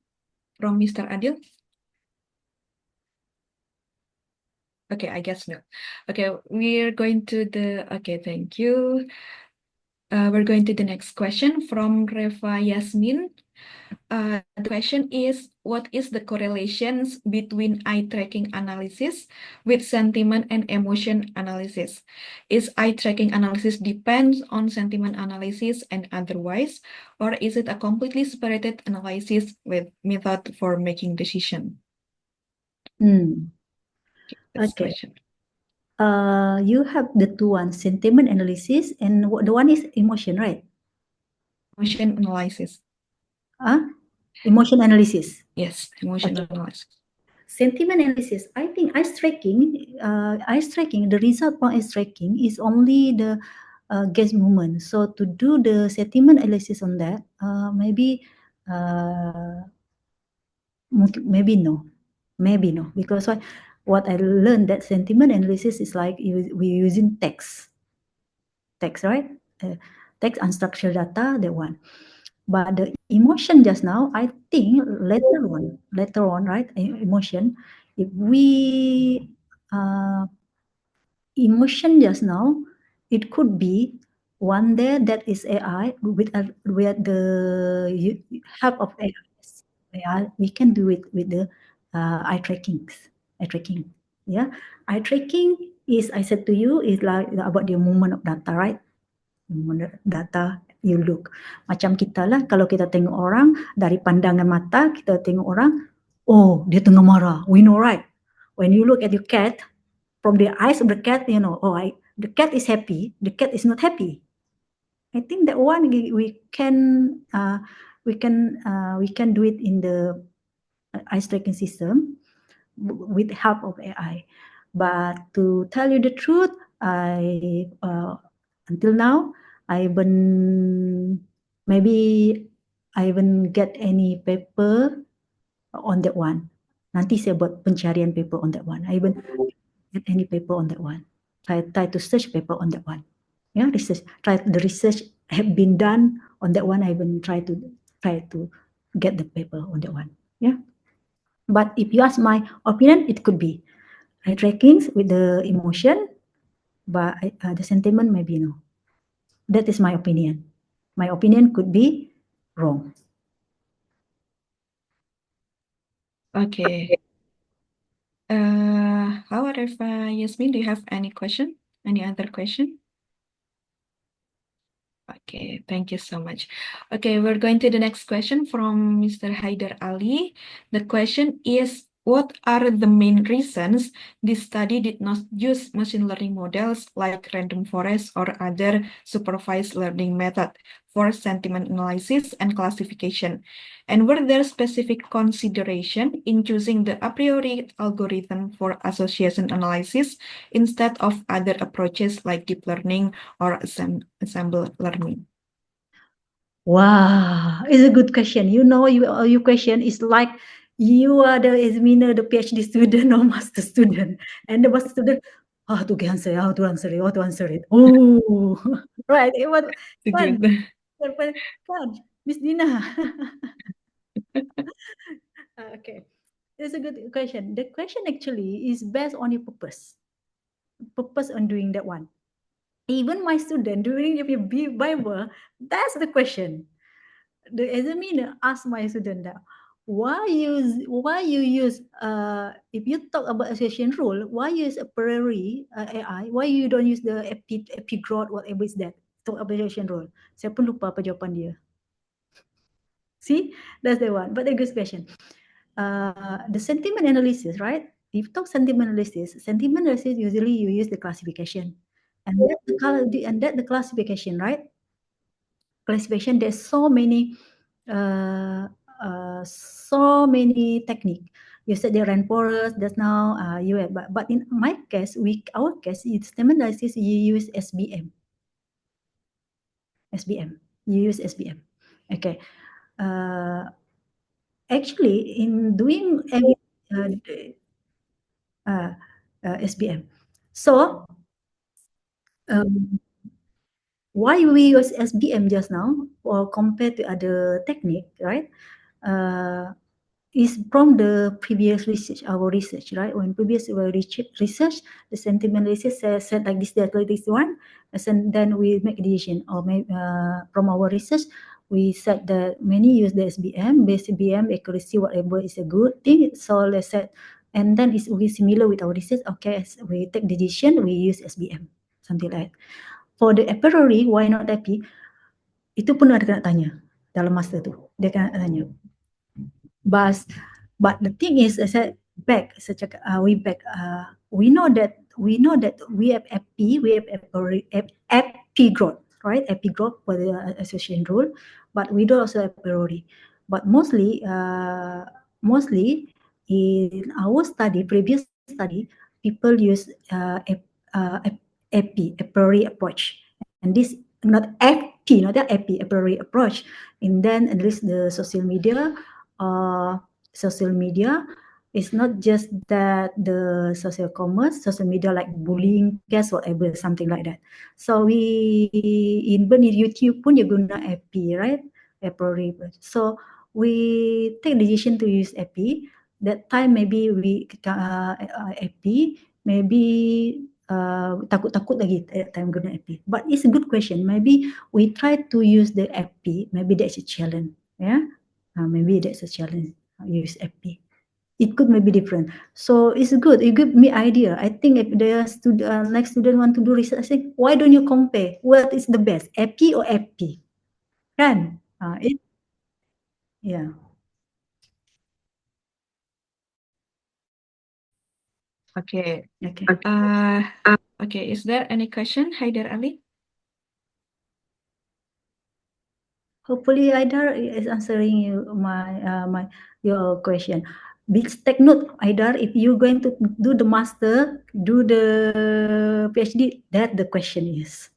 from Mr. Adil? Okay, I guess no. Okay, we're going to the, okay, thank you. We're going to the next question from Reva Yasmin. The question is, what is the correlations between eye tracking analysis with sentiment and emotion analysis? Is eye tracking analysis depends on sentiment analysis and otherwise, or is it a completely separated analysis with method for making decision? That's Okay. question. You have the two ones, sentiment analysis and the one is emotion, right? Emotion analysis. Emotion analysis. Yes, emotion Okay. analysis. Sentiment analysis. I think ice tracking, the result for ice tracking is only the guess movement. So to do the sentiment analysis on that, maybe no, because what I learned that sentiment analysis is like we're using text, right? Text unstructured data, that one. But the emotion just now, I think later on, right? Emotion. If we emotion just now, it could be one there that is AI with the help of AI. We can do it with the eye tracking. Yeah, eye tracking is, I said to you, is like about the movement of data, right? Data you look. Macam kita lah, kalau kita tengok orang dari pandangan mata, kita tengok orang, oh dia tengah marah, we know, right? When you look at your cat, from the eyes of the cat, you know, the cat is happy, the cat is not happy. I think that one we can do it in the eye tracking system with the help of AI. But to tell you the truth, I until now I haven't get any paper on that one. Nanti saya buat pencarian paper on that one. I haven't get any paper on that one. I try to search paper on that one. Yeah, the research have been done on that one. I haven't try to get the paper on that one. Yeah. But if you ask my opinion, it could be eye trackings with the emotion, but the sentiment maybe no. That is my opinion. My opinion could be wrong. Okay. However, Yasmin, do you have any question? Any other question? Okay, thank you so much. Okay, we're going to the next question from Mr. Haider Ali. The question is, what are the main reasons this study did not use machine learning models like random forest or other supervised learning method for sentiment analysis and classification? And were there specific consideration in choosing the a priori algorithm for association analysis instead of other approaches like deep learning or ensemble learning? Wow, it's a good question. You know, your question is like you are the examiner, the PhD student or master student, and the master student, how to answer it, how to answer it, how to answer it. Oh, right. It was fun. Fun, Miss Dina. Okay, it's a good question. The question actually is based on your purpose on doing that one. Even my student during the Bible, that's the question. The examiner asked my student that why you use if you talk about association rule, why use a priori AI, why you don't use the epigrowth, whatever is that, talk about association rule. Saya pun lupa apa jawapan dia. See, that's the one. But a good question. The sentiment analysis, right? If you talk sentiment analysis usually you use the classification, and that the classification, right? Classification, there's so many technique. You said the rainforest. That's now you have, but in my case, our case, it's sentiment analysis. You use SBM. You use SBM. Okay. Actually, in doing SBM, so why we use SBM just now or compared to other technique, right? Is from the previous research, our research, right? When previous research, the sentiment analysis said like this, that like this one, and then we make a decision. Or from our research, we said that many use the SBM, base SBM accuracy, whatever is a good thing. So let's say, and then it's we similar with our research. Okay, we take decision, we use SBM, something like. For the a priori, why not happy? Itu pun ada kena tanya dalam master tu. Dia kena tanya. But the thing is, I said back, we know that we have epigrowth, right? Epigrowth for the association rule, but we do also have priori. But mostly in our previous study, people use a priori approach, and this not a priori approach. And then at least the social media is not just that the social commerce, social media like bullying, case, whatever, something like that. So we in YouTube pun dia guna API, right? API. So we take decision to use API. That time maybe we API, maybe takut-takut lagi that time guna API. But it's a good question. Maybe we try to use the API. Maybe that's a challenge. Yeah. Maybe that's a challenge. Use API. It could maybe different. So it's good. It give me idea. I think if the next student want to do research, I think why don't you compare? What is the best, API or API? Kan? Yeah. Okay. Okay. Okay. Is there any question, Haidar Ali? Hopefully, Aidar is answering you your question. Take note, Aidar, if you're going to do the master, do the PhD, that the question is.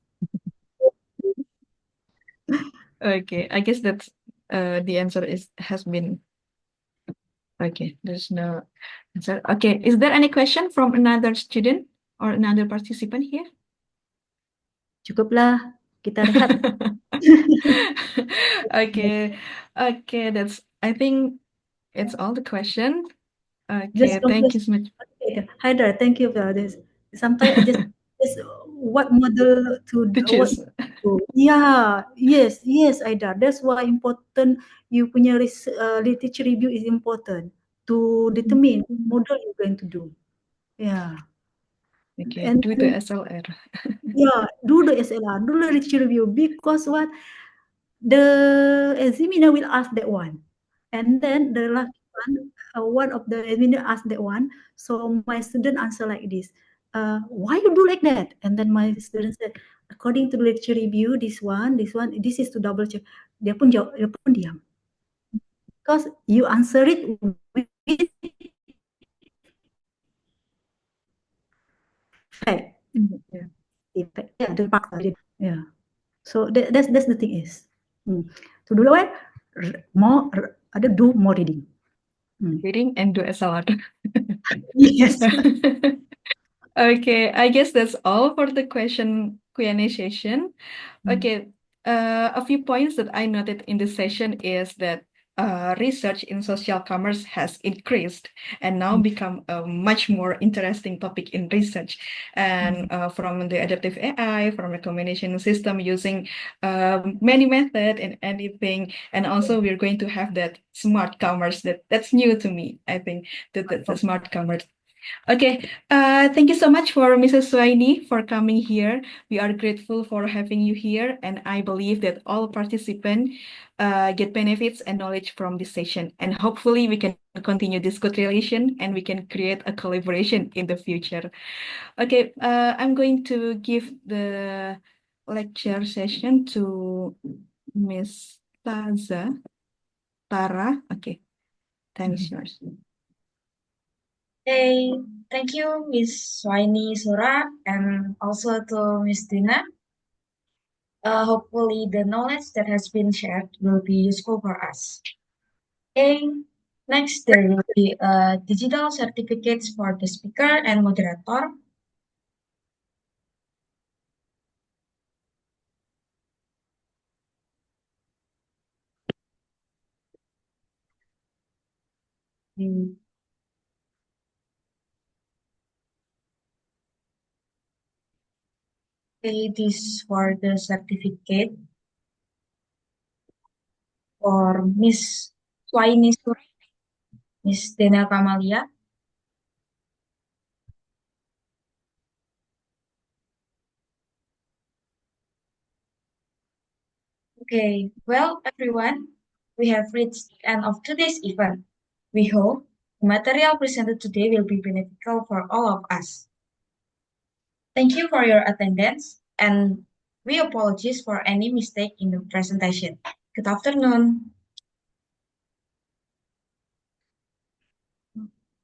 Okay, I guess that's the answer has been okay. There's no answer. Okay, is there any question from another student or another participant here? Cukuplah, kita rehat. Okay, I think it's all the question. Okay, Just thank you so much. Okay, Haidar, thank you for this. Sometimes just what model to choose. Yeah, yes, Haidar. That's why important you punya literature review is important to determine model you're going to do. Yeah. Okay, And do the SLR. Yeah, do the SLR, do the literature review, because what the examiner will ask that one, and then the last one of the examiner asked that one. So my student answer like this, why you do like that? And then my student said, according to the literature review, this is to double check. Dia pun diam, because you answer it with fact. Yeah. Yeah, the fakta. Yeah. So that's the thing is. To do what? do more reading. Reading and do SLR. Yes. Okay, I guess that's all for the Q&A session. Okay, a few points that I noted in this session is that research in social commerce has increased and now become a much more interesting topic in research. And from the adaptive AI, from recommendation system using many methods and anything, and also we're going to have that smart commerce that's new to me. I think that's the smart commerce. Okay, thank you so much for Mrs. Suaini for coming here. We are grateful for having you here, and I believe that all participants get benefits and knowledge from this session. And hopefully we can continue this good relation and we can create a collaboration in the future. Okay, I'm going to give the lecture session to Miss Tara. Okay, time is yours. Hey, thank you, Miss Suaini Sura, and also to Miss Dina. Hopefully, the knowledge that has been shared will be useful for us. Okay, next, there will be digital certificates for the speaker and moderator. Okay, this for the certificate for Miss Suaini Sura, Miss Dena Kamalia. Okay, well, everyone, we have reached the end of today's event. We hope the material presented today will be beneficial for all of us. Thank you for your attendance, and we apologize for any mistake in the presentation. Good afternoon.